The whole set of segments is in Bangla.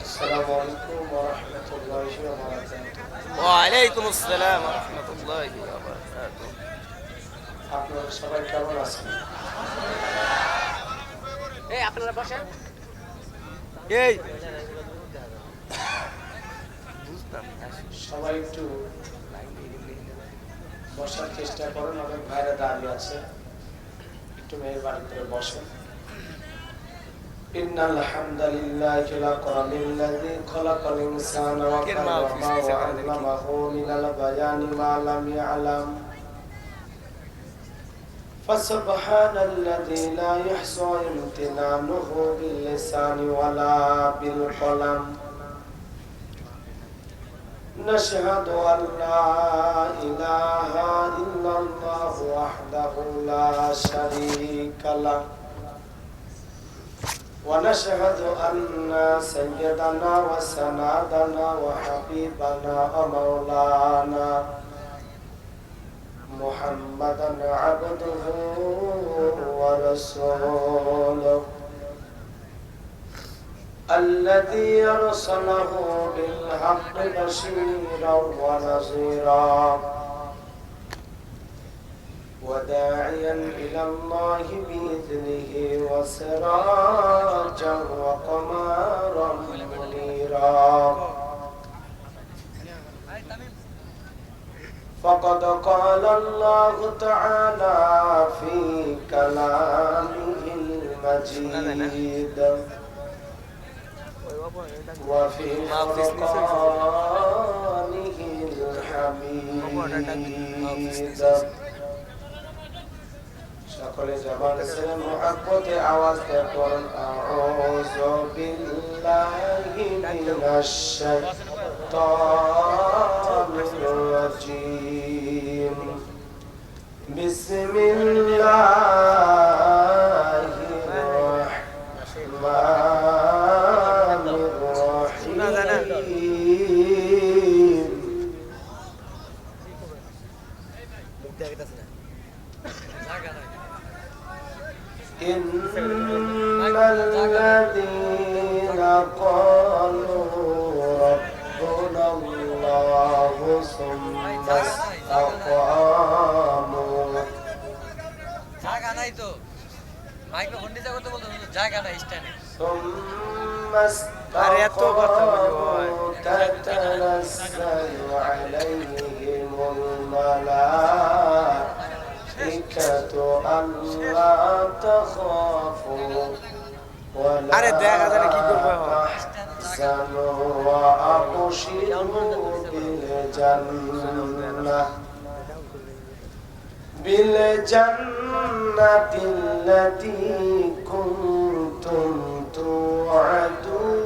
আসসালামু আলাইকুম ওয়া রাহমাতুল্লাহি ওয়া বারাকাতুহু। ওয়ালাইকুম আসসালাম ওয়া রাহমাতুল্লাহি ওয়া বারাকাতুহু। আপনারা সবাই কেমন আছেন? এই আপনারা বসেন। এই বুঝতাম না। সবাই একটু বসার চেষ্টা করুন, অনেক ভাইরা দাঁড়িয়ে আছে, একটু মেহরবানি করে বসেন। ইন্নাল হামদালিল্লাহি লাকাল্লাযী খালাকাল ইনসানা ওয়া কাররামাহু ওয়া 'আল্লামাহু মিনাল বায়ানি মা লাম ইয়া'লাম। فسبحان الذي لا يحصى امتنانه باللسان ولا بالقلم. نشهد أن لا إله إلا الله وحده لا شريك له، ونشهد أن سيدنا وسندنا وحبيبنا ومولانا محمدا عبده ورسوله الذي أرسله بالحق بشيرا ونذيرا وداعيا إلى الله بإذنه وسراجا وقمرا منيرا. فقد قال الله تعالى في كلامه المجيد وفي فرقانه الحميد. সকলে জবান ছেড়ে মুহাব্বতে আওয়াজ দিয়ে পড়ুন আউযু বিল্লাহি মিনাশ শাইতানির রাজীম। বিসমিল্লাহির রাহমানির রাহিম। إن الذين قالوا ربنا الله ثم استقاموا ثم استقاموا تتنزل عليهم الملائكة ألا تخافوا ولا تحزنوا وأبشروا بالجنة التي كنتم توعدون.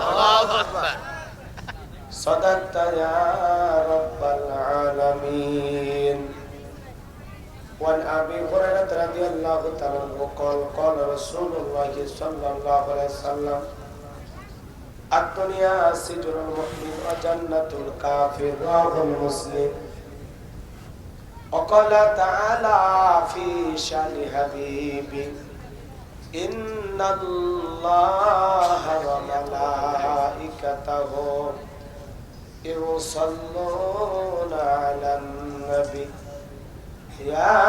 الله أكبر. صدقت يا رب العالمين. وعن أبي هريرة رضي الله تعالى عنه قال قال رسول الله صلى الله عليه وسلم الدنيا سجن المؤمن وجنة الكافر. رواه مسلم. وقال تعالى في شأن حبيبي إن الله وملائكته يصلون على النبي يا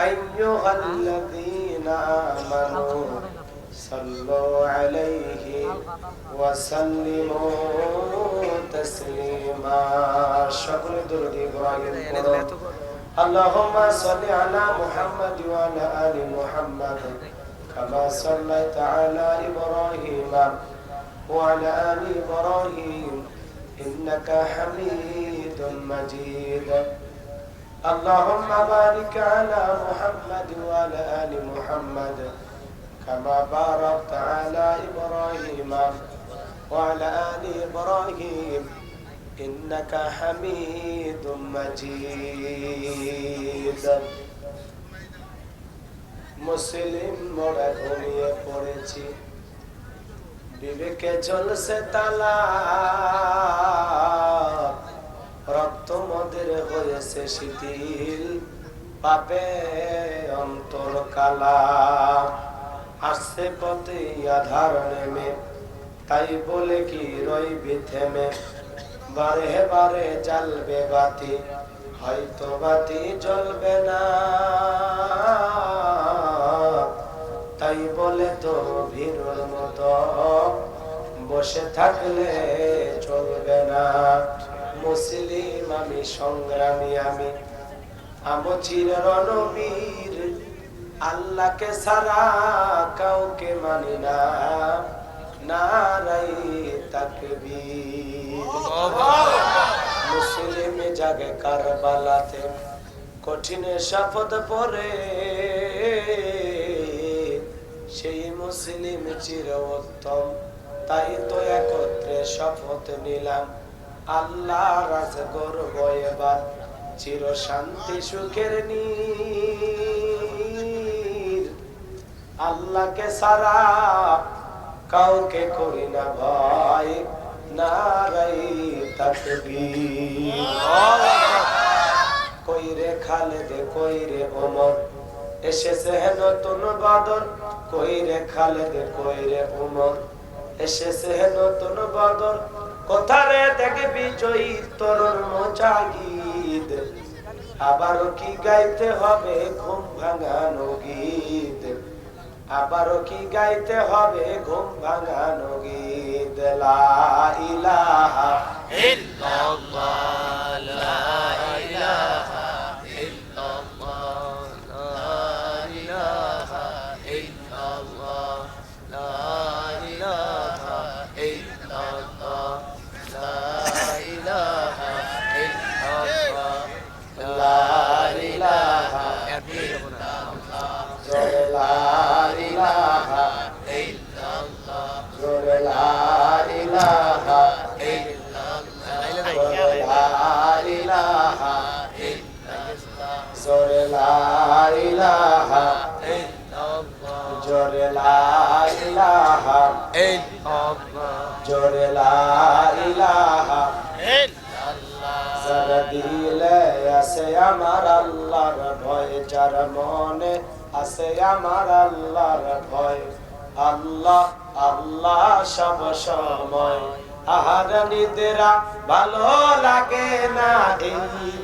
أيها الذين آمنوا صلوا عليه وسلموا تسليما. شكر درود إبراهيم. اللهم صل على محمد وعلى آل محمد كما صليت على إبراهيم وعلى آل إبراهيم إنك حميد مجيد. اللهم بارك على محمد وعلى آل محمد كما باركت على إبراهيم وعلى آل إبراهيم إنك حميد مجيد. মুসলিম মোরা ঘুমিয়ে পড়েছি, বিবেকে জ্বলছে তালা, রক্ত মদের হয়েছে শিথিল, পাপে অন্তর কালা। আসছে পথে আধার নেমে, তাই বলে কি রইবি থেমে, বারে বারে জ্বলবে বাতি, হয়তো বাতি জ্বলবে না। তাই বলে তো ভীরুর মতো বসে থাকলে চলবে না। মুসলিম আমি, সংগ্রামী আমি, আমচির রণবীর, আল্লাহকে ছাড়া কাউকে মানি না। নারাই তাকবীর। মুসলিম জাগে কারবালাতে, কঠিন শপথ পরে, সেই মুসলিম চির উত্তম, তাই তো একত্রে শপথ নিলাম। আল্লাহ রাজ গর্ব এবার, চির শান্তি সুখের নীর। আল্লাহকে ছাড়া কাউকে করি না ভয়, নারাই তাকবীর। কইরে খালেদ কইরে ওমর, এসেছে নতুন বদর। কইরে খালেদ কইরে ওমর, এসেছে নতুন বদর। কোথারে দেখবি জয়ী তরুণ মুজাহিদ, আবারও কি গাইতে হবে ঘুম ভাঙানো গীত, আবারও কি গাইতে হবে ঘুম ভাঙানো গীত। লা ইলাহা ইল্লাল্লাহ, লা ইলাহা ইল্লাল্লাহ, লা ইলাহা ইল্লাল্লাহ, লা ইলাহা ইল্লাল্লাহ, লা ইলাহা ইল্লাল্লাহ, লা ইলাহা ইল্লাল্লাহ, লা ইলাহা ইল্লাল্লাহ, লা ইলাহা ইল্লাল্লাহ, লা ইলাহা ইল্লাল্লাহ, জোরে লা ইলাহা ইল্লাল্লাহ, জোরে লা ইলাহা ইল্লাল্লাহ, জোরে লা ইলাহা ইল্লাল্লাহ। যার দিলে আছে আমার আল্লাহর ভয়, যার মনে আছে আমার আল্লাহর ভয়, আল্লাহ আল্লাহ সব সময়। আহার নিদ্রা ভালো লাগে না, এই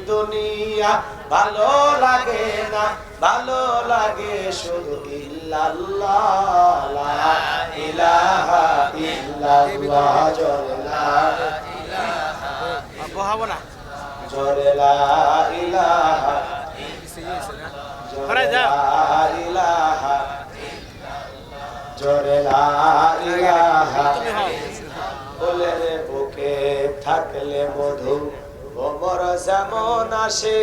দুনিয়া ভালো লাগে না, ভালো লাগে শুধু ইল্লাল্লাহ, লা ইলাহা ইল্লাল্লাহ, জোরে লা ইলাহা ইল্লাল্লাহ, জোরে লা ইলাহা ইল্লাল্লাহ, জোরে লা ইলাহা। বলে রে বুকে থাকলে মধু, ওমর যেমন আসে,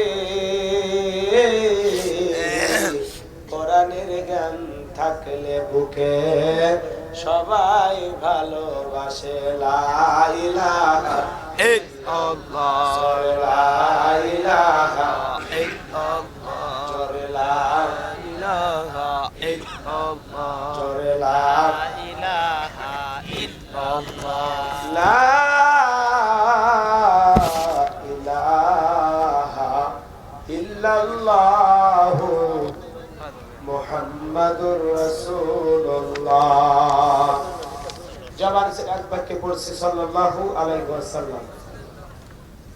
কোরআনের জ্ঞান থাকলে বুকে সবাই ভালোবাসে। লা ইলাহা ইল্লাল্লাহ, জোরে লা ইলাহা ইল্লাল্লাহ, জোরে লা ইলাহা ইল্লাল্লাহ, জোরে লা ইলাহা ইল্লাল্লাহ, লা ইলাহা ইল্লাল্লাহু মুহাম্মাদুর রাসূলুল্লাহ। জবান সে এক বাক্যে পড়ছি সাল্লাল্লাহু আলাইহি ওয়াসাল্লাম।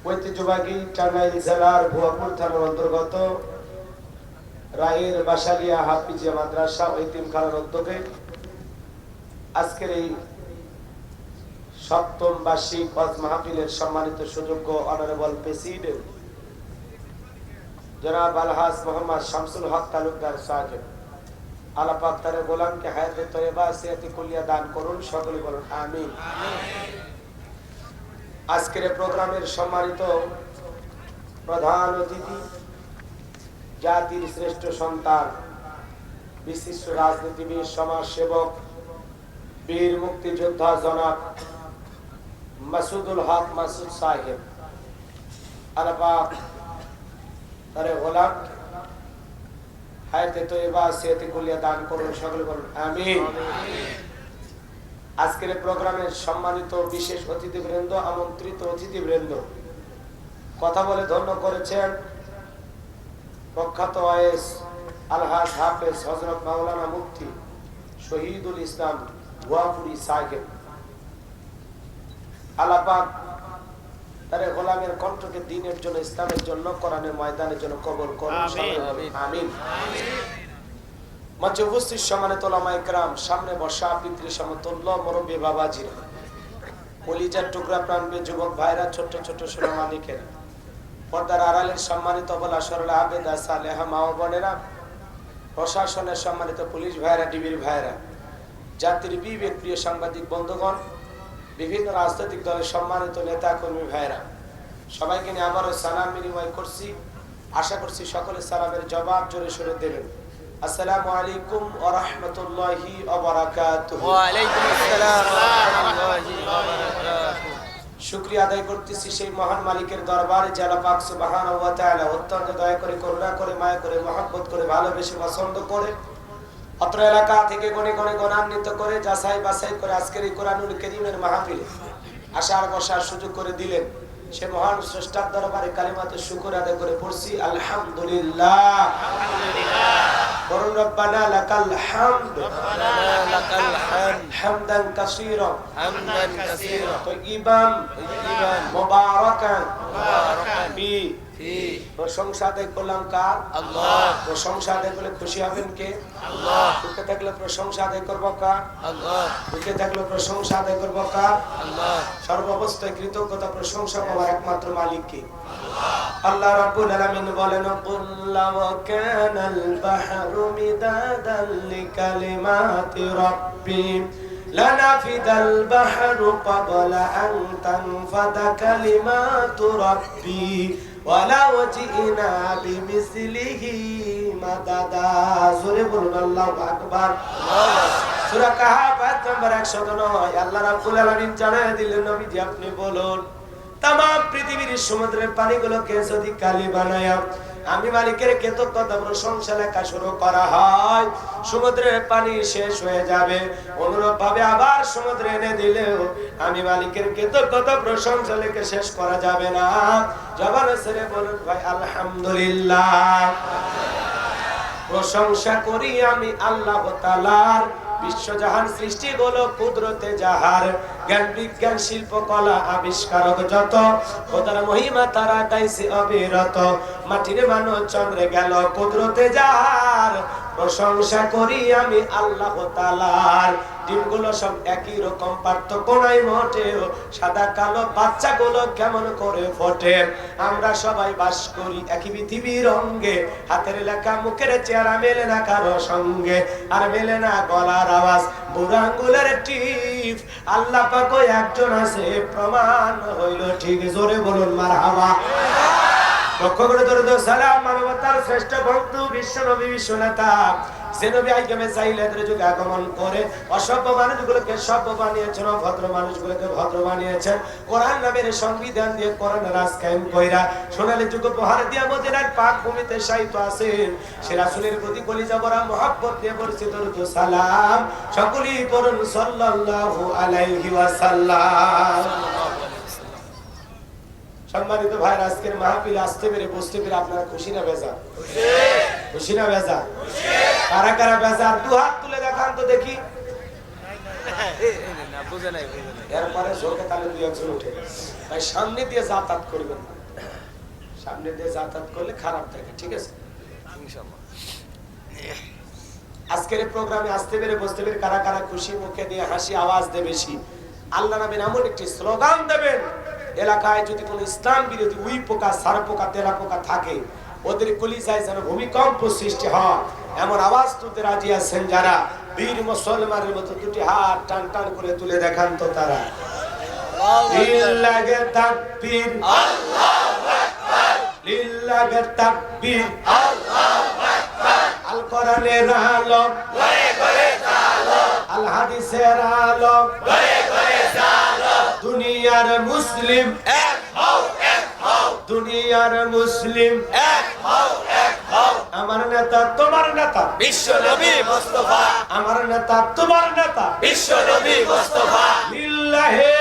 ঐতিহ্যবাহী টাঙ্গাইল জেলার ভুয়াপুর থানার অন্তর্গত রায়ের বাসালিয়া হাফিজিয়া মাদ্রাসা ও এতিমখানার উদ্যোগে আজকের এই সপ্তম বার্ষিক ওয়াজ মাহফিলের সম্মানিত সুযোগ্য অনারেবল প্রেসিডেন্ট জনাব আলহাজ মোহাম্মদ শামসুল হক তালুকদার সাহেব, আল্লাহ পাক তার গোলামকে হায়াতে তয়্যবা সিয়াতি কুলিয়া দান করুন, সকলে বলুন আমিন। আজকের প্রোগ্রামের সম্মানিত প্রধান অতিথি, জাতির শ্রেষ্ঠ সন্তান, বিশিষ্ট রাজনীতিবিদ, সমাজ সেবক, বীর মুক্তিযোদ্ধা জনাব মাসুদুল হক মাসুদ সাহেব, আল্লাহ পাক তার গোলাম হায়াতে তয়্যবা সিয়াতি কুলিয়া দান করুন, সকলে বলুন আমিন। আজকের প্রোগ্রামের সম্মানিত বিশেষ অতিথিবৃন্দ, আমন্ত্রিত অতিথিবৃন্দ, কথা বলে ধন্য করেছেন প্রখ্যাত ওয়াইস আলহাজ হাফেজ হযরত মাওলানা মুফতি শহীদুল ইসলাম ওয়াফুরি সাহেব। আল্লাহ পাক তার গোলামের কণ্ঠকে দ্বীনের জন্য, ইসলামের জন্য, কোরআনের ময়দানের জন্য কবুল করুন। আমিন। মঞ্চে উপস্থিত সম্মানিত উলামায়ে কেরাম, সামনে বসা পিতৃ সমতুল্য মুরব্বী বাবাজিরা, কলিজার টুকরা প্রাণপ্রিয় যুবক ভাইরা, ছোট্ট ছোট্ট সোনামানিকেরা, পর্দার আড়ালের সম্মানিত বলা সরলা আবেদা সালেহা মা ও বোনেরা, প্রশাসনের সম্মানিত পুলিশ ভাইরা, ডিবির ভাইরা, জাতির বিবেক প্রিয় সাংবাদিক বন্ধুগণ, বিভিন্ন রাজনৈতিক দলের সম্মানিত নেতা কর্মী ভাইরা, সবাইকে নিয়ে আবারও সালাম বিনিময় করছি। আশা করছি সকলে সালামের জবাব জোরে সোরে দেবেন। আসসালামু আলাইকুম ওয়া রাহমাতুল্লাহি ওয়া বারাকাতুহু। ওয়া আলাইকুম আসসালাম ওয়া রাহমাতুল্লাহি ওয়া বারাকাতুহু। শুকরিয়া আদায় করতেছি সেই মহান মালিকের দরবারে, যে আল্লাহ পাক সুবহানাহু ওয়া তাআলা অত্যন্ত দয়া করে, করুণা করে, মায়া করে, মহব্বত করে, ভালোবেসে, পছন্দ করে অত্র এলাকা থেকে গণে গণে গণান্বিত করে, যাচাই বাছাই করে আজকের এই কোরআনুল কারীমের মাহফিলে আসার বসার সুযোগ করে দিলেন। সে মহান স্রষ্টার দরবারে কালিমাতে শুকর আদায় করে পড়ছি আলহামদুলিল্লাহ। বলুন রব্বানা লাকাল হামদ, হামদান কাসীরা, তাইয়িবান মুবারাকান ফি। প্রশংসা আদায় করলাম কার? আল্লাহ। প্রশংসা আদায় করলে খুশি হবেন কে? আল্লাহ। সুখে থাকলে প্রশংসা আদায় করবো কার? আল্লাহ। দুঃখে থাকলে প্রশংসা আদায় করবো কার? আল্লাহ। সর্বাবস্থায় কৃতজ্ঞতা প্রশংসা পাওয়ার একমাত্র মালিক কে? আল্লাহ রাব্বুল আলামিন বলেন, কুল লাও কানাল বাহরু মিদাদান লিকালিমাতি রাব্বি লানাফিদাল বাহরু ক্বাবলা আন তানফাদা কালিমাতু রাব্বি ওয়ালাউ জিনা বিমিসলিহি মাদাদা। জোরে বলুন আল্লাহু আকবার। সূরা কাহফ আয়াত নম্বর 109। আল্লাহ রাব্বুল আলামিন জানায় দিলেন, নবীজি আপনি বলুন, তাম পৃথিবীর সমুদ্রের পানিগুলোকে যদি কালি বানায়া আমি মালিকের কৃতজ্ঞতা প্রশংসা লেখা শুরু করা হয়, সমুদ্রের পানি শেষ হয়ে যাবে। অনুরূপ ভাবে আবার সমুদ্রে এনে দিলেও আমি মালিকের কৃতজ্ঞতা প্রশংসা লেখা শেষ করা যাবে না। জবান ছেড়ে বলুন ভাই আলহামদুলিল্লাহ। প্রশংসা করি আমি আল্লাহ তাআলার, বিশ্বজাহান সৃষ্টি হলো কুদরতে যাহার, জ্ঞান বিজ্ঞান শিল্প কলা আবিষ্কারক যত, খোদার মহিমা তারা গাইছে অবিরত। মাটির মানব চন্দ্রে গেল কুদরতে যাহার, প্রশংসা করি আমি আল্লাহ তাআলার। ডিমগুলো সব একই রকম, পার্থক্য নাই মোটেও, সাদা কালো বাচ্চাগুলো কেমন করে ফোটে। আমরা সবাই বাস করি একই পৃথিবীর অঙ্গে, হাতের লেখা মুখের চেহারা মেলে না কারো সঙ্গে, আর মেলে না গলার আওয়াজ, বুড়ো আঙ্গুলের টিপ। আল্লাহ পাক একজন আছে, প্রমাণ হইল ঠিক। জোরে বলুন মারহাবা। লক্ষ্য করে দরুদ ও সালাম মানবতার শ্রেষ্ঠ বন্ধু বিশ্ব নবী, বিশ্ব নেতা, যে নবী আইকামে জাহিলিয়াতের যুগে আগমন করে অসভ্য মানুষগুলোকে সভ্য বানিয়েছেন, ভদ্র মানুষগুলোকে ভদ্র বানিয়েছেন। কোরআন নামের সংবিধান দিয়ে কোরআন রাজ কায়েম কইরা সোনালী যুগ উপহার দিয়া মদিনার পাক ভূমিতে শায়িত আছেন। সে রাসূলের প্রতি কলিজা ভরা মহব্বত দিয়ে পড়ছি দরুদ ও সালাম। সকলেই পড়ুন সাল্লাল্লাহু আলাইহি ওয়াসাল্লাম। সম্মানিত ভাই, আজকের মাহফিলে আসতে পেরে, বসতে পেরে আপনারা খুশি না বেজার? খুশি না বেজার? কারা কারা বেজার? দু হাত তুলে দেখান তো দেখি। এরপরে ঝোঁকে তালে দুই একজন উঠে। ভাই সামনে দিয়ে যাতায়াত করবেন না, সামনে দিয়ে যাতায়াত করলে খারাপ থাকে, ঠিক আছে? ইনশাআল্লাহ। আজকের এই প্রোগ্রামে আসতে পেরে, বসতে পেরে কারা কারা খুশি, মুখে দিয়ে হাসি আওয়াজ দেবে বেশি। আল্লাহ নামে এমন একটি স্লোগান দেবেন, এলাকায় যদি কোনো ইসলাম বিরোধী উই পোকা, সার পোকা, তেলা পোকা থাকে, ওদের কলিজায় যেন ভূমিকম্প সৃষ্টি হয়, এমন আওয়াজ তুলতে রাজি আছেন যারা? বীর মুসলমানের মতো দুটি হাত টান টান করে তুলে দেখান তো তারা। লিল্লাহি তাকবীর, আল্লাহু আকবার, লিল্লাহি তাকবীর, আল্লাহু আকবার। আল কোরআনের আলো ঘরে ঘরে জালো, আল হাদিসের আলো ঘরে ঘরে জালো। দুনিয়ার মুসলিম এক হও, এক হও, দুনিয়ার মুসলিম এক হও, এক হও। আমার নেতা তোমার নেতা বিশ্ব নবী মুস্তাফা, আমার নেতা তোমার নেতা বিশ্ব নবী মুস্তাফা। লিল্লাহি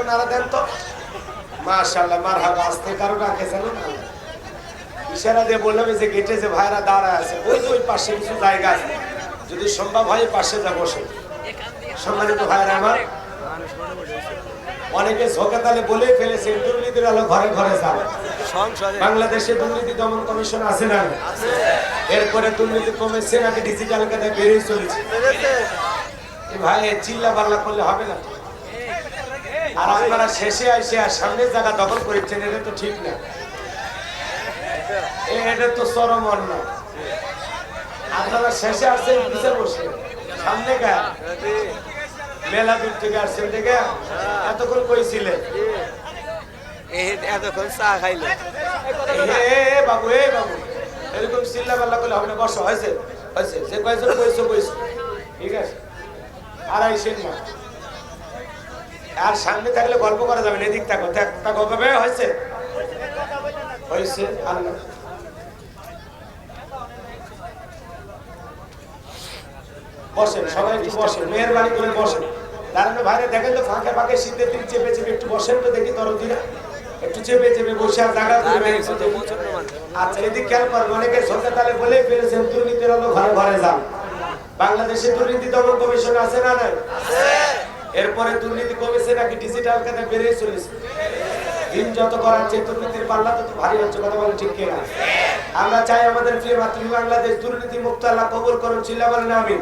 নারা দেন তো। মাশাআল্লাহ, মারহাবা। আস্তে কারো ডাকে জানো না, ইশারা দিয়ে বললাম যে গেটে যে ভাইরা দাঁড়ায় আছে, ওই যে ওই পাশে কিছু জায়গা আছে, যদি সম্ভব হয় পাশে যা বসে। সম্মানিত ভাইরা আমার, অনেকে ঝোঁকে তালে বলেই ফেলেছে দুর্নীতির আলো ঘরে ঘরে যাবে। বাংলাদেশে দুর্নীতি দমন কমিশন আছে না? এরপরে দুর্নীতি কমেছে নাকি ডিজিটাল কাজে বেরিয়ে চলেছে? ভাই চিল্লা পাল্লা করলে হবে না। আর আপনারা শেষে আইসে আর সামনের জায়গা দখল করেছেন, এটা তো ঠিক না, এটা তো চরম অন্যায়। আপনারা শেষে আসছেন পিছে বসে, সামনে গা মেলা দূর থেকে আসছেন, দেখে এতক্ষণ কইছিলেন এতক্ষণ চা খাইলে বাবু, এ বাবু, এরকম চিল্লা পাল্লা করলে হবে না। বসো, হয়েছে হয়েছে, যে কয়েকজন কইছো কইছো, ঠিক আছে। আর আইসেন না, আর সামনে থাকলে গল্প করা যাবে না। এদিক থাকো, থাকো ভাবে, হয়েছে হয়েছে। আর না, বসেন সবাই, একটু বসেন, মেহরবানি করে বসেন। দাঁড়ানো ভাইরা দেখেন তো, ফাঁকে ফাঁকে শীতের দিন চেপে চেপে একটু বসেন তো দেখি, দরদিরা একটু চেপে চেপে বসে আর জায়গা করে। আচ্ছা, এদিক খেয়াল করেন, অনেকে ঝোঁকে তালে বলেই ফেলেছেন দুর্নীতির আলো ঘরে ঘরে যান। বাংলাদেশে দুর্নীতি দমন কমিশন আছে না? নাই। এরপরে দুর্নীতি কমেছে নাকি ডিজিটাল কাজে বেরিয়ে চলেছে? দিন যত করাচ্ছে দুর্নীতির পাল্লা তত ভারী হচ্ছে, কথা বলে ঠিক কিনা? আমরা চাই আমাদের প্রিয় মাতৃভূমি বাংলাদেশ দুর্নীতি মুক্ত আল্লাহ কবুল করুন, চিল্লা বলেন আমিন।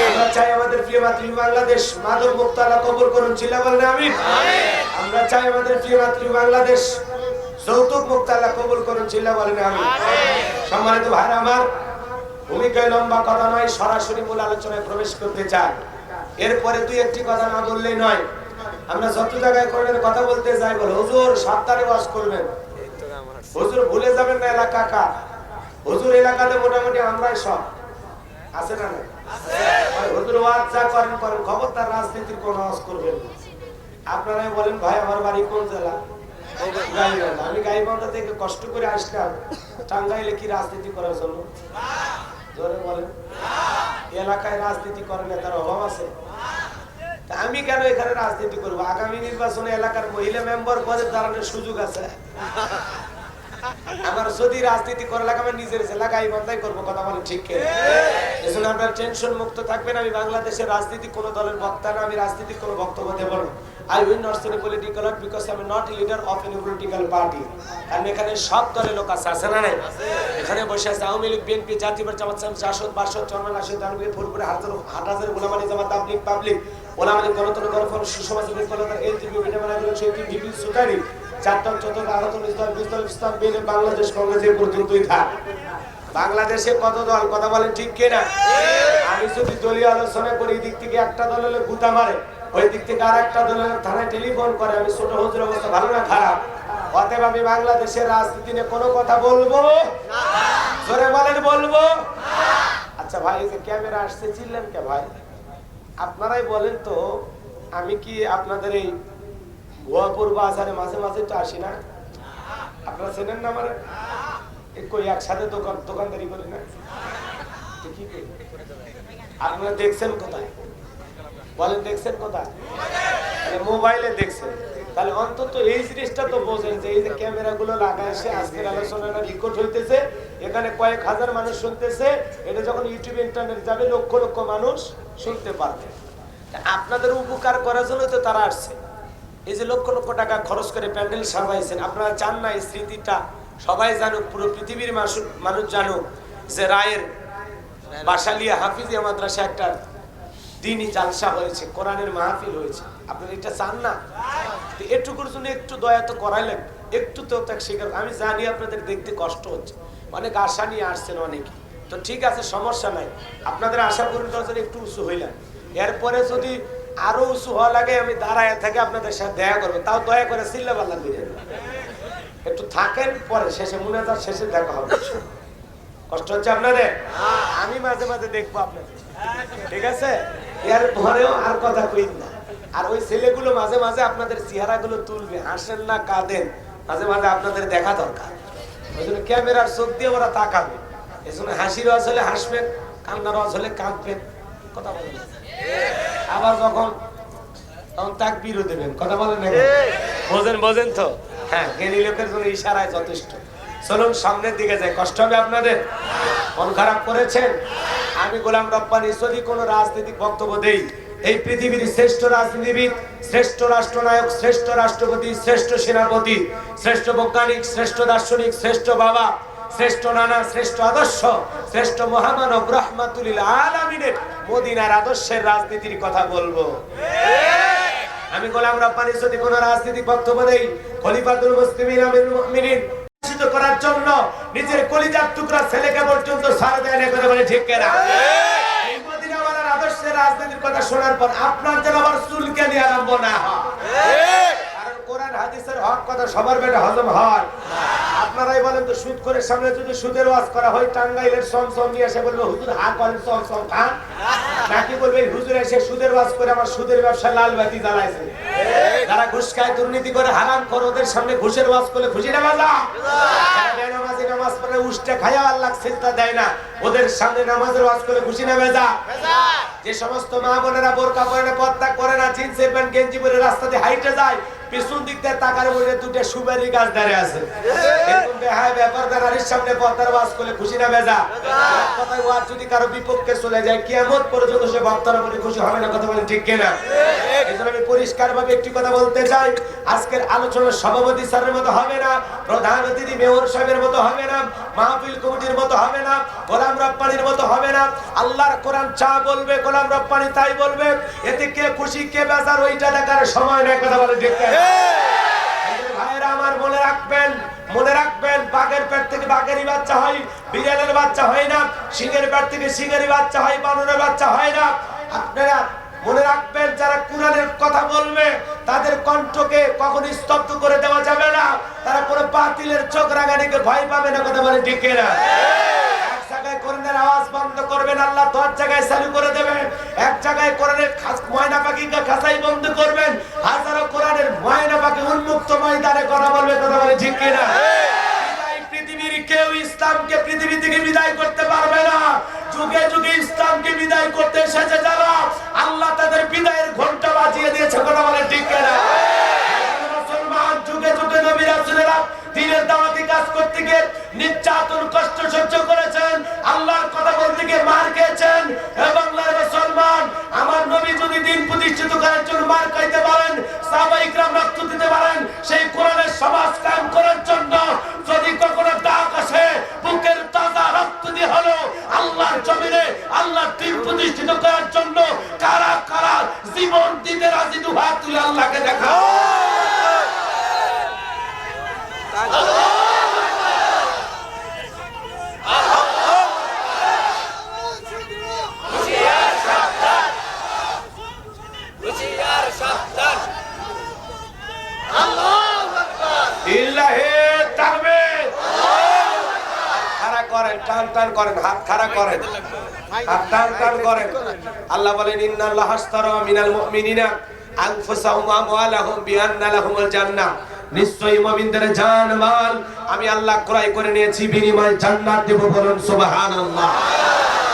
আমরা চাই আমাদের প্রিয় মাতৃভূমি বাংলাদেশ মাদক মুক্ত আল্লাহ কবুল করুন, চিল্লা বলেন আমিন। আমরা চাই আমাদের প্রিয় মাতৃভূমি বাংলাদেশ যৌতুক মুক্ত আল্লাহ কবুল করুন, চিল্লা বলেন আমিন। সম্মানিত ভাইরা আমার, ভূমিকায় লম্বা কথা নয়, সরাসরি মূল আলোচনায় প্রবেশ করতে চাই। এরপরে দুই একটি কথা না বললেই নয়। আমরা যত জায়গায় করবেন কথা বলতে যাই, বলে হুজুর সাবধানে ওয়াজ করবেন, হুজুর ভুলে যাবেন না এলাকা কার। হুজুর এলাকাতে মোটামুটি আমরাই সব আছে না? হুজুর ওয়াজ যা করেন করেন, খবরদার রাজনীতির কোন ওয়াজ করবেন। আপনারাই বলেন ভাই আমার বাড়ি কোন জেলা? গাইবান্ধা। আমি গাইবান্ধা থেকে কষ্ট করে আসলাম টাঙ্গাইলে, কি রাজনীতি করার জন্য? জোরে বলেন। এলাকায় রাজনীতি করেন, তার অভাব আছে? আমি কেন এখানে রাজনীতি করবো? আগামী নির্বাচনে এলাকার মহিলা মেম্বার পদে দাঁড়ানোর সুযোগ আছে। আমার যদি রাজনীতি করা লাগে আমার নিজের এলাকায় বন্ধাই করবো, কথা বলে ঠিক কে? এজন্য আপনার টেনশন মুক্ত থাকবেন। আমি বাংলাদেশের রাজনীতি কোনো দলের বক্তা না, আমি রাজনীতির কোনো বক্তব্য দেব না। I will not say political because I am not a leader of any political party. কারণ এখানে সব দলের লোক আছে না নাই? এখানে বসে আছে আওয়ামী লীগ, বিএনপি, জাতীয় জামাত, জাসদ, বাসদ, চরমান, আসদ, দানবীর, ফুলপুরে, হাটহাজার, গোলামানি জামাত, তাবলীগ, পাবলিক, ওলামানি, গণতন্ত্র, গণফল, সুসমাজ, বিপ্লবতা, এলজিবি, বিনামানাগুলো, শহীদ, ভিপি, সুতারি, চারটাল, চতুর্থ, আহতন, ইসলাম, বিস্তর, ইসলাম, বেনে, বাংলাদেশ কংগ্রেসের পর্যন্তই থাক। বাংলাদেশে কত দল, কথা বলেন ঠিক কিনা? আমি যদি দলীয় আলোচনা করি, এই দিক থেকে একটা দল হলে গুতা মারে, ওই দিক থেকে আর একটা দলের থানায় টেলিফোন করে, আমি ছোট হুজুর অবস্থা ভালো না খারাপ? অতএব আমি বাংলাদেশের রাজনীতি নিয়ে কোনো কথা বলবো না। জোরে বলেন বলবো না। আচ্ছা ভাই, এই যে ক্যামেরা আসছে, চিনলেন কে ভাই? আপনারাই বলেন তো, আমি কি আপনাদের এই ভুয়াপুর বাজারে মাঝে মাঝে তো আসি না? আপনারা চেনেন না আমার? কই একসাথে দোকানদারি করি না? কি করি? আপনারা দেখছেন কোথায়? বলেন দেখছেন কোথায়? মোবাইলে দেখছেন। তাহলে অন্তত এই জিনিসটা তো বোঝেন যে এই যে ক্যামেরা গুলো লাগায় এসে আজকের আলোচনাটা রেকর্ড হইতেছে, এখানে কয়েক হাজার মানুষ শুনতেছে। এটা যখন ইউটিউব ইন্টারনেট যাবে, লক্ষ লক্ষ মানুষ শুনতে পারবে। আপনাদের উপকার করার জন্য তো তারা আসছে। এই যে লক্ষ লক্ষ টাকা খরচ করে প্যান্ডেল সাজাইছেন, আপনারা চান না এই স্মৃতিটা সবাই জানুক, পুরো পৃথিবীর মানুষ জানুক যে রায়ের বাসালিয়া হাফিজিয়া মাদ্রাসা একটা দিনই জালসা হয়েছে, কোরআনের মাহফিল হয়েছে। আপনারা এটা চান না? এটুকুর জন্য একটু দয়া তো করাই লাগবে, একটু তো ত্যাগ স্বীকার। আমি জানি আপনাদের দেখতে কষ্ট হচ্ছে, অনেক আশা নিয়ে আসছেন অনেকে, তো ঠিক আছে, সমস্যা নাই। আপনাদের আশা পূরণ করার জন্য একটু উঁচু হইলাম। এরপরে যদি আরো উঁচু হওয়া লাগে, আমি দাঁড়ায় থেকে আপনাদের সাথে দেখা করবো, তাও দয়া করে চিল্লা পাল্লা করে একটু থাকেন, পরে শেষে মুনাজাত শেষে দেখা হবে। কষ্ট হচ্ছে আপনাদের? আমি মাঝে মাঝে দেখবো আপনাদের, ঠিক আছে? এর পরেও আর কথা কই না। আর ওই ছেলেগুলো মাঝে মাঝে আপনাদের চেহারা গুলো তুলবে, হাসেন না কাঁদেন, মাঝে মাঝে আপনাদের দেখা দরকার। ওই জন্য ক্যামেরার চোখ দিয়ে ওরা তাকাবে। এই জন্য হাসির আওয়াজ হলে হাসবেন, কান্নার আওয়াজ হলে কাঁদবেন, কথা বলবেন। আবার যখন তখন তাকবীরও দেবেন, কথা বলেন না? বোঝেন তো? হ্যাঁ, জ্ঞানী লোকের জন্য ইশারায় যথেষ্ট। চলুন সামনের দিকে যাই। কষ্ট হবে আপনাদের? মন খারাপ করেছেন? আমি গোলাম রব্বানী যদি কোনো রাজনৈতিক বক্তব্য দেই, এই পৃথিবীর শ্রেষ্ঠ রাজনীতিবিদ, শ্রেষ্ঠ রাষ্ট্রনায়ক, শ্রেষ্ঠ রাষ্ট্রপতি, শ্রেষ্ঠ সেনাপতি, শ্রেষ্ঠ বৈজ্ঞানিক, শ্রেষ্ঠ দার্শনিক, শ্রেষ্ঠ বাবা, শ্রেষ্ঠ নানা, শ্রেষ্ঠ আদর্শ, শ্রেষ্ঠ মহামানব রাহমাতুল আলামিনের মদিনার আদর্শের রাজনীতির কথা বলবো। আমি গোলাম রব্বানী যদি কোনো রাজনৈতিক বক্তব্য দেই, খলিফাতুল মুসলিমিন আমিরুল মুমিনিন করার জন্য নিজের কলিজার টুকরা ছেলেকে পর্যন্ত ছাড় দেয় না, করে বলে ঠিক কিনা? এই মদিনাওয়ালার আদর্শের রাজনীতির কথা শোনার পর আপনার যেন আবার চুলকে নিয়ে আরম্ভ না হয়। কারণ কোরআন হাদিসের হক কথা সবার বেটা হজম হয়। আপনারাই বলেন তো, সুদ করে সামনে যদি সুদের ওয়াজ করা হয়, টাঙ্গাইলের সমসম নিয়ে এসে বলবে হুজুর হা করেন সমসম খান, নাকি বলবে হুজুর এসে সুদের ওয়াজ করে আমার সুদের ব্যবসা লাল বাতি জ্বালাইছে? যারা ঘুষ খায়, দুর্নীতি করে, হারাম করে, ওদের সামনে ঘুষের ওয়াজ করলে খুশি না বাজা? যারা বেনামাজি নামাজ পড়ে উষ্ঠে খায়া আল্লাহ সিজদা দেয় না, ওদের সামনে নামাজের ওয়াজ করলে খুশি না বেজা? যে সমস্ত মা বোনেরা বোরকা পরে না, পর্দা করে না, জিন্সের প্যান্ট গেঞ্জি পরে রাস্তা দিয়ে হাইটে যায়, পিছন দিক থেকে তাকার বলে দুটো সুপারি গাছ দাঁড়িয়ে আছে, এরকম বেহায় ব্যাপার নারীর সামনে পর্দার ওয়াজ করলে খুশি না বেজা? কথায় ওয়াজ যদি কারো বিপক্ষে চলে যায়, কিয়ামত পর্যন্ত সে বক্তার উপরে খুশি হবে না, কথা বলেন ঠিক কিনা? এজন্য আমি পরিষ্কার ভাবে একটি কথা বলতে চাই, আজকের আলোচনার সভাপতি স্যারের মতো হবে না, প্রধান অতিথি মেয়র সাহেবের মতো হবে না, মাহফিল কমিটির মতো হবে না, গোলাম রব্বানীর মতো হবে না। আল্লাহর কোরআন যা বলবে গোলাম রব্বানী তাই বলবে, এতে কে খুশি কে বেজার ওইটা দেখার সময় নেই, কথা বলেন ঠিক কিনা? ভাইরা আমার, মনে রাখবেন বাঘের পেট থেকে বাঘেরই বাচ্চা হয়, বিড়ালের বাচ্চা হয় না, সিংহের পেট থেকে সিংহেরই বাচ্চা হয়, বানরের বাচ্চা হয় না। আপনারা মনে রাখবেন, যারা কুরআনের কথা বলবে তাদের কণ্ঠকে কখনো স্তব্ধ করে দেওয়া যাবে না, তারা কোনো বাতিলের চোখ রাগানিকে ভয় পাবে না, কথা বলে ঠিক কিনা? এক জায়গায় কোরআনের আওয়াজ বন্ধ করবেন, আল্লাহ 10 জায়গায় চালু করে দেবেন। এক জায়গায় কোরআনের ময়না পাখিকে খাঁচাই বন্ধ করবেন, হাজারো কোরআনের ময়না পাখি উন্মুক্ত ময়দানে কথা বলবে, কথা বলে ঠিক কিনা? পৃথিবীর কেউ ইসলামকে পৃথিবী থেকে বিদায় করতে পারবে না। যুগে যুগে ইসলামকে বিদায় করতে এসেছে যারা, আল্লাহ তাদের বিদায়ের ঘন্টা বাজিয়ে দিয়েছে, কথা বলে ঠিক কিনা? মুসলমান যুগে যুগে নবী রাসূলেরা দ্বীনের দাওয়াতি কাজ করতে গিয়ে নির্যাতন কষ্ট সহ্য করেছেন, আল্লাহর কথা বলতে গিয়ে মার খেয়েছেন। এবং মুসলমান, আমার নবী যদি দ্বীন প্রতিষ্ঠিত করার জন্য মার খাইতে পারেন, সাহাবায়ে কিরাম রক্ত দিতে পারেন, সেই কোরআনের সমাজ কায়েম করার জন্য যদি কখনো ডাক আসে, বুকের তাজা রক্ত দিয়ে হলো আল্লাহর জমিনে আল্লাহর দ্বীন প্রতিষ্ঠিত করার জন্য কারা কারা জীবন দিতে রাজি, দুহাত তুলে আল্লাহকে দেখাও। টান করেন, হাত খাড়া করেন, হাত টান করেন। আল্লাহ বলেন, ইন্নাল্লাহা আশতারা মিনাল মুমিনিনা আনফুসাহুম ওয়া আমওয়ালাহুম বিআন্না লাহুমুল জান্নাহ, নিশ্চয়ই মুমিনদের জান মাল আমি আল্লাহ ক্রয় করে নিয়েছি, বিনিময়ে জান্নাত দেব। বলুন সুবহানাল্লাহ।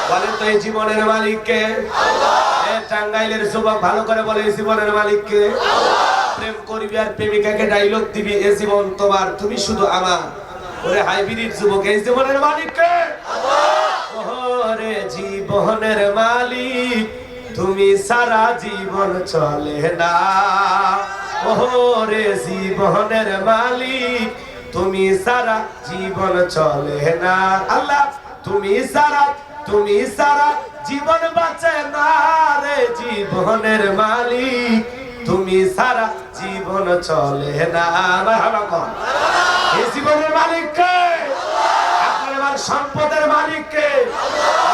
বলেন তো এই জীবনের মালিক কে? আল্লাহ। এই টাঙ্গাইলের যুবক ভালো করে বলে, এই জীবনের মালিক কে? আল্লাহ। প্রেম করবি আর প্রেমিকাকে ডায়লগ দিবি, এই জীবন তোমার, তুমি শুধু আমার। ওরে হাইব্রিড যুবক, এই জীবনের মালিক কে? আল্লাহ। ওরে জীবনের মালিক তুমি সারা জীবন চলে না, ওরে জীবনের মালিক তুমি সারা জীবন চলে না। আল্লাহ তুমি সারা জীবন বাঁচে না রে, জীবনের মালিক তুমি সারা জীবন চলে না। এই জীবনের মালিক কে? আপনার সম্পদের মালিক কে?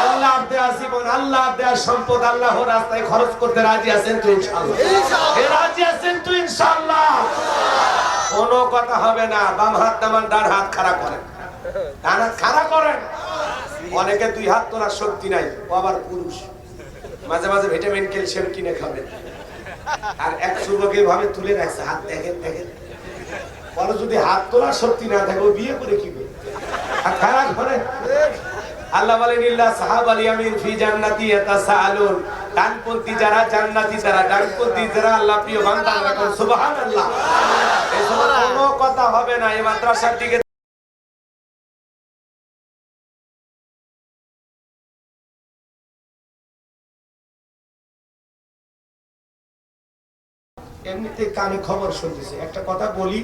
আল্লাহ দেয়া জীবন, আল্লাহ দেয়া সম্পদ, আল্লাহর রাস্তায় খরচ করতে রাজি আছেন তো ইনশাআল্লাহ? রাজি আছেন তো ইনশাআল্লাহ? কোনো কথা হবে না। বাম হাত নামান, ডান হাত খাড়া করেন, ডান হাত খাড়া করেন। অনেকে 2 হাত তোলার শক্তি নাই, ও আবার পুরুষ, মাঝে মাঝে ভিটামিন ক্যালসিয়াম কিনে খাবেন। আর এক যুবকের ভাবে তুলে রাখছে হাত, দেখেন বলো, যদি হাত তোলার শক্তি না থাকে ও বিয়ে করে কি করবে? খাড়া করে। আল্লাহ বলেন, ইল্লা সাহাবাল ইয়ামিন ফি জান্নাতি ইয়াতাসাআলুন, ডানপন্থী যারা জান্নাতি, যারা ডানপন্থী যারা আল্লাহ প্রিয় বান্দা, সুবহানাল্লাহ। এই সময় কোনো কথা হবে না। এই মাদ্রাসার দিকে এমনিতে কানে খবর শুনতেছে। একটা কথা বলি,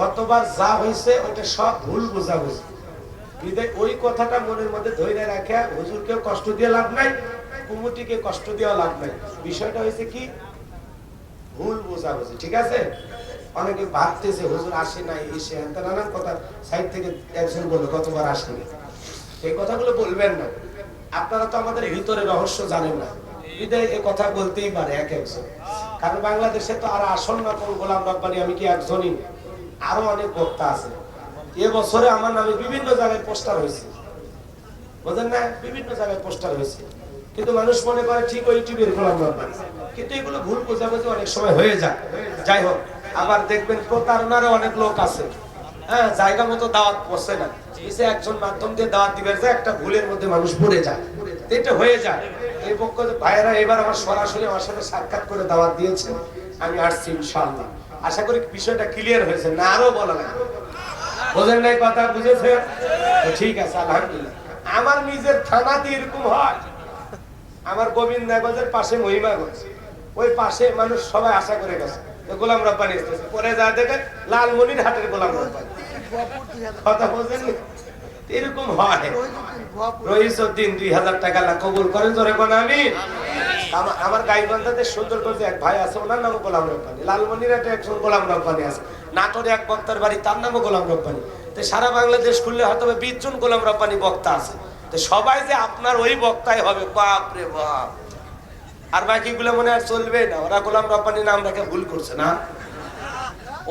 গতবার যা হয়েছে ওটা সব ভুল বোঝাবুঝি। ওই কথাটা মনের মধ্যে ধরে রাখা, হুজুরকেও কষ্ট দিয়ে লাভ নাই, কুমুটিকে কষ্ট দেওয়া লাভ নাই। বিষয়টা হয়েছে কি, ভুল বোঝাবুঝি, ঠিক আছে? অনেকে ভাবতেছে হুজুর আসে নাই, এসে নানান কথা সাইড থেকে একজন বললো গতবার আসেনি। এই কথাগুলো বলবেন না, আপনারা তো আমাদের ভিতরে রহস্য জানেন না, বিদায় এই কথা বলতেই পারে এক একজন। কারণ বাংলাদেশে তো আর আসল না কোন গোলাম রব্বানী, আমি কি একজনই, আরো অনেক বক্তা আছে। এবছরে আমার নামে বিভিন্ন জায়গায় পোস্টার হয়েছে, বুঝলেন না? বিভিন্ন জায়গায় পোস্টার হয়েছে, কিন্তু মানুষ মনে করে ঠিক ওই টিভির গোলাম রব্বানী, কিন্তু এগুলো ভুল বোঝাবুঝি অনেক সময় হয়ে যায়। যাই হোক, আবার দেখবেন প্রতারণারও অনেক লোক আছে, হ্যাঁ, জায়গা মতো দাওয়াত পৌঁছে না, এসে একজন মাধ্যম দিয়ে দাওয়াত দিবে, একটা ভুলের মধ্যে মানুষ পড়ে যায়, এটা হয়ে যায়। এই পক্ষ ভাইয়েরা এবার আমার সরাসরি আমার সাথে সাক্ষাৎ করে দাওয়াত দিয়েছে, আমি আসছি ইনশাআল্লাহ। আশা করি বিষয়টা ক্লিয়ার হয়েছে, না আরো বলা না, বোঝেন নাই কথা, বুঝেছে? ঠিক আছে, আলহামদুলিল্লাহ। আমার নিজের থানাতে এরকম হয়, আমার গোবিন্দগঞ্জের পাশে মহিমাগঞ্জ, ওই পাশে মানুষ সবাই আশা করে গেছে গোলাম রব্বানী এসেছে, পরে যা দেখে লালমনির হাটের গোলাম রব্বানী, কথা বোঝেন? এরকম হয়। রহিসউদ্দিন 2000 টাকা কবুল করেন, জোরে কোন আমিন। আমার গাইবান্ধাতে সুন্দর করে এক ভাই আছে, ওনার নাম গোলাম রব্বানী। লালমনিরহাটে একজন গোলাম রব্বানী আছে, নাটোরে এক বক্তার বাড়ি, তার নামও গোলাম রব্বানী। তো সারা বাংলাদেশ খুললে হয়তো 20 জন গোলাম রব্বানী বক্তা আছে, তো সবাই যে আপনার ওই বক্তাই হবে, বাপ রে বাপ। আর বাকিগুলো মনে আর চলবে না, ওরা গোলাম রব্বানী নাম রেখে ভুল করছে না,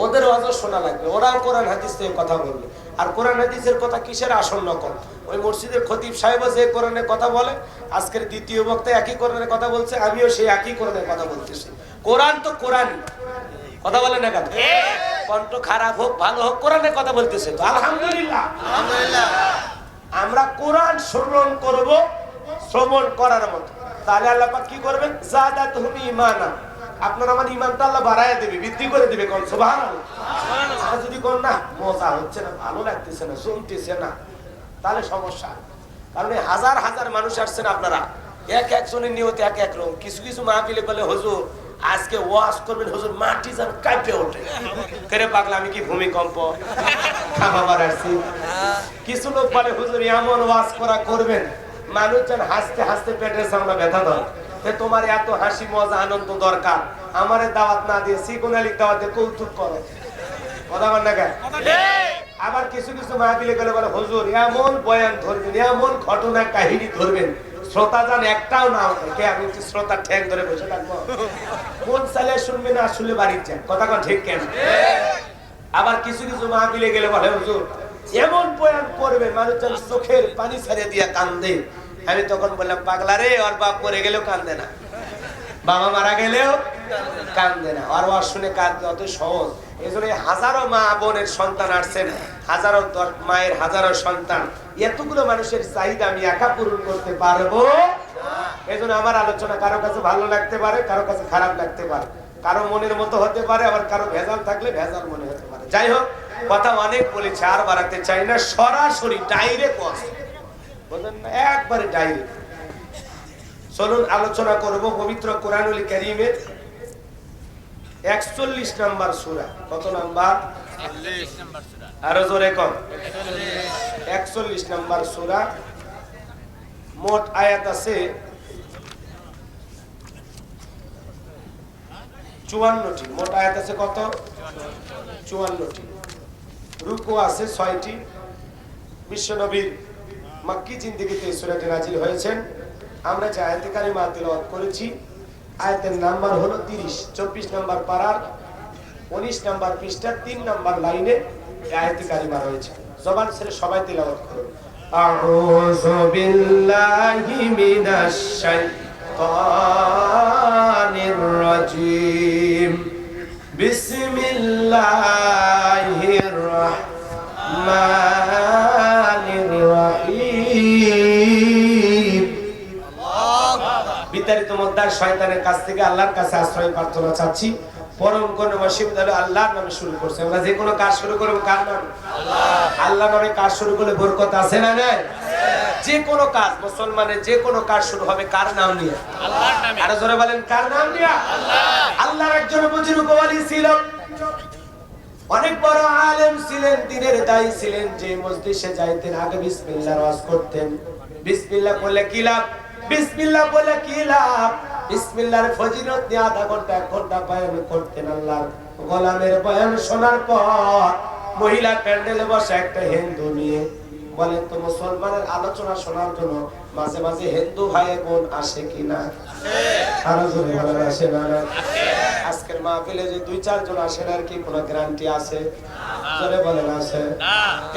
ওদের ওয়াজ শোনা লাগবে, ওরাও কোরআন হাদিস থেকে কথা বলবে। আর কোরআন হাদিসের কথা কিসের আসল নকল? ওই মসজিদের খতিব সাহেব যে কোরআনের কথা বলে, আজকের দ্বিতীয় বক্তা একই কোরআনের কথা বলছে, আমিও সেই একই কোরআনের কথা বলতেছি। কোরআন তো কোরআনই, কথা বলে না কেন? কণ্ঠ খারাপ হোক ভালো হোক, কোরআনের কথা বলতেছে তো, আলহামদুলিল্লাহ। আমরা কোরআন শ্রবণ করব, শ্রবণ করার মতো, তাহলে আল্লাহ পাক কি করবেন? যাদাতুহুম ঈমানা, আপনার আমার ঈমানটা আল্লাহ বাড়ায় দিবে, বৃদ্ধি করে দিবে। কোন সুবহানাল্লাহ। আর যদি কোন না মজা হচ্ছে না, ভালো লাগতেছে না, শুনতেছে না, তাহলে সমস্যা। কারণ হাজার হাজার মানুষ আসছেন, আপনারা এক একজনের নিয়ত এক এক রকম। কিছু কিছু মাহফিলে বলে হুজুর আজকে ওয়াজ করবেন, হুজুর মাটি যেন কাঁপে ওঠে, কেরে পাগলা আমি কি ভূমিকম্প খাবার আসছি। কিছু লোক বলে হুজুর এমন ওয়াজ করা করবেন মানুষ যেন হাসতে হাসতে পেটের সামনে ব্যথা ধরে। তোমার এত হাসি মজা আনন্দ দরকার, আমারে দাওয়াত না দিয়ে সিকুন আলীর দাওয়াত দিয়ে কৌতুক করো, কথা বল না কেন? আবার কিছু কিছু মাহফিলে গেলে বলে হুজুর এমন বয়ান ধরবেন, এমন ঘটনা কাহিনী ধরবেন শ্রোতা যান একটাও না ওঠে। কে আমি শ্রোতা ঠ্যাং ধরে বসে থাকবো? মন চাইলে শুনবে না, আসলে বাড়ির যান, কথা কন ঠিক কেন? আবার কিছু কিছু মাহফিলে গেলে বলে হুজুর এমন বয়ান করবে মানুষ যেন চোখের পানি ছাড়িয়ে দিয়ে কান্দে। আমি তখন বললাম পাগলা রে, ওর বাপ মরে গেলেও কান্দে না, বাবা মারা গেলেও কান্দে না, আর ওয়াজ শুনে কাঁদতে অত সহজ। এই জন্য হাজারো মা বোনের সন্তান আসছেন, হাজারো মায়ের হাজারো সন্তান, এতগুলো মানুষের চাহিদা আমি একা পূরণ করতে পারবো? এই জন্য আমার আলোচনা কারো কাছে ভালো লাগতে পারে, কারো কাছে খারাপ লাগতে পারে, কারো মনের মতো হতে পারে, আবার কারো ভেজাল থাকলে ভেজাল মনে হতে পারে। যাই হোক, কথা অনেক বলেছে, আর বাড়াতে চাই না, সরাসরি ডাইরেক্ট ওয়াজ, বুঝলেন না, একবারে ডাইরেক্ট। চলুন আলোচনা করব পবিত্র কোরআনুল কারীমের 41 নাম্বার সূরা। কত নাম্বার? 40 নাম্বার সূরা। আরো জোরে কম। 41 নাম্বার সূরা। মোট আয়াত আছে 54টি। মোট আয়াত আছে কত? 54টি। রুকু আছে 6টি। বিশ্বনবীর মক্কি জিন্দেগিতে এই সূরাটি নাযিল হয়েছেন। আমরা যে আয়াতে কারিমা তেলাওয়াত করেছি, আয়াতের নাম্বার হলো 30, 24 নাম্বার পারার 19 নাম্বার পৃষ্ঠার 3 নাম্বার লাইনে আয়াতে কারিমা রয়েছে। জবান ছেড়ে সবাই তেলাওয়াত করুন। আউযু বিল্লাহি মিনাশ শাইতানির রাজীম। বিসমিল্লাহির রাহমানির রাহিম। ইতিমধ্যে শয়তানের কাছ থেকে আল্লাহর কাছে আশ্রয় প্রার্থনা চাচ্ছি। পরম করুণাময় হলো আল্লাহর নামে শুরু করছি। আমরা যে কোনো কাজ শুরু করব কার নামে? আল্লাহ নামে কাজ শুরু করলে বরকত আছে না নাই? যে কোনো কাজ, মুসলমানের যে কোনো কাজ শুরু হবে কার নাম নিয়ে? আল্লাহর নামে। আরো জোরে বলেন কার নাম নিয়ে? আল্লাহ। আল্লাহর একজন বুজুর্গ ওলি ছিল, অনেক বড় আলেম ছিলেন, দ্বীনের দায়ী ছিলেন। যে মজলিসে যাইতেন আগে বিসমিল্লাহর ওয়াজ করতেন। বিসমিল্লাহ বলে কি লাভ? বিসমিল্লাহ বলে কি লাভ? বিসমিল্লাহর ফজিলত নিয়ে আধা ঘন্টা 1 ঘন্টা বয়ান করতেন। আল্লাহর গোলামের বয়ান শোনার পর মহিলা প্যান্ডেলে বসে একটা হিন্দু নিয়ে বলেন তো মুসলমানের আলোচনা শোনার জন্য মাঝে মাঝে হিন্দু ভাই বোন আসে কিনা? আরো জোরে বলেন আসে না? আজকের মাহফিলে যে 2-4 জন আসেন আর কি কোনো গ্যারান্টি আছে? জোরে বলেন আছে?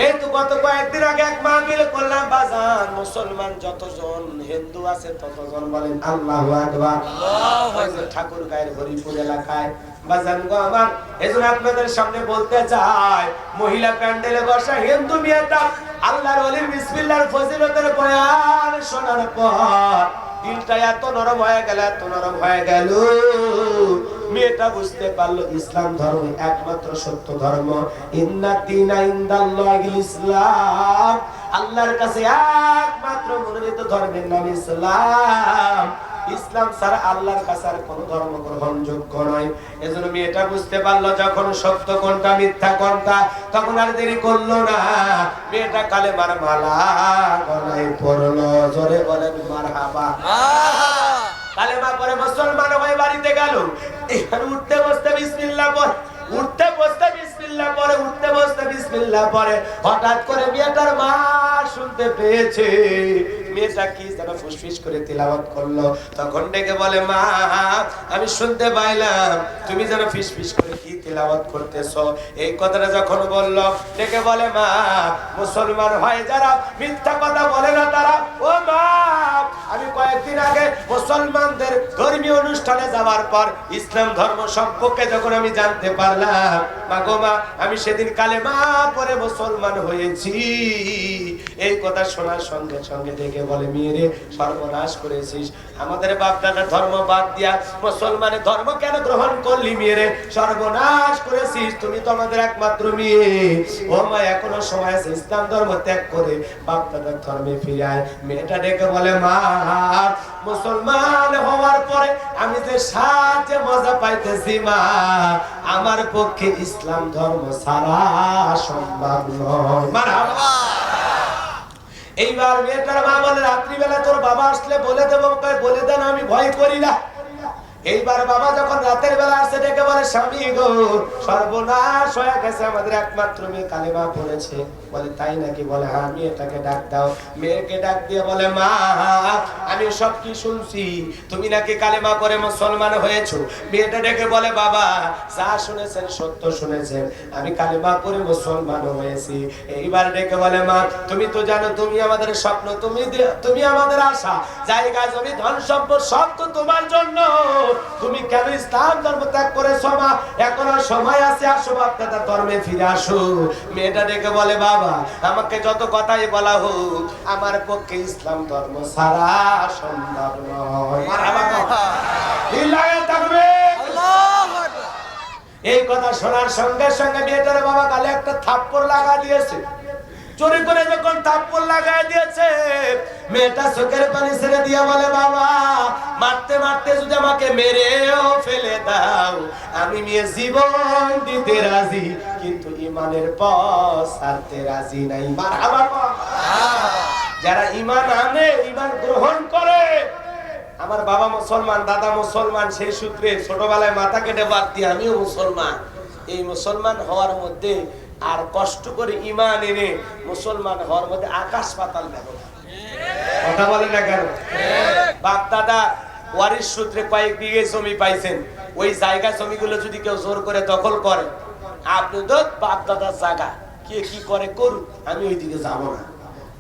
এই তো গত কয়েকদিন আগে এক মাহফিল করলাম বাজান, মুসলমান যতজন হিন্দু আছে ততজন বলেন আল্লাহু আকবার। ঠাকুর গায়ের হরিপুর এলাকায় বাজান গো আমার, এজন্য আপনাদের সামনে বলতে চাই, মহিলা প্যান্ডেলে বসা হিন্দু মেয়েটা আল্লাহর ওলির বিসমিল্লাহর ফজিলতের বয়ান শোনার পর দিলটা এত নরম হয়ে গেল, এত নরম হয়ে গেল, মেয়েটা বুঝতে পারলো ইসলাম ধর্ম একমাত্র সত্য ধর্ম। ইন্না দীনা ইনদাল্লাহিল ইসলাম, আল্লাহর কাছে একমাত্র মনোনীত ধর্মের নাম ইসলাম। ইসলাম ছাড়া আল্লাহর কাছে আর কোনো ধর্ম গ্রহণযোগ্য নয়। এজন্য মেয়েটা বুঝতে পারলো যখন সত্য কোনটা মিথ্যা কোনটা, তখন আর দেরি করলো না, মেয়েটা কালেমার মালা গলায় পরলো। জোরে বলেন মারহাবা। কালেমা পরে মুসলমান হয়ে বাড়িতে গেল। এখানে উঠতে বসতে বিসমিল্লাহ পড়ে, উঠতে বসতে বিসমিল্লাহ পড়ে, উঠতে বসতে বিসমিল্লাহ পড়ে। হঠাৎ করে মেয়েটার মা শুনতে পেয়েছে মেয়েটা কি যেন ফুসফিস করে তিলাওয়াত করলো। তখন ডেকে বলে মা আমি শুনতে পাইলাম তুমি যেন ফিসফিস করে কি তিলাওয়াত করতেছো। এই কথাটা যখন বলল ডেকে বলে মা মুসলমান হয় যারা মিথ্যা কথা বলে না তারা, ও মা আমি কয়েকদিন আগে মুসলমানদের ধর্মীয় অনুষ্ঠানে যাওয়ার পর ইসলাম ধর্ম সম্পর্কে যখন আমি জানতে পারলাম, মা গো মা আমি সেদিন কালেমা পড়ে মুসলমান হয়েছি। এই কথা শোনার সঙ্গে সঙ্গে ডেকে বলে মেয়েরে সর্বনাশ করেছিস, আমাদের বাপ দাদার ধর্ম বাদ দিয়া মুসলমানের ধর্ম কেন গ্রহণ করলি? মেয়েরে সর্বনাশ করেছিস, তুমি তো আমাদের একমাত্র মেয়ে। ও মা এখনো সময় আছে, ইসলাম ধর্ম ত্যাগ করে বাপ দাদার ধর্মে ফিরে আয়। মেয়েটা ডেকে বলে মা মুসলমান হওয়ার পরে আমি যে সাথে মজা পাইতেছি মা, আমার পক্ষে ইসলাম ধর্ম ছাড়া সম্ভব নয়। মারহাবা। এইবার মেয়েটার মা বলে রাত্রিবেলা তোর বাবা আসলে বলে দেবো, বলে দেন আমি ভয় করি না। এইবার বাবা যখন রাতের বেলা আসে ডেকে বলে স্বামী গো সর্বনাশ হয়ে গেছে, আমাদের একমাত্র মেয়ে কালেমা পড়েছে। বলে তাই নাকি? বলে হ্যাঁ। মেয়েটাকে ডাক দাও। মেয়েকে ডাক দিয়ে বলে মা আমি সব কি শুনছি, তুমি নাকি কালেমা পড়ে মুসলমান হয়েছো। মেয়েটা ডেকে বলে বাবা যা শুনেছেন সত্য শুনেছেন, আমি কালেমা পড়ে মুসলমান হয়েছি। এইবার ডেকে বলে মা তুমি তো জানো তুমি আমাদের স্বপ্ন, তুমি আমাদের আশা, জায়গা জমি ধন সম্পদ সব তো তোমার জন্য, তুমি কেন ইসলাম ধর্ম ত্যাগ করেছো? মা এখনো সময় আছে, আসো বাপ দাদার ধর্মে ফিরে আসো। মেয়েটা ডেকে বলে বাবা আমাকে যত কথাই বলা হোক আমার পক্ষে ইসলাম ধর্ম ছাড়া সম্ভব নয়। এই কথা শোনার সঙ্গে সঙ্গে মেয়েটার বাবা গালে একটা থাপ্পড় লাগা দিয়েছে। চুরি করে যখন থাপ্পড় লাগাই দিয়েছে, মেয়েটা চোখের পানি ছেড়ে দিয়ে বলে বাবা মারতে মারতে যদি আমাকে মেরেও ফেলে দাও আমি মেয়ে জীবন দিতে রাজি, কিন্তু ইমানের পথ ছাড়তে রাজি নাই। মারহাবা। যারা ইমান আনে, ইমান গ্রহণ করে, আমার বাবা মুসলমান দাদা মুসলমান, সেই সূত্রে ছোটবেলায় মাথা কেটে বাদ দিয়ে আমিও মুসলমান। এই মুসলমান হওয়ার মধ্যে আর কষ্ট করে ইমান এনে মুসলমান হওয়ার মধ্যে আকাশ পাতাল ব্যবধান। কথা বলে না কেন? বাপ দাদা ওয়ারিশ সূত্রে কয়েক বিঘে জমি পাইছেন, ওই জায়গা জমিগুলো যদি কেউ জোর করে দখল করে, আপনি তো বাপ দাদার জায়গা কে কি করে করুক, আমি ওই দিকে যাব না।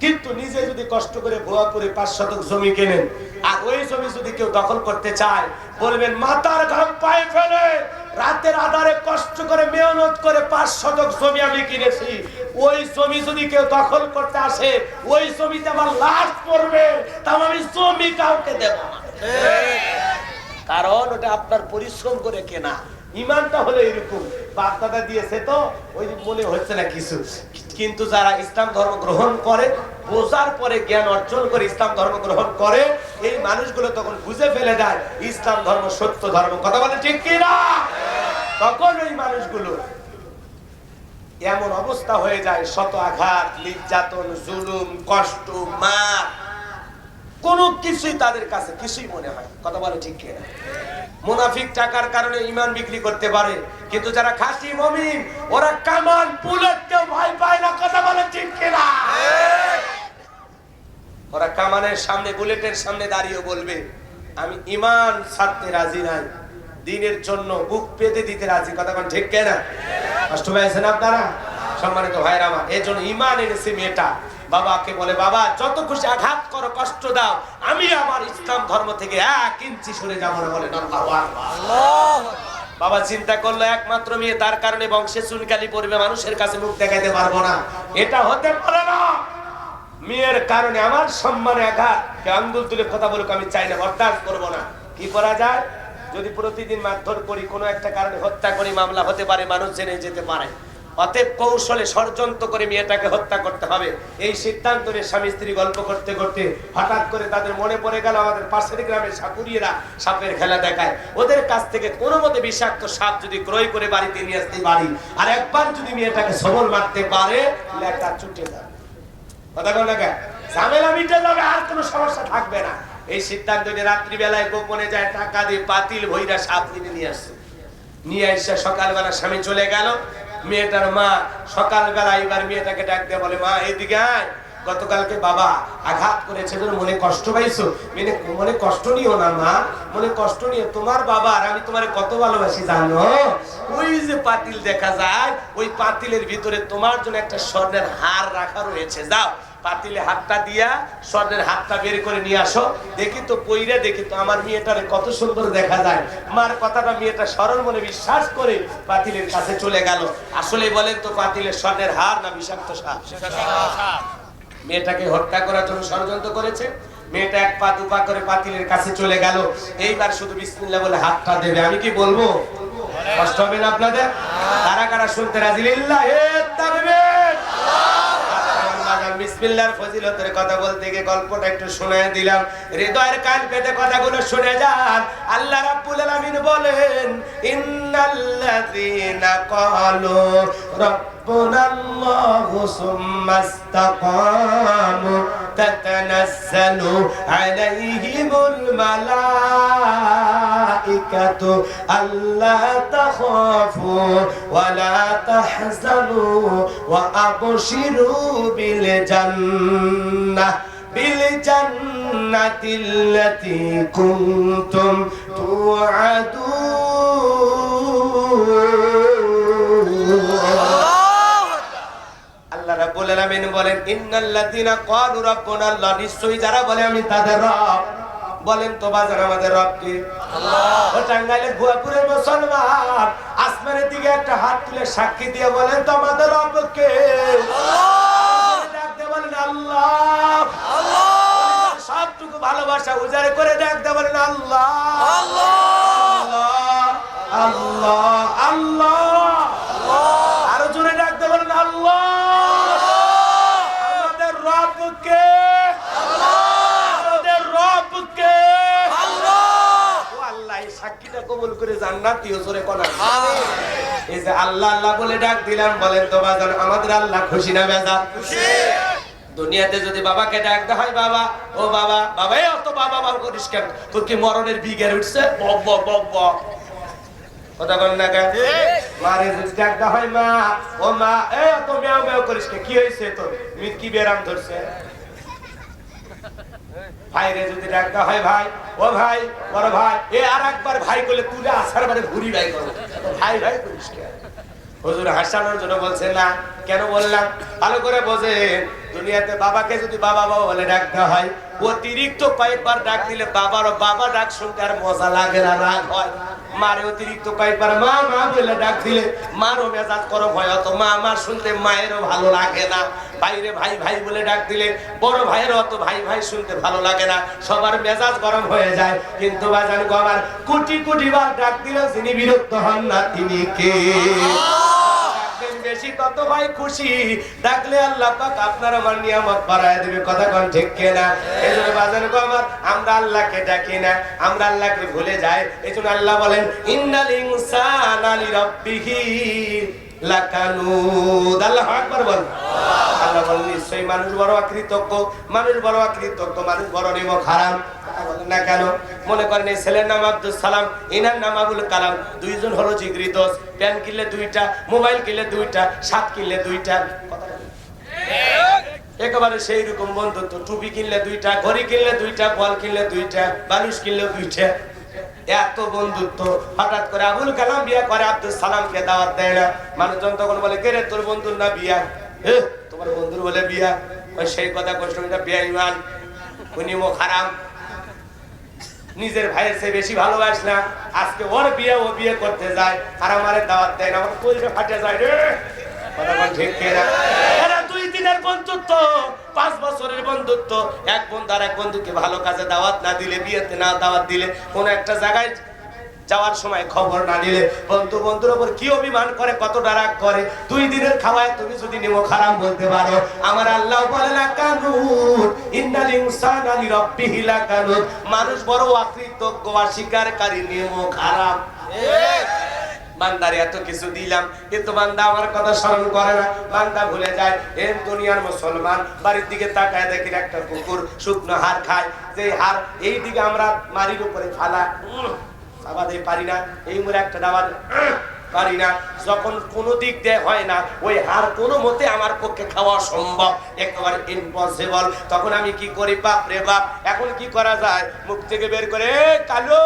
কিন্তু নিজে যদি কষ্ট করে ভুয়া করে 5 শতক জমি কেনেন, আর ওই জমি যদি কেউ দখল করতে চায়, বলবেন মাথার ঘাম পায়ে ফেলে রাতের আধারে কষ্ট করে মেহনত করে 5 শতক জমি আমি কিনেছি, ওই জমি যদি কেউ দখল করতে আসে ওই জমিতে আমার লাশ পড়বে, তাও আমি জমি কাউকে দেব না। কারণ ওটা আপনার পরিশ্রম করে কেনা। ইমানটা হলো এরকম, বাপ দাদা দিয়েছে তো ওই মনে হচ্ছে না কিছু। কিন্তু যারা ইসলাম ধর্ম গ্রহণ করে, বোঝার পরে জ্ঞান অর্জন করে ইসলাম ধর্ম গ্রহণ করে, এই মানুষগুলো তখন বুঝে ফেলে দেয় ইসলাম ধর্ম সত্য ধর্ম। কথা বলে ঠিক কি না? তখন ওই মানুষগুলো এমন অবস্থা হয়ে যায়, শত আঘাত, নির্যাতন, জুলুম, কষ্ট, মার, কোনো কিছুই তাদের কাছে কিছুই মনে হয়। কথা বলে ঠিক কি না? মুনাফিক টাকার কারণে ঈমান বিক্রি করতে পারে, কিন্তু যারা খাঁটি মুমিন ওরা কামান বুলেটকে ভয় পায় না। কথা বলে ঠিক কি না? ওরা কামানের সামনে, বুলেটের সামনে দাঁড়িয়ে বলবে আমি ঈমান ছাড়তে রাজি নাই, দ্বীনের জন্য বুক পেতে দিতে রাজি। কথা বলে ঠিক কি না? কষ্ট পেয়েছেন আপনারা? সম্মানিত ভাইরা আমার, এজন্য ঈমান এনেছে মেয়েটা। বাবাকে বলে বাবা যত খুশি আঘাত করো, কষ্ট দাও, আমি আমার ইসলাম ধর্ম থেকে 1 ইঞ্চি সরে যাবো না। বলেন আল্লাহু আকবার। বাবা চিন্তা করলো একমাত্র মেয়ে, তার কারণে বংশে চুনকালি পড়বে, মানুষের কাছে মুখ দেখাতে পারবো না, এটা হতে পারে না। মেয়ের কারণে আমার সম্মানে আঘাত, আঙ্গুল তুলে কথা বলুক আমি চাই না, বরদাস্ত করবো না। কি করা যায়? যদি প্রতিদিন মারধর করি, কোনো একটা কারণে হত্যা করি, মামলা হতে পারে, মানুষ জেনে যেতে পারে। অতএব কৌশলে ষড়যন্ত্র করে মেয়েটাকে হত্যা করতে হবে। এই সিদ্ধান্ত নিয়ে স্বামী স্ত্রী গল্প করতে করতে হঠাৎ করে তাদের মনে পড়ে গেল আমাদের পাশের গ্রামের সাপুরিয়েরা সাপের খেলা দেখায়, ওদের কাছ থেকে কোনো মতে বিষাক্ত সাপ যদি ক্রয় করে বাড়িতে নিয়ে আসতে পারি, আর একবার যদি মেয়েটাকে সবল মারতে পারে, লেখা ছুটে যাবে। কথা বল না, ঝামেলা মিটে যাবে, আর কোনো সমস্যা থাকবে না। এই সিদ্ধান্ত নিয়ে রাত্রিবেলায় গোপনে যায়, টাকা দিয়ে পাতিল ভৈরা সাপ কিনে নিয়ে আসছে। নিয়ে এসে সকালবেলা স্বামী চলে গেল। মেয়েটার মা সকালবেলা এবার মেয়েটাকে ডাক দিয়ে বলে মা এদিকে আয়, গতকালকে বাবা আঘাত করেছে, মনে কষ্ট পাইছো? মনে কষ্ট নিও না মা, মনে কষ্ট নিও, তোমার বাবা আর আমি তোমারে কত ভালোবাসি জানো? ওই যে পাতিল দেখা যায়, ওই পাতিলের ভিতরে তোমার জন্য একটা স্বর্ণের হার রাখা রয়েছে, যাও পাতিলে হাতটা দিয়া স্বর্ণের হাতটা বের করে নিয়ে আসো, দেখি তো পইরে, দেখি তো আমার মেয়েটারে কত সুন্দর দেখা যায়। মার কথাটা মেয়েটা সরল মনে বিশ্বাস করে পাতিলের কাছে চলে গেল। আসলে বলেন তো পাতিলের স্বর্ণের হার না বিষাক্ত সাপ? মেয়েটাকে হত্যা করার জন্য ষড়যন্ত্র করেছে। মেয়েটা 1 পা 2 পা করে পাতিলের কাছে চলে গেল। এইবার শুধু বিসমিল্লাহ বলে হাতটা দেবে। আমি কি বলবো? কষ্ট হবে না আপনাদের? কারা কারা শুনতে রাজি? লিল্লাহি তাকবীর। বিসমিল্লাহর ফজিলতের কথা বলতে গিয়ে গল্পটা একটু শোনায় দিলাম, হৃদয়ের কান পেতে কথাগুলো শুনে যান। আল্লাহ রাব্বুল আলামিন বলেন ইন্নাল্লাযীনা ক্বালু রাব্বুনাল্লাহু সুম্মাস্তাকামু তাতানাজ্জালু আলাইহিমুল মালাইকাতু আল্লা তাখাফু ওয়া লা তাহজানু ওয়া আবশিরু বিল জান্নাহ বিল-জান্নাতিল্লাতী কুনতুম তুআদুন। আল্লাহ রাব্বুল আলামিন বলেন ইন্নাল্লাযীনা ক্বালু রাব্বুনাল্লাহ, নিশ্চয়ই যারা বলে আমি তাদের রব। বলেন তো বাজার আমাদের রব কি? আল্লাহ। ও টাঙ্গাইলের ভুয়াপুরের মুসলমান, আসমানের দিকে একটা হাত তুলে সাক্ষী দিয়ে বলেন তো আমাদের রব কে? আল্লাহ। ডাকতে বলেন আল্লাহ। আল্লাহ। সবটুকু ভালোবাসা উজাড় করে ডাকতে বলেন আল্লাহ। আল্লাহ। আল্লাহ। আল্লাহ। আরো জোরে ডাকতে বলেন আল্লাহ। আমাদের রব কে? আমাদের রব কে? ও আল্লাহ, এই সাক্ষীটা কবুল করে জান্নাতীয় জোরে কোন আমিন। এই যে আল্লাহ আল্লাহ বলে ডাক দিলাম, বলেন তো বাজার আমাদের আল্লাহ খুশি না বেজার? খুশি। দুনিয়াতে যদি বাবাকে ডাকতে হয় বাবা, ও বাবা, বাবা এই অত বাবা বাবা করিস কেন? তোর কি মরণের বিগের উঠছে? বক বক বক বক কথা বল না কেন? মারে যদি ডাকতে হয় মা, ও মা এই অত মেও মেও করিস কে? কি হয়েছে তোর? কি বেরাম ধরছে? ভাইরে যদি ডাকতে হয় ভাই, ও ভাই, বড় ভাই, এ আর একবার ভাই বলে তুলে আসার বারে ঘুরি ভাই করো, ভাই ভাই করিস কে? হুজুর হাসানোর জন্য বলছে না। কেন বললাম ভালো করে বোঝেন। দুনিয়াতে বাবাকে যদি বাবা বাবা বলে ডাকতে হয়, অতিরিক্ত কয়েকবার ডাক দিলে বাবার বাবা ডাক শুনতে আর মজা লাগে না, রাগ হয়। মারে অতিরিক্ত কয়েকবার মা মা বলে ডাক দিলে মারও মেজাজ গরম হয়, অত মা মা শুনতে মায়েরও ভালো লাগে না। ভাইরে ভাই ভাই বলে ডাক দিলে বড় ভাইয়ের অত ভাই ভাই শুনতে ভালো লাগে না, সবার মেজাজ গরম হয়ে যায়। কিন্তু বাজান গো আমার, কোটি কোটি বার ডাক দিলেও যিনি বিরক্ত হন না তিনি কে? বেশি তত ভাই খুশি, ডাকলে আল্লাহ পাক আপনার আমার নিয়ামত বাড়ায় দিবে। কথা কোন ঠিক কিনা? এজন্য বাজান গো আমার, আমরা আল্লাহকে ডাকি না, আমরা আল্লাহকে ভুলে যাই। এজন্য আল্লাহ বলেন ইন্নাল ইনসানা লিরাব্বিহি লাকানুদ। আল্লাহু আকবার বল। আল্লাহ বলেন নিশ্চয়ই মানুষ বড় অকৃতজ্ঞ, মানুষ বড় অকৃতজ্ঞ, মানুষ বড় নিমক হারাম। না কেন? মনে করেন এই ছেলের নাম আব্দুল সালাম, এনার নাম আবুল কালাম, দুইজন হলো জিগরি দোস্ত। প্যান কিনলে দুইটা, মোবাইল কিনলে দুইটা, শার্ট কিনলে দুইটা, একেবারে সেই রকম বন্ধুত্ব। টুপি কিনলে দুইটা, ঘড়ি কিনলে দুইটা, বল কিনলে দুইটা, বালিশ কিনলে দুইটা, এত বন্ধুত্ব। হঠাৎ করে আবুল কালাম বিয়া করে, আব্দুল সালামকে দাওয়াত দেয় না। মানুষজন তখন বলে কে রে, তোর বন্ধুর না বিয়া? তোমার বন্ধুর বলে বিয়া? ওই সেই কথা কষ্ট, বেঈমান, উনি মুখ হারাম, নিজের ভাইয়ের চেয়ে বেশি ভালোবাস না। আজকে ওর বিয়ে ও বিয়ে করতে যায়, আর আমারে দাওয়াত দেয় না, আমার কলিজা ফাটে যায় রে। কথা বল ঠিক কিনা? এরা 2 দিনের বন্ধুত্ব, 5 বছরের বন্ধুত্ব। এক বন্ধু আর এক বন্ধুকে ভালো কাজে দাওয়াত না দিলে, বিয়েতে না দাওয়াত দিলে, কোন একটা জায়গায় যাওয়ার সময় খবর না দিলে, বন্ধু বন্ধুর উপর কি অভিমান করে, কতটা রাগ করে। 2 দিনের খাওয়ায় তুমি যদি নিমক হারাম বলতে পারো, আমার আল্লাহ বলে লাকানুত, ইন্নাল ইনসানা লিরাব্বিহি লাকানুত, মানুষ বড় অকৃতজ্ঞ, অস্বীকারী, নিমক হারাম। বান্দারে এত কিছু দিলাম, কিন্তু বান্দা আমার কথা স্মরণ করে না, বান্দা ভুলে যায়। এই দুনিয়ার মুসলমান বাড়ির দিকে তাকায় দেখি একটা কুকুর শুকনো হাড় খায়, যে হাড় এই দিকে আমরা মারির উপরে ফালা আবাদে পারি না, এই উমরে একটা দাবাদ পারি না। যখন কোনো দিক দিয়ে হয় না, ওই হাড় কোনো মতে আমার পক্ষে খাওয়া সম্ভব, একেবারে ইম্পসিবল, তখন আমি কি করি? বাপ রে বাপ, এখন কি করা যায়? মুখ থেকে বের করে কালো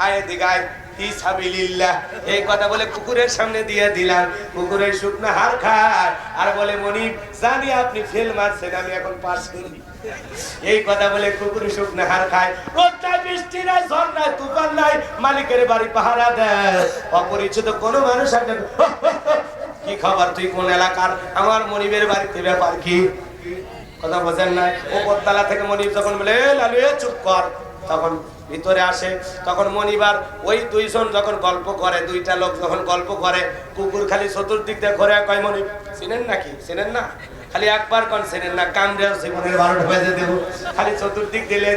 আয় দিগায় ইসাবিলিল্লাহ, এই কথা বলে কুকুরের সামনে দিয়ে দিলাম। কুকুরের শুকনো হাড় খায় আর বলে মনিব জানি আপনি ফেল মারছেন, আমি এখন পাস করি। এই কথা বলে কুকুর শুকনো হাড় খায়। রোদ নাই, বৃষ্টি নাই, ঝড় নাই, তুফান নাই, মালিকের বাড়ি পাহারা দেয়। অপরিচিত কোনো মানুষ আসে, কি খবর, তুই কোন এলাকার? আমার মনিবের বাড়িতে, ব্যাপার কি? কথা বোঝেন না? উপরতলা থেকে মনিব যখন বলে লালু চুপ কর, তখন ভিতরে আসে। তখন মনিবার ওই 2 জন যখন গল্প করে, 2টা লোক যখন গল্প করে, কুকুর খালি চতুর্দিক দিয়ে ঘরে কয় মনিব চিনেন নাকি? চিনেন না? খালি একবার কোন চিনেন না, কামড়ে জীবনের 12টা বেজে দেব। খালি চতুর্দিক দিলে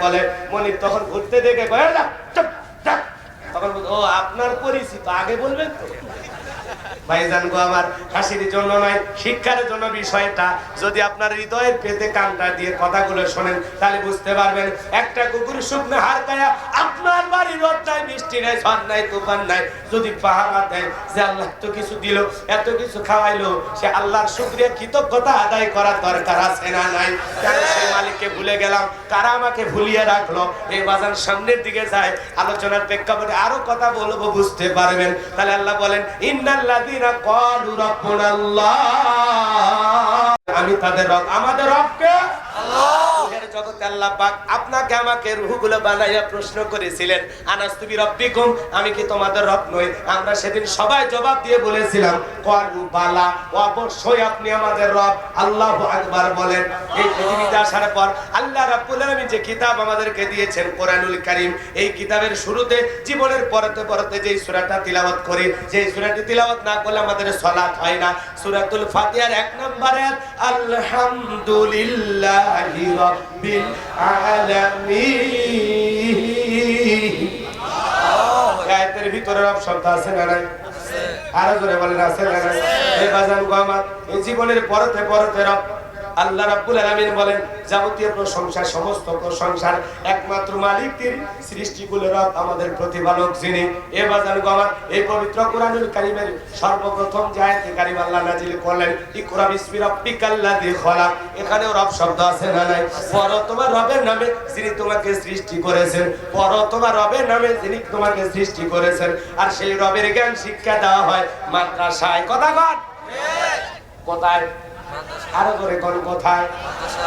বলে মনিব, তখন ঘুরতে দেখে কয় চুপ চুপ। তখন ও আপনার পরিচিত, আগে বলবেন তো। ভাইজান গো আমার, হাসির জন্য নয়, শিক্ষার জন্য বিষয়টা। যদি আপনার হৃদয়ের পেতে কানটা দিয়ে কথাগুলো শোনেন, তাহলে বুঝতে পারবেন। একটা কুকুর শুকনো হাড় খায়া আপনার বাড়ি, রোদ নাই, বৃষ্টি নাই, ঝড় নাই, তুফান নাই, যদি পাহারা দেয়, যে আল্লাহ তো কিছু দিল, এত কিছু খাওয়াইলো, সে আল্লাহর শুকরিয়া কৃতজ্ঞতা আদায় করার দরকার আছে না নাই? কেন সেই মালিককে ভুলে গেলাম? কারা আমাকে ভুলিয়ে রাখলো? এই বাজার সামনের দিকে যায়, আলোচনার প্রেক্ষাপটে আরো কথা বলবো, বুঝতে পারবেন। তাহলে আল্লাহ বলেন ইন্নাল্লাযীনা ক্বালু রাব্বুনাল্লাহ, আমি তাদের রব, আমাদের রবকে আল্লাহ। জগতে আল্লাহ পাক আপনাকে আমাকে রূহগুলো বানাইয়া প্রশ্ন করেছিলেন, আনাস্তু বিরাব্বিকুম, আমি কি তোমাদের রব নই? আমরা সেদিন সবাই জবাব দিয়ে বলেছিলাম ক্বালু বালা, অবশ্যই আপনি আমাদের রব। আল্লাহু আকবার বলেন। এই পৃথিবীতে আসার পর আল্লাহ রাব্বুল আলামিন যে কিতাব আমাদেরকে দিয়েছেন, কোরআনুল কারীম, এই কিতাবের শুরুতে জীবনের পরতে পরতে যেই সূরাটা তিলাওয়াত করি, যেই সূরাটি তিলাওয়াত না করলে আমাদের সালাত হয় না, সূরাতুল ফাতিহার 1 নম্বর আয়াত আলহামদুলিল্লাহি রাব্বিল আলামিন। আয়াতের ভিতরে রব শব্দ আছে না নাই? আরো জোরে বলেন আছে না নাই? এই বাজান গো আমার, এই জীবনের পরতে পরতে রব আল্লাহ রাব্বুল আলামিন বলেন যাবতীয় প্রশংসা, সমস্ত প্রশংসার একমাত্র মালিক তিনি, সৃষ্টিকুলের রব, আমাদের প্রতিপালক যিনি। এ বাজান গো আমার, এই পবিত্র কোরআনুল কারীমের সর্বপ্রথম যে আয়াতে কারীম আল্লাহ নাযিল করলেন ইকরা বিসমি রাব্বিকাল্লাযী খলাক, এখানেও রব শব্দ আছে না নাই? পড়ো তোমার রবের নামে যিনি তোমাকে সৃষ্টি করেছেন, পড়ো তোমার রবের নামে যিনি তোমাকে সৃষ্টি করেছেন। আর সেই রবের জ্ঞান শিক্ষা দেওয়া হয় মাদ্রাসায়। কথা কর কোথায়? আরো জোরে কোন কোথায়?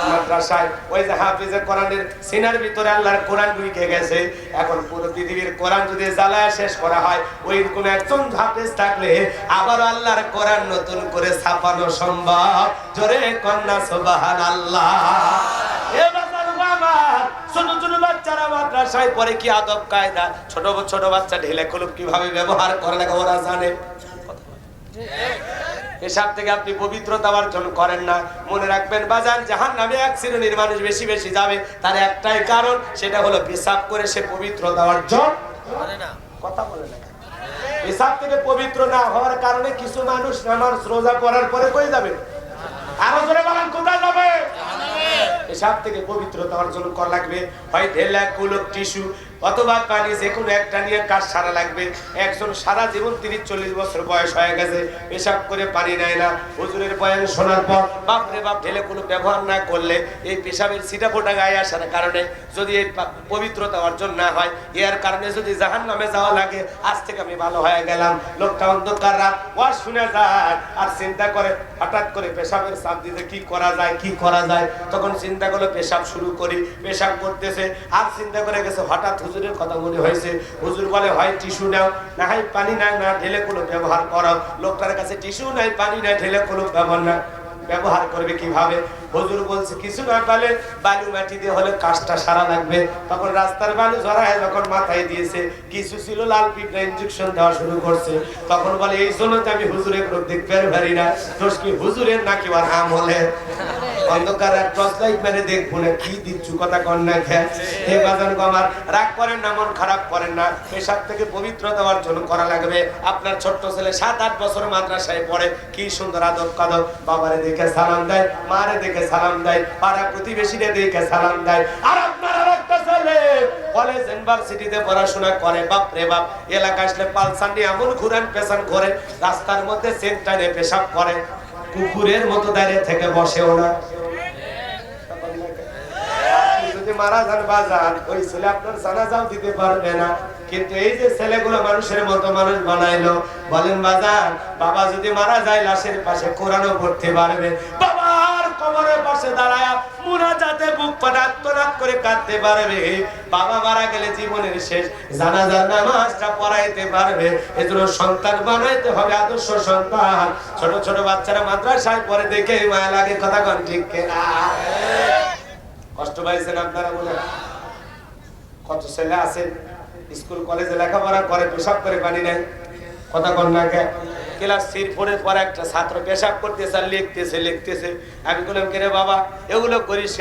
মাদ্রাসায়। ওই যে হাফিজে কোরআনের সিনার ভিতরে আল্লাহর কোরআন ঢুকে গেছে, এখন পুরো পৃথিবীর কোরআন যদি জ্বালায় শেষ করা হয়, ওই কোন একজন হাফিজ থাকলে আবার আল্লাহর কোরআন নতুন করে ছাপানো সম্ভব। জোরে কন্যা সুবহানাল্লাহ। এ বাজার বাবা, ছোট ছোট বাচ্চারা মাদ্রাসায় পড়ে, কি আদব কায়দা, ছোট ছোট বাচ্চা ঢেলে কলম কিভাবে ব্যবহার করে লাগে ওরা জানে। পেশাব থেকে আপনি পবিত্রতা অর্জন করেন না, মনে রাখবেন বাজান, জাহান্নামে এক শ্রেণীর মানুষ বেশি বেশি যাবে, তার একটাই কারণ, সেটা হলো পেশাব করে সে পবিত্রতা অর্জন করে না। কথা বলে না, পেশাব থেকে পবিত্র না হওয়ার কারণে কিছু মানুষ নামাজ রোজা করার পরে কই যাবে? আরো জোরে বলেন, কোথায় যাবে? পেশাব থেকে পবিত্রতা অর্জন করা লাগবে, হয় ঢেলা, কুলক, টিস্যু অথবা পানি, যে কোনো একটা নিয়ে কাজ সারা লাগবে। একজন সারা জীবন 30-40 বছর বয়স হয়ে গেছে, পেশাব করে পানি নেয় না, হুজুরের বয়ান শোনার পর বাপরে বাপ ঢেলে কোনো ব্যবহার না করলে এই পেশাবের ছিটা ফোটা গায়ে আসার কারণে যদি এই পবিত্রতা অর্জন না হয়, এর কারণে যদি জাহান্নামে যাওয়া লাগে, আজ থেকে আমি ভালো হয়ে গেলাম। লোকটা অন্ধকার রাত ওয়াজ শুনে যায় আর চিন্তা করে, হঠাৎ করে পেশাবের চাপ দিতে কি করা যায়, কি করা যায়, তখন চিন্তা করলো পেশাব শুরু করি। পেশাব করতেছে আর চিন্তা করে গেছে, হঠাৎ হুজুরের কথা মনে হয়েছে। হুজুর বলে, হয় টিস্যু নাও, না হয় পানি নাও, না ঢেলে কোনো ব্যবহার করো। লোকটার কাছে টিস্যু নাই, পানি নাই, ঢেলে কোনো ব্যবহার না, ব্যবহার করবে কিভাবে? হুজুর বলছে, কিছু না পালে বালু মাটি দিয়ে হলে কাজটা সারা লাগবে। তখন রাস্তার বালু ঝরায় যখন মাথায় দিয়েছে, কিছু ছিল লাল পিঁপড়া ইনজেকশন দেওয়া শুরু করছে। তখন বলে, এই জন্য তো আমি হুজুরের কোনো দেখতে পারি না। দোষ কি হুজুরের নাকি আর আমলে? অন্ধকার টর্চ লাইট মেরে দেখবো না কি দিচ্ছু, কথা কন না খেয়ে। হে বাজান গো আমার, রাগ করেন না, মন খারাপ করেন না, পেশাব থেকে পবিত্রতা অর্জন করা লাগবে। আপনার ছোট্ট ছেলে 7-8 বছর মাদ্রাসায় পড়ে, কি সুন্দর আদব কাদব, বাবারে দেখে সালাম দেয়, মারে দেখে সালাম দেয়, পাড়া প্রতিবেশীরে দেখে সালাম দেয়। আর আপনার আরেকটা ছেলে কলেজ ইউনিভার্সিটিতে পড়াশোনা করে, বাপ রে বাপ, এলাকা আসলে পালসার নিয়ে এমন ঘুরান পেছান করে, রাস্তার মধ্যে সেন্টারে পেশাব করে, কুকুরের মতো দাঁড়িয়ে থেকে বসেও না। যদি মারা যান বাজান, ওই ছেলে আপনার জানাজাও দিতে পারবে না। কিন্তু এই যে ছেলেগুলো মানুষের মতো মানুষ বানাইলো, বলেন বাজান, বাবা যদি মারা যায় লাশের পাশে কোরআনও পড়তে পারবে, বাবার কবরের পাশে দাঁড়ায় মুনাজাতে বুক ফাটা আত্মনাদ করে কাঁদতে পারবে, বাবা মারা গেলে জীবনের শেষ জানাজার নামাজটা পড়াইতে পারবে। এজন্য সন্তান বানাইতে হবে আদর্শ সন্তান। ছোট ছোট বাচ্চারা মাদ্রাসায় পড়ে দেখে মায়া লাগে, কথা কন ঠিক কিনা? কষ্ট পাইছেন আপনারা? বলে কত ছেলে আছে স্কুল কলেজে লেখাপড়া করে, পেশাব করে পানি নেয়, কথা কন না কে? ক্লাস 3-4 পর একটা ছাত্র পেশাব করতেছে আর লিখতেছে। আমি বললাম, কে রে বাবা, এগুলো করিস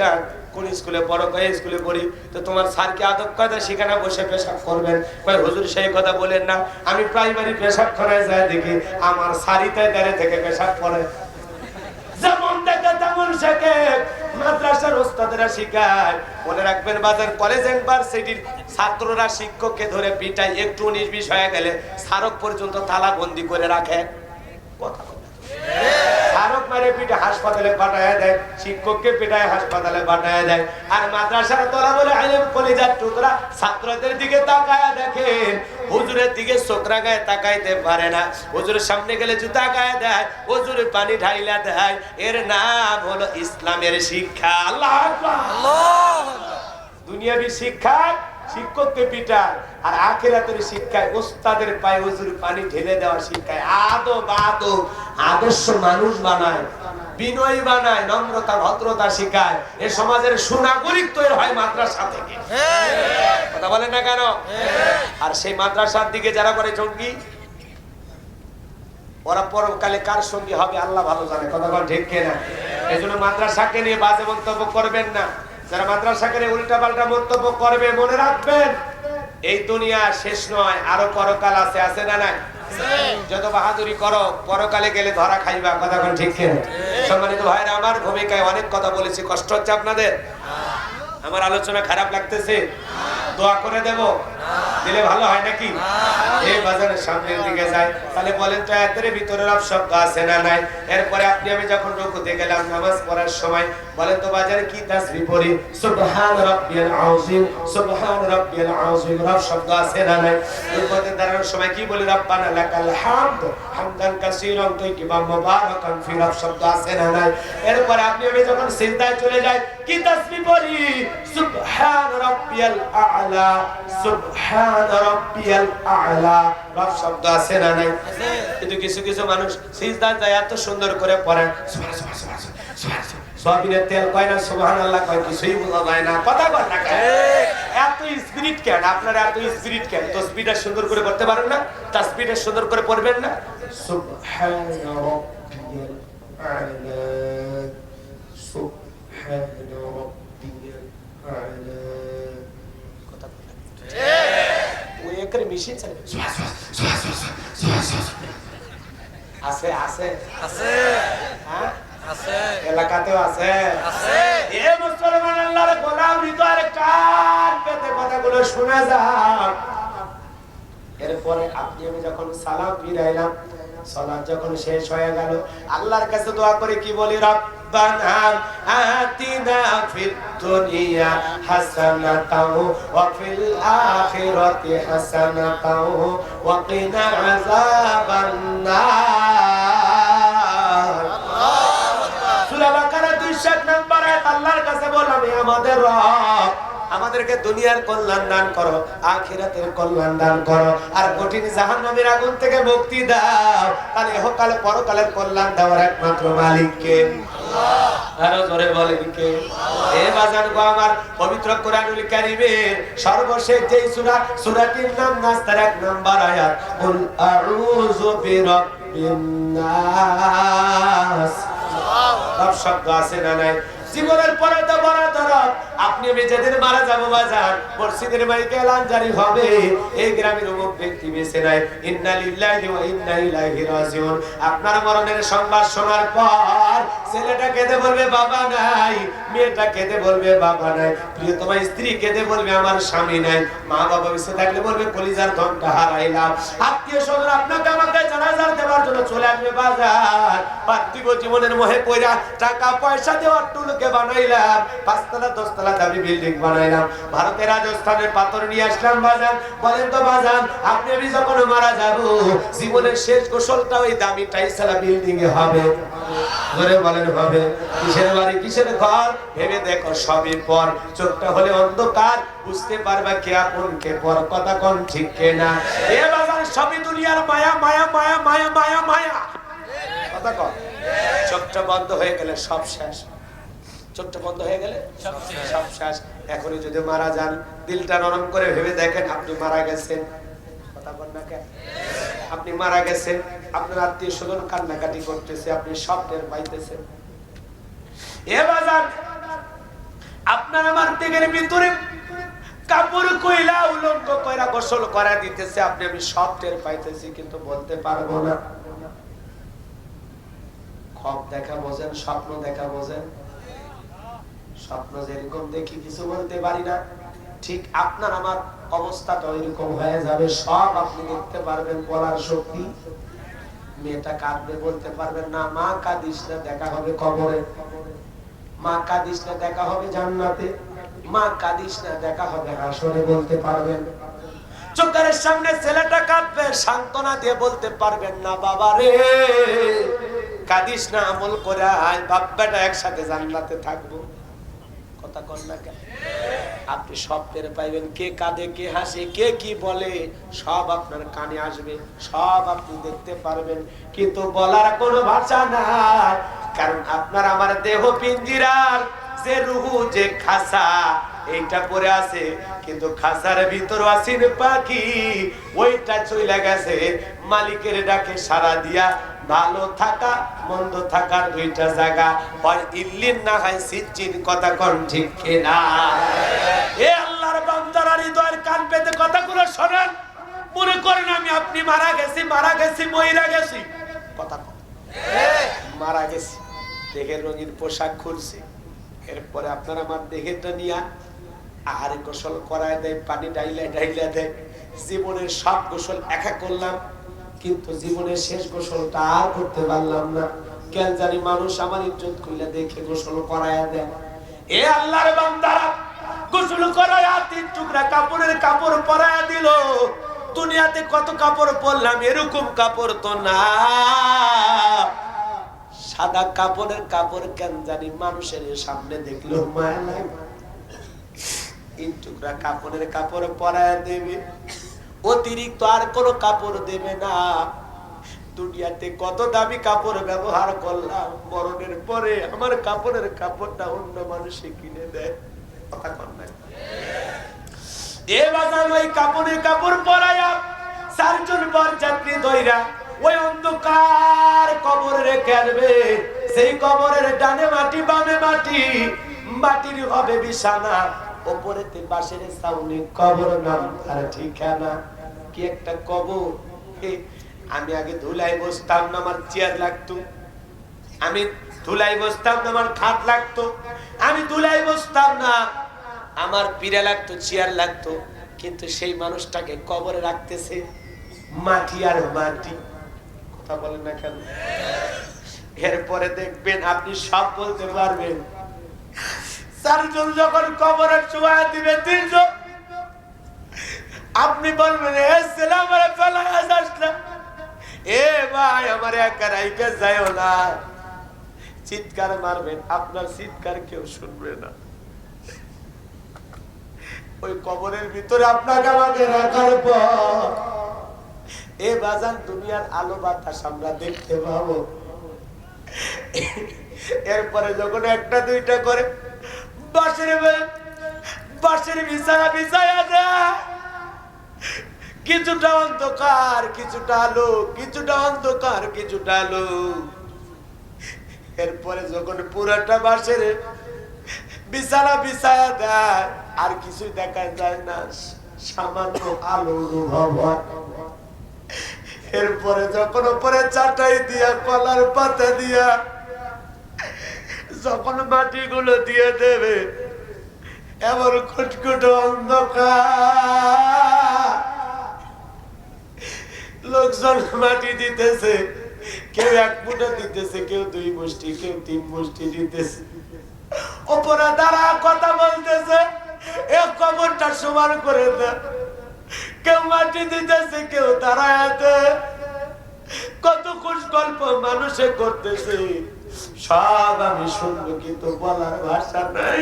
কোন স্কুলে পড়ো? কয় স্কুলে পড়ি। তো তোমার স্যারকে আদব কায়দা সেখানে বসে পেশাব করবেন? কয় হুজুর সেই কথা বলেন না, আমি প্রাইমারি পেশাবখানায় যাই দেখি আমার সারিতায় দাঁড়িয়ে থেকে পেশাব করে। যেমন দেখে তেমন শেখে, মাদ্রাসার ওস্তাদেরা শিখায়। মনে রাখবেন বাজার, কলেজ ইউনিভার্সিটির ছাত্ররা শিক্ষককে ধরে পিটায়, একটু 19-20 হয়ে গেলে স্মারক পর্যন্ত তালা বন্দি করে রাখে। কথা স্মারক মারে পিঠে হাসপাতালে পাঠায় দেয়, শিক্ষককে পিটায় হাসপাতালে পাঠায় দেয়। আর মাদ্রাসার তলা বলে আলেম কলিজার টুকরা ছাত্রদের দিকে তাকায় দেখেন, হুজুরের দিকে চোখরা গায়ে তাকাইতে পারে না। হুজুরের সামনে গেলে জুতা গায়ে দেয়, হুজুর পানি ঢাইলা দেয়। এর নাম হলো ইসলামের শিক্ষা। আল্লাহু আকবার। দুনিয়াবি শিক্ষা শিক্ষককে পিটায়, আর আখিরাতের শিক্ষায় ওস্তাদের পায়ে হুজুর পানি ঢেলে দেওয়া শিক্ষায় আদব আদর্শ মানুষ বানায়, বিনয়ী বানায়, নম্রতা ভদ্রতা শিখায়। এ সমাজের সুনাগরিক তৈরি হয় মাদ্রাসা থেকে। কথা বলেন না কেন? আর সেই মাদ্রাসার দিকে যারা করে জঙ্গি, ওরা পরকালে কার সঙ্গী হবে আল্লাহ ভালো জানে। কথা বল ঠিক কিনা? এই জন্য মাদ্রাসাকে নিয়ে বাজে মন্তব্য করবেন না। যারা মাদ্রাসাকে নিয়ে উল্টা পাল্টা মন্তব্য করবে, মনে রাখবেন এই দুনিয়া শেষ নয়, আরো পরকাল আছে। আছে না নাই? যত বাহাদুরি করো, পরকালে গেলে ধরা খাইবা। কথা কোন ঠিক কিনা? সম্মানিত ভাইরা, আমার ভূমিকায় অনেক কথা বলেছি, কষ্ট হচ্ছে আপনাদের? আমার আলোচনা খারাপ লাগতেছে? দোয়া করে দেব? দিলে ভালো হয় নাকি? এই বাজারের সামনের দিকে যায়, তাহলে বলেন তো আয়াতের ভিতরে রব শব্দ আছে না নাই? এরপরে আপনি আমি যখন রুকুতে গেলাম নামাজ পড়ার সময়, বলেন তো বাজারে কি তাসবিহ পড়ি? সুবহান রাব্বিয়াল আযীম, সুবহান রাব্বিয়াল আযীম, রব শব্দ আছে না নাই? রুকুতে দাঁড়ানোর সময় কি বলি? রব্বানা লাকাল হামদ হামদান কাসীরান তাইয়িবান মুবারাকান ফি, রব শব্দ আছে না নাই? এরপরে আপনি আমি যখন সিজদায় চলে যাই, কি তাসবিহ পড়ি? সুবহান রাব্বিয়াল আ'লা, সুবহান রাব্বিয়াল আ'লা, রব শব্দ আছে না নাই? কিন্তু কিছু কিছু মানুষ সিজদায় যায় এত সুন্দর করে পড়ে সবিনের তেল কয় না, সুবহানাল্লাহ কয়, কিছুই বোঝা যায় না। কথা কর না কেন? এত স্পিরিট কেন আপনারা? এত স্পিরিট কেন? তাসবিহটা সুন্দর করে পড়তে পারেন না? তাসবিহটা সুন্দর করে পড়বেন না? সুবহান রাব্বিয়াল আ'লা, সুবহান রাব্বিয়াল আ'লা। কথা বল না। ওই একরে মিশিয়ে চলে। আছে আছে আছে, হ্যাঁ আছে, এলাকাতেও আছে আছে। এ মুসলমান আল্লাহর গোলাম, হৃদয়ের কান পেতে কথাগুলো শোনা যাক। এরপরে আপনি আমি যখন সালাম ফিরাইলাম, সালাত যখন শেষ হয়ে গেল, আল্লাহর কাছে দোয়া করে কি বলি? রব্বানা আতিনা ফিদ দুনিয়া হাসানাতাও ওয়া ফিল আখিরাতি হাসানাতাও ওয়া কিনা আযাবান নার। সূরা বাকারা 200 নম্বর আয়াত। আল্লাহর কাছে বললাম, হে আমাদের রব, আমাদেরকে দুনিয়ার কল্যাণ দান করো, আখিরাতের কল্যাণ দান করো, আর কঠিন জাহান্নামের আগুন থেকে মুক্তি দাও। তাহলে ইহকাল পরকালের কল্যাণ দেওয়ার একমাত্র মালিক কে? আল্লাহ। আরো জোরে বলেন কে? এ বাজান গো আমার, পবিত্র কোরআনুল কারীমের সর্বশেষ যেই সূরা, সূরাটির নাম নাস, তার 1 নম্বর আয়াত, কুল আউযু বিরাব্বিন নাস। রব শব্দ আছে না নাই? জীবনের পরে তো বড় তরফ। আপনি আমি যেদিন মারা যাবো বাজার, মসজিদের মাইকে এলান জারি হবে, এই গ্রামের অমুক ব্যক্তি বেঁচে নাই, ইন্না লিল্লাহি ওয়া ইন্না ইলাইহি রাজিউন। আপনার মরণের সংবাদ শোনার পর ছেলেটা কেঁদে বলবে বাবা নাই, মেয়েটা কেঁদে বলবে বাবা নাই, প্রিয়তমা স্ত্রী কেঁদে বলবে আমার স্বামী নাই, মা বাবা বেঁচে থাকলে বলবে কলিজার ধনটা হারাইলাম। আত্মীয় স্বজন আপনাকে আমাকে জানাজার দেওয়ার জন্য চলে আসবে বাজার। পার্থিব জীবনের মোহে পয়রা টাকা পয়সা দেওয়ার টুলকে বানাইলাম, 5 তলা 10 তলা দামি বিল্ডিং বানাইলাম, ভারতের রাজস্থানের পাথর নিয়ে আসলাম বাজান। বলেন তো বাজান, আপনি আমি যখন মারা যাব, জীবনের শেষ গোসলটা ওই দামি টাইসালা বিল্ডিং এ হবে? ধরে বলেন হবে? কিসের বাড়ি কিসের ঘর ভেবে দেখো, সবই পর। চোখটা হলে অন্ধকার, বুঝতে পারবা কে আপন কে পর। কথা কোন ঠিক কিনা? এ বাজান, সবই দুনিয়ার মায়া মায়া মায়া মায়া মায়া মায়া। কথা কন। চোখটা বন্ধ হয়ে গেলে সব শেষ। চোখটা বন্ধ হয়ে গেলে সব শেষ। এখনই যদি মারা যান, দিলটা নরম করে ভেবে দেখেন আপনি মারা গেছেন। কথা বল না কেন? আপনি মারা গেছেন, আপনার আত্মীয় স্বজন কান্নাকাটি করতেছে, আপনি সব টের পাইতেছেন। এ বাজান, আপনার আমার দিকের ভিতরে কাপড় কইলা উলঙ্গ কইরা গোসল করা দিতেছে, আপনি আমি সব টের পাইতেছি, কিন্তু বলতে পারবো না। খব দেখা বোঝেন, স্বপ্ন দেখা বোঝেন? স্বপ্ন যেরকম দেখি কিছু বলতে পারি না, ঠিক আপনার আমার অবস্থাটা ওইরকম হয়ে যাবে। সব আপনি দেখতে পারবেন, বলার শক্তি। মেয়েটা কাঁদবে, বলতে পারবেন না। মা কাঁদিস না, দেখা হবে কবরে। মা কাঁদিস না, দেখা হবে জান্নাতে। মা কাঁদিস না, দেখা হবে হাসরে, বলতে পারবেন। চোখের সামনে ছেলেটা কাঁদবে, সান্ত্বনা দিয়ে বলতে পারবেন না বাবা রে কাঁদিস না, আমল করে আয়, বাপ বেটা একসাথে জান্নাতে থাকবো। কথা কন না কেন? আপনি সব টের পাইবেন, কে কাঁদে কে হাসে, কে কি বলে, সব আপনার কানে আসবে, সব আপনি দেখতে পারবেন, কিন্তু বলার কোনো ভাষা নাই। কারণ আপনার আমার দেহ পিঞ্জিরার যে রুহু, যে খাসা, এইটা পরে আছে, কিন্তু খাসার ভিতর আসিন পাখি, ওইটা চলে গেছে মালিকের ডাকে সাড়া দিয়া। ভালো থাকা মন্দ থাকার দুইটা জায়গা, হয় ইল্লিন না হয় সিজ্জিন। কথা কোন ঠিক কিনা? এ আল্লাহর বান্দারা, হৃদয়ের কান পেতে কথাগুলো শোনেন। মনে করেন আমি আপনি মারা গেছি, মারা গেছি, মইরা গেছি। কথা কোন? মারা গেছি, দেহের রঙিন পোশাক খুলছি, এরপরে আপনার আমার দেহেরটা নিয়া আর গোসল করায় দেয়, পানি ডাইলা ডাইলা দেয়। জীবনের সব গোসল একা করলাম, কিন্তু জীবনের শেষ গোসলটা আর করতে পারলাম না। কেন জানি মানুষ আমার ইজ্জত কইলা দেখে গোসল করায় দেয়। এ আল্লাহর বান্দারা, গোসল করায় 3 টুকরা কাপড়ের কাপড় পরায় দিল। দুনিয়াতে কত কাপড় পরলাম, এরকম কাপড় তো না। সাদা কাপড়ের কাপড় কেন জানি মানুষের সামনে দেখলো মায়া লাগে। 3 টুকরা কাপড়ের কাপড় পরায় দেবে, অতিরিক্ত আর কোনো কাপড় দেবে না। দুনিয়াতে কত দামি কাপড় ব্যবহার করলাম, মরণের পরে আমার কাপড়ের কাপড়টা অন্য মানুষে কিনে দেয়। কথা কর না এ বাজার, ওই কাপড়ের কাপড় পরায়া 4 জন বরযাত্রী ধইরা ওই অন্ধকার কবরে রেখে আসবে। সেই কবরের ডানে মাটি বামে মাটি, মাটির হবে বিছানা, উপরেতে বাঁশের ছাউনি, কবর নাম তার ঠিকানা। কি একটা কবর! আমি আগে ধুলাই বসতাম না, আমার চেয়ার লাগতো। আমি ধুলাই বসতাম না, আমার খাট লাগতো। আমি ধুলাই বসতাম না, আমার পীড়া লাগতো, চেয়ার লাগতো। কিন্তু সেই মানুষটাকে কবরে রাখতেছে মাটি আর মাটি। কথা বলেন না কেন? এরপরে দেখবেন আপনি সব বলতে পারবেন। 4 জন যখন কবরে চুয়া দিবে, 3 জন আপনি বলবেন এ ছেলে আমার ফেলায় যাস না, এ ভাই আমার একা রাইকে যাইও না। চিৎকার মারবেন, আপনার চিৎকার কেউ শুনবে না। ওই কবরের ভিতরে আপনাকে আমাকে রাখার পর এ বাজান দুনিয়ার আলো বাতাস আমরা দেখতে পাবো। এরপরে যখন 1টা 2টা করে বাঁশের বিছানা বিছায়া দেয়, কিছুটা অন্ধকার কিছুটা আলো, কিছুটা অন্ধকার কিছুটা আলো। এরপরে যখন পুরাটা বাঁশের বিছানা বিছায়া দেয়, আর কিছুই দেখা যায় না, সামান্য আলো অনুভব হয়। এরপরে যখন উপরে চাটাই দিয়া, কলার পাতা দিয়া যখন মাটিগুলো দিয়ে দেবে, এমন খুটখুটো অন্ধকার, লোকজন মাটি দিতেছে, কেউ 1 মুঠো দিতেছে, কেউ 2 মুষ্টি, কেউ 3 মুষ্টি দিতেছে। উপরে দাঁড়া কথা বলতেছে, এ কবরটা সমান করে দে। কেউ মাটি দিতেছে, কেউ দাঁড়াতে। কত খুশ গল্প মানুষে করতেছে, সব আমি শুনবো, কিন্তু বলার ভাষা নাই।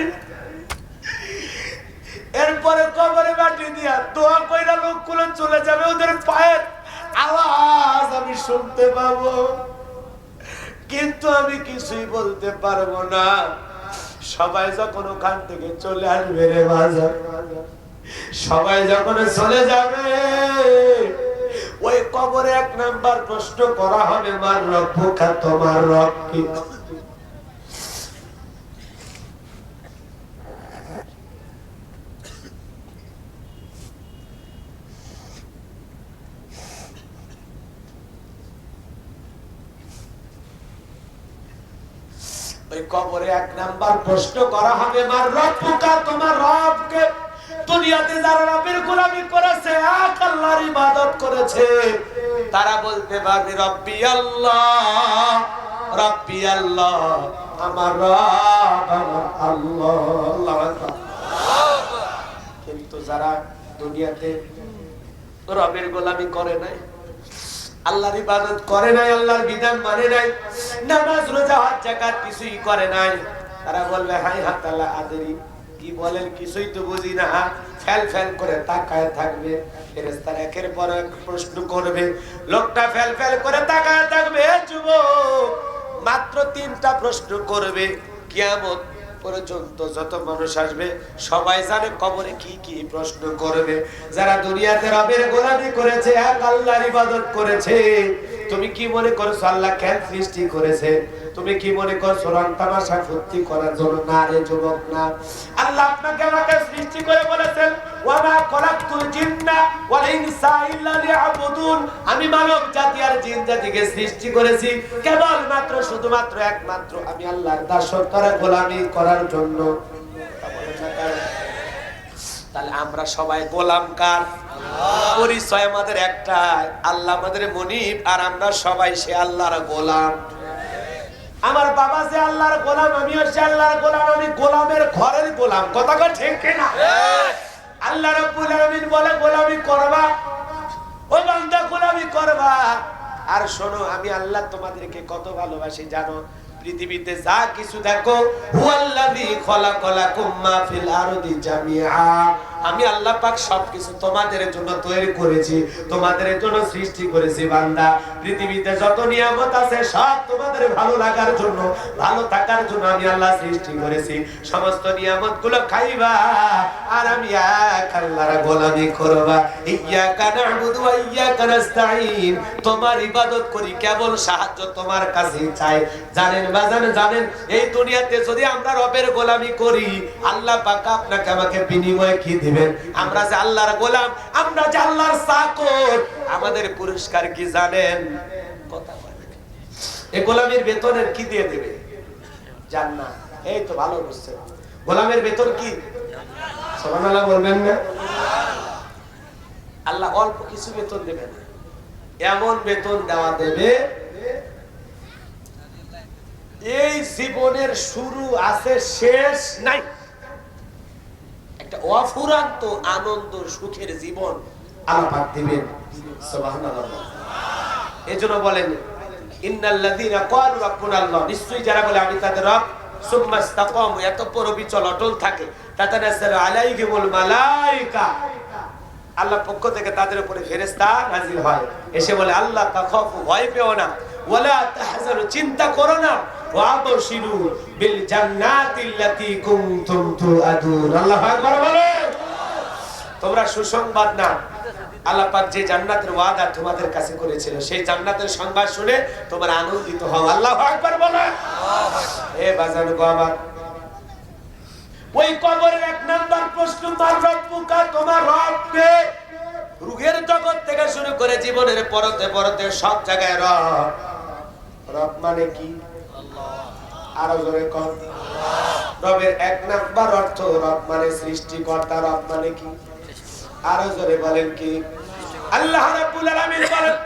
এরপরে কবরে মাটি দিয়া দোয়া কইরা লোকগুলো চলে যাবে, ওদের পায়ের আওয়াজ আমি শুনতে পাবো, কিন্তু আমি কিছুই বলতে পারবো না। সবাই যখন ওখান থেকে চলে আসবে রে বাজার, সবাই যখন চলে যাবে, ওই কবরে 1 নাম্বার প্রশ্ন করা হবে, মার রব্বুকা, তোমার রব কি? ওই কবরে 1 নাম্বার প্রশ্ন করা হবে, মার রব্বুকা, তোমার রব কে? দুনিয়াতে যারা রবের গোলামি করেছে, এক আল্লাহর ইবাদত করেছে, তারা বলতে পারবে রব্বি আল্লাহ, রব্বি আল্লাহ, আমার রব আমার আল্লাহ, আল্লাহু আকবার। কিন্তু যারা দুনিয়াতে রবের গোলামি করে নাই, আল্লাহর ইবাদত করে নাই, আল্লাহর বিধান মানে নাই, নামাজ রোজা হজ যাকাত কিছুই করে নাই, তারা বলবে হাই হাত আল্লাহ আদেরি, কি বলেন কিছুই তো বুঝি না। ফেল ফেল করে তাকায় থাকবে, ফেরেশতারা একের পর এক প্রশ্ন করবে, লোকটা ফেল ফেল করে তাকায় থাকবে। যুবক, মাত্র 3টা প্রশ্ন করবে। কিয়ামত পর্যন্ত যত মানুষ আসবে সবাই জানে কবরে কি কি প্রশ্ন করবে। যারা দুনিয়াতে রবের গোলামি করেছে, এক আল্লাহর ইবাদত করেছে, তুমি কি মনে করছো আল্লাহ কেন সৃষ্টি করেছে? তুমি কি মনে করছো রং তামাশা ফুর্তি করার জন্য? না রে যুবক, না। আল্লাহ আপনাকে আমাকে সৃষ্টি করে বলেছেন, ওয়া মা খলাকতুল জিন্না ওয়াল ইনসা ইল্লা লিয়াবুদুন, আমি মানব জাতি আর জিন জাতিকে সৃষ্টি করেছি কেবল মাত্র শুধুমাত্র একমাত্র আমি আল্লাহর দাসত্বের গোলামি করার জন্য। তাহলে আমরা সবাই গোলাম কার? পরিচয় আমাদের একটাই, আল্লাহ আমাদের মুনিব, আর আমরা সবাই সে আল্লাহর গোলাম। আমার বাবা যে আল্লাহর গোলাম, আমিও সে আল্লাহর গোলাম। আমি গোলামের ঘরের গোলাম, কথা কয় ঠিক কিনা? আল্লাহ রাব্বুল আলামিন বলে গোলামি করবা, ও বান্দা গোলামি করবা। আর শোনো, আমি আল্লাহ তোমাদেরকে কত ভালোবাসি জানো? পৃথিবীতে যা কিছু দেখো, হুয়াল্লাযী খলাকালাকুম মা ফিল আরদি জামিআ, আমি আল্লাহ পাক সবকিছু তোমাদের জন্য তৈরি করেছি, তোমাদের জন্য সৃষ্টি করেছি। বান্দা, পৃথিবীতে যত নিয়ামত আছে সব তোমাদের ভালো লাগার জন্য, ভালো থাকার জন্য আমি আল্লাহ সৃষ্টি করেছি। সমস্ত নিয়ামত গুলো খাইবা, আর আমি এক আল্লাহর গোলামি করবা। ইয়্যাকা না'বুদু ওয়া ইয়্যাকা নাস্তাঈন, তোমার ইবাদত করি, কেবল সাহায্য তোমার কাছেই চাই। জানেন বাজান, জানেন এই দুনিয়াতে যদি আমরা রবের গোলামি করি, আল্লাহ পাক আপনাকে আমাকে বিনিময়ে কি দিবেন? আমরা যে আল্লাহর গোলাম, আমরা যে আল্লাহর চাকর, আমাদের পুরস্কার কি জানেন? কথা বলেন, এই গোলামের বেতনের কি দিয়ে দেবে? জান্নাত। এই তো ভালো বুঝছেন, গোলামের বেতন কি? সুবহানাল্লাহ বলবেন না? আল্লাহ অল্প কিছু বেতন দেবেন, এমন বেতন দেওয়া দেবে, এই জীবনের শুরু আছে, শেষ নাই। একটা অফুরান্ত আনন্দ সুখের জীবন আল্লাহ পাক দিবেন। সুবহানাল্লাহ। এজন্য বলেন ইন্নাল্লাযীনা ক্বালু রাব্বুনাল্লাহ, নিশ্চয়ই যারা বলে আমি তাদের রব, সুম্মা ইসতাকামু, এতপর অবিচল অটল থাকে, তাতানাজ্জালু আলাইহিমুল মালায়েকা, আল্লাহ পক্ষ থেকে তাদের উপরে ফেরেশতা নাজিল হয়, এসে বলে আল্লাহ তাখাফু, ভয় পেও না, ওয়ালা তাহজানু, চিন্তা করো না, ওয়া আবশিরু বিল জান্নাতিল্লাতী কুনতুম তুআদুন। আল্লাহু আকবার বলে, তোমরা সুসংবাদ না, আল্লাহ পাক যে জান্নাতের ওয়াদা তোমাদের কাছে করেছিল, সেই জান্নাতের সংবাদ শুনে তোমরা আনন্দিত হও। আল্লাহু আকবার বলে। এ বাজান গো আমার, ওই কবরের এক নাম্বার প্রশ্ন, মার রব্বুকা, তোমার রব কে? রূহের জগৎ থেকে শুরু করে জীবনের পরতে পরতে সব জায়গায় রব। রব মানে কি? আল্লাহ। আরো জোরে কোন? রবের এক নাম্বার অর্থ, রব মানে সৃষ্টিকর্তা। রব মানে কি? আরো জোরে বলেন কি? আল্লাহ রাব্বুল আলামিন বলেন,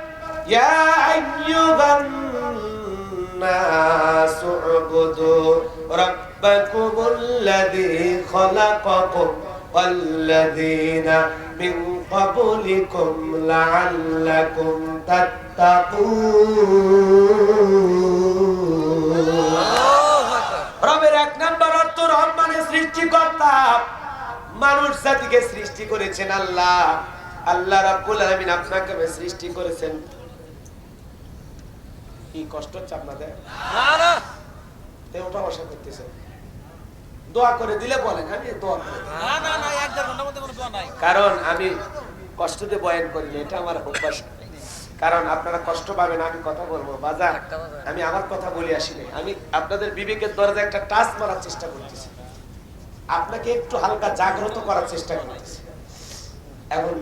ইয়া আইয়ুহান নাসু উবুদু রাব্বাকুমুল্লাযী খালাকাকুম ওয়াল্লাযীনা মিন ক্বাবলিকুম লাআল্লাকুম তাত্তাকুন। রবের এক নাম্বার অর্থ, রব মানে সৃষ্টিকর্তা। মানুষ জাতিকে সৃষ্টি করেছেন আল্লাহ। আল্লাহ রাব্বুল আলামিন আপনাকে সৃষ্টি করেছেন। কি কষ্ট হচ্ছে আপনাদের? না না, ওটা বসা করতেছেন, দোয়া করে দিলে বলেন, আমি দোয়া করি না। না না, এক দেড় ঘন্টার মধ্যে কোনো দোয়া নাই, কারণ আমি কষ্টতে বয়ান করি না, এটা আমার অভ্যাস। কারণ আপনারা কষ্ট পাবেন, আমি কথা বলবো বাজার, আমি আমার কথা বলে আসি না, আমি আপনাদের বিবেকের দরজা একটা টাচ মারার চেষ্টা করতেছি, আপনাকে একটু হালকা জাগ্রত করার চেষ্টা করতেছি। এখন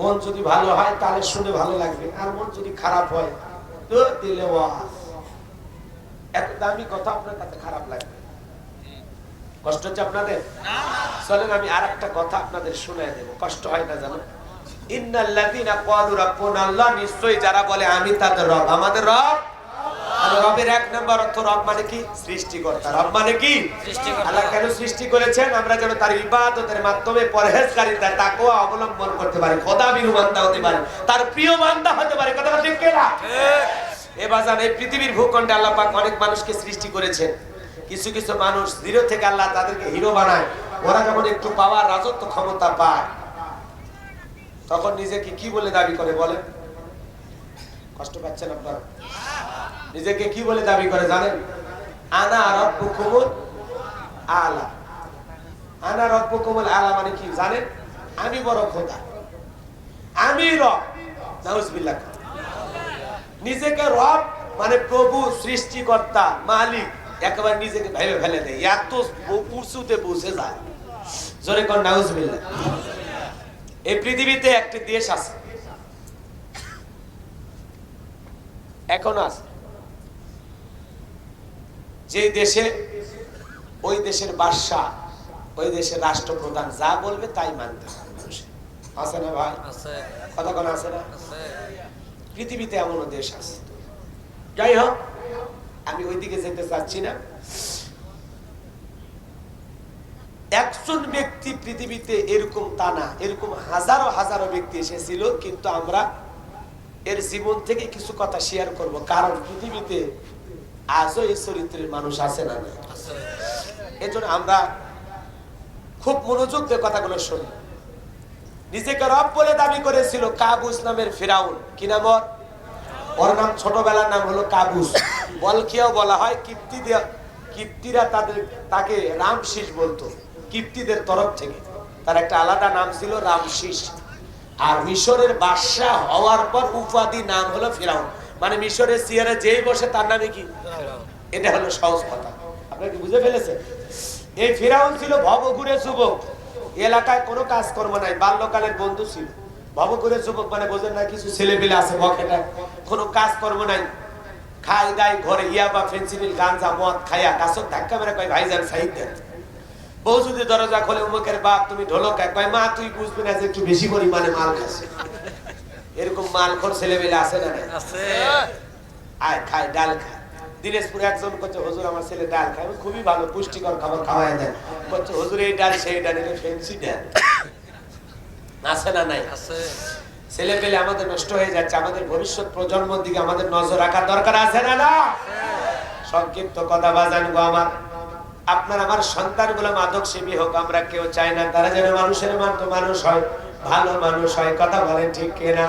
মন যদি ভালো হয় তাহলে শুনে ভালো লাগবে, আর মন যদি খারাপ হয় তো দিলে এত দামি কথা আপনার কাছে খারাপ লাগবে। কষ্ট হচ্ছে আপনাদের? চলেন আমি আর একটা কথা আপনাদের শুনাই দেব, কষ্ট হয় না জানো? ইন্নাল্লাযীনা ক্বালু রাব্বুনাল্লাহ, নিশ্চয়ই যারা বলে আমি তাদের রব, আমাদের রব। আর রবের এক নাম্বার অর্থ, রব মানে কি? সৃষ্টিকর্তা। রব মানে কি? সৃষ্টিকর্তা। আল্লাহ কেন সৃষ্টি করেছেন? আমরা যেন তার ইবাদতের মাধ্যমে পরহেজগারিতা, তাকওয়া অবলম্বন করতে পারি, খোদাবিরু বান্দা হতে পারি, তার প্রিয় বান্দা হতে পারি। কথা ঠিক কি না? ঠিক। এ বাজান, এই পৃথিবীর ভূখণ্ডে আল্লাহ পাক অনেক মানুষকে সৃষ্টি করেছেন। কিছু কিছু মানুষ জিরো থেকে আল্লাহ তাদেরকে হিরো বানায়। ওরা যখন একটু পাওয়ার, রাজত্ব, ক্ষমতা পায়, তখন নিজেকে কি বলে দাবি করে বলেন? কষ্ট পাচ্ছেন আপনারা? নিজেকে কি বলে দাবি করে জানেন? আনা রাব্বুকুমুল আলা। আনা রাব্বুকুমুল আলা মানে কি জানেন? আমি বড় খোদা, আমি রব। নাউজুবিল্লাহ। নিজেকে রব মানে প্রভু, সৃষ্টিকর্তা, মালিক, একেবারে নিজেকে ভেবে ফেলে দেয়, এত উঁচুতে পৌঁছে যায়। জোরে কোন নাউজুবিল্লাহ। এই পৃথিবীতে একটি দেশ আছে, এখন আছে, যে দেশে ওই দেশের বাদশা ওই দেশের রাষ্ট্রপ্রধান যা বলবে তাই মানতে হবে মানুষের। আছে না ভাই? কথা কোন আছে না? পৃথিবীতে এমনও দেশ আছে। যাই হোক, আমি ওইদিকে যেতে চাচ্ছি না। একজন ব্যক্তি পৃথিবীতে এরকম তা না, এরকম হাজারো হাজারো ব্যক্তি এসেছিল, কিন্তু আমরা এর জীবন থেকে কিছু কথা শেয়ার করব, কারণ পৃথিবীতে আজও এই চরিত্রের মানুষ আছে না? এজন্য আমরা খুব মনোযোগ দিয়ে কথাগুলো শুনি। নিজেকে রব বলে দাবি করেছিল কাবুস নামের ফিরাউন। কি নাম ওর? ওর নাম ছোটবেলার নাম হলো কাবুস। বলকিয়াও বলা হয়। কিপ্তিরা তাকে রামশিস বলতো, কিপ্তিদের তরফ থেকে। তার একটা আলাদা নাম ছিল রামশিস। আর মিশরের বাদশাহ হওয়ার পর উপাধি নাম হলো ফিরাউন। মানে মিশরের চেয়ারে যেই বসে তার নামে কি? এটা হলো সহজ কথা। আপনারা কি বুঝে ফেলেছেন? এই ফিরাউন ছিল ভবঘুরে যুবক। এলাকায় কোনো কাজকর্ম নাই, বাল্যকালের বন্ধু ছিল। ভবঘুরে যুবক মানে বোঝেন না, কিছু ছেলেপেলে আছে বকেটা, কোনো কাজকর্ম নাই, খাই দাই ঘরে ইয়াবা ফেন্সিডিল গাঞ্জা মদ খাইয়া কাছক ধাক্কা মেরে কয় ভাইজান সাইড দেন। বউ যদি দরজা খোলে উমুকের বাপ তুমি ঢোলক কয় মা তুই বুঝবি না যে একটু বেশি পরিমাণে মাল খাচ্ছে। এরকম মালখোর ছেলেপেলে আছে না? আয় খায় ডাল খায়। দিনাজপুরে একজন করছে হুজুর আমার ছেলে ডাল খায়, খুবই ভালো পুষ্টিকর খাবার খাওয়াই দেন। করছে হুজুর এই ডাল সেই ডাল, এটা ফেন্সি ডাল। আছে না? নাই। ছেলে পেলে আমাদের নষ্ট হয়ে যাচ্ছে, আমাদের ভবিষ্যৎ প্রজন্মের দিকে আমাদের নজর রাখার দরকার আছে না? না। সংক্ষিপ্ত কথা বাজান গো আমার, আপনার আমার সন্তানগুলো মাদক সেবী হোক আমরা কেউ চাই না। তারা যেন মানুষের মতো মানুষ হয়, ভালো মানুষ হয়। কথা বলেন ঠিক কিনা?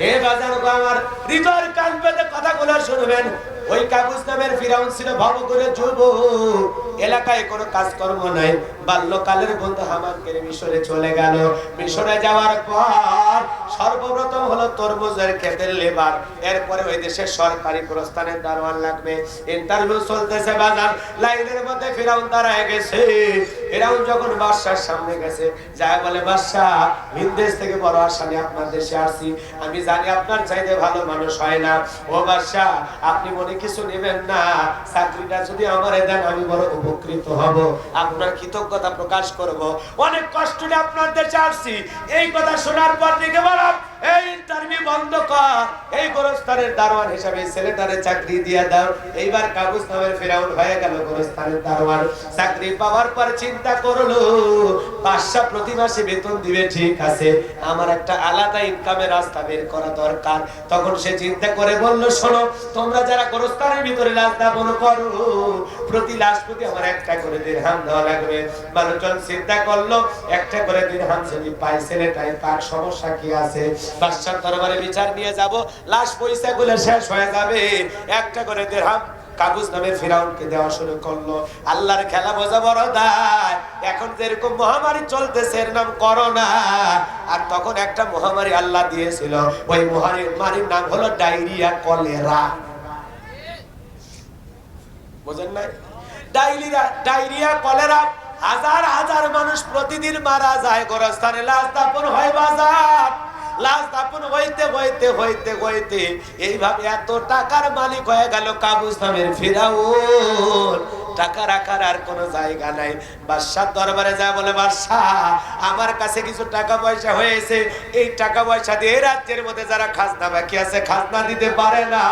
এ বাজান গো আমার, হৃদয়ের কান পেতে কথাগুলো শুনবেন। ওই কাবুস নামের ফিরাউন ছিল ভবঘুরে যুবক, এলাকায় কোনো কাজকর্ম নাই। বাল্যকালের বন্ধু হামানকে মিশরে চলে গেল। মিশরে যাওয়ার পর সর্বপ্রথম হলো তরমুজের ক্ষেতের লেবার। এরপরে ওই দেশের সরকারি প্রস্থানের দারোয়ান লাগবে। ইন্টারভিউ চলতেছে বাজার, লাইনের মধ্যে ফিরাউন দাঁড়ায় গেছে। ফিরাউন যখন বাদশার সামনে গেছে, যায় বলে বাদশাহ ভিনদেশ থেকে বড় আশা নিয়ে আপনার দেশে আসছি, আমি জানি আপনার চাইতে ভালো মানুষ হয় না। ও বাদশাহ আপনি মনে কিছু নেবেন না, চাকরিটা যদি আমারে দেন আমি বড় উপকৃত হব, আপনার কৃতজ্ঞতা প্রকাশ করব। অনেক কষ্ট করে আপনার দেশে আসছি। এই কথা শোনার পর থেকে বললাম এই ইন্টারভিউ বন্ধ কর, এই গোরস্থানের দারোয়ান হিসাবে ছেলেটারে চাকরি দিয়ে দাও। এইবার কাবুস নামের ফিরাউন হয়ে গেল গোরস্থানের দারোয়ান। চাকরি পাওয়ার পর চিন্তা করলো বাদশা প্রতি মাসে বেতন দিবে, ঠিক আছে, আমার একটা আলাদা ইনকামের রাস্তা বের করা দরকার। তখন সে চিন্তা করে বলল শোনো, তোমরা যারা গোরস্থানের ভিতরে লাশ দাফন করো, প্রতি লাশ প্রতি আমার একটা করে দিরহাম দেওয়া লাগবে। মানুষজন চিন্তা করলো একটা করে দিরহাম যদি পাই ছেলেটাই পাক, সমস্যা কি আছে? বাদশার দরবারে বিচার নিয়ে যাব, লাশ পয়সা গুলো শেষ হয়ে যাবে, একটা করে দিরহাম কাবুস নামের ফিরাউনকে দেওয়া শুরু করলো। আল্লাহর খেলা বোঝা বড় দায়। এখন যেরকম মহামারী চলতেছে এর নাম করোনা, আর তখন একটা মহামারী আল্লাহ দিয়েছিল, ওই মহামারীর নাম হলো ডায়রিয়া, কলেরা। বুঝেন নাই? ডায়রিয়া কলেরা, হাজার হাজার মানুষ প্রতিদিন মারা যায়। গোরস্থানে লাশ দাফন হয় বাজার, লাশ দাফন হইতে হইতে হইতে হইতে এইভাবে এত টাকার মালিক হয়ে গেল কাবুস নামের ফিরাউন। টাকা রাখার আর কোনো জায়গা নাই। বাদশার দরবারে যায় বলে বাদশাহ আমার কাছে কিছু টাকা পয়সা হয়েছে, এই টাকা পয়সা দিয়ে রাজ্যের মধ্যে যারা খাজনা বাকি আছে খাজনা দিতে পারে না,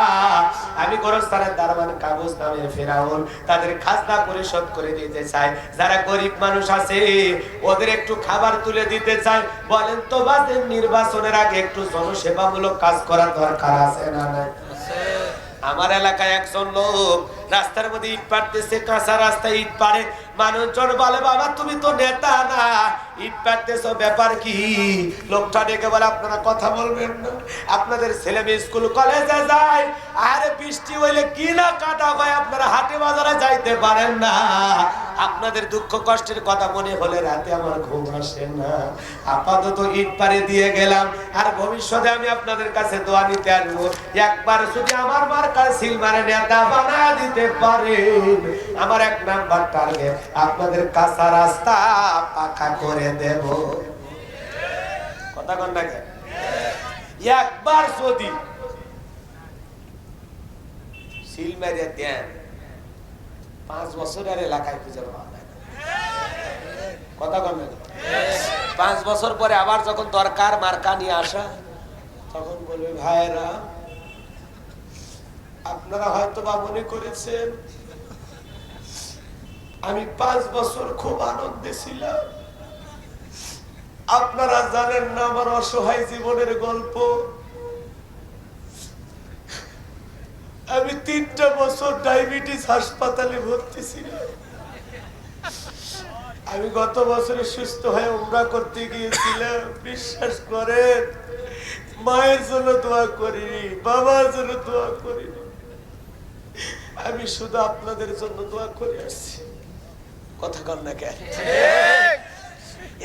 আমি গোরস্থানের দারোয়ান কাবুস নামের ফিরাউন তাদের খাজনা পরিশোধ করে দিতে চাই। যারা গরিব মানুষ আছে ওদের একটু খাবার তুলে দিতে চাই। বলেন তো বাজেন নির্বাচনের আগে একটু জনসেবামূলক কাজ করার দরকার আছে না নাই? আমার এলাকায় একজন লোক রাস্তার মধ্যে ইট পাড়তেছে, কাঁচা রাস্তায় ইট পাড়ে। মানুষজন বলে বাবা তুমি তো নেতা না, ইট পাড়তেছো ব্যাপার কি? লোকটা ডেকে বলে আপনারা কথা বলবেন না, আপনাদের ছেলে মেয়ে স্কুল কলেজে যায়, আরে বৃষ্টি হইলে কি না কাটা হয়, আপনারা হাটে বাজারে যাইতে পারেন না, আপনাদের দুঃখ কষ্টের কথা মনে হলে রাতে আমার ঘুম আসে না। আপাতত ইট পাড়ে দিয়ে গেলাম, আর ভবিষ্যতে আমি আপনাদের কাছে দোয়া নিতে আসবো। একবার যদি আমার মার্কার সিল মারে নেতা বানা দিতে পারেন, আমার 1 নাম্বার টার্গেট আপনাদের কাঁচা রাস্তা পাকা করে দেব। কথা কন না কেন? একবার যদি সিল মেরে দেন 5 বছরের এলাকায় খুঁজে পাওয়া যায় না। কথা কন না? 5 বছর পরে আবার যখন দরকার মার্কা নিয়ে আসা, তখন বলবে ভাইরা আপনারা হয়তো বা মনে করেছেন আমি 5 বছর খুব আনন্দে ছিলাম। আপনারা জানেন না আমার অসহায় জীবনের গল্প। আমি 3টা বছর ডায়াবেটিস হাসপাতালে ভর্তি ছিলাম। আমি গত বছরে সুস্থ হয়ে উমরা করতে গিয়েছিলাম। বিশ্বাস করেন মায়ের জন্য দোয়া করিনি, বাবার জন্য দোয়া করিনি, আমি শুধু আপনাদের জন্য দোয়া করে আসছি। কথা কন না কেন?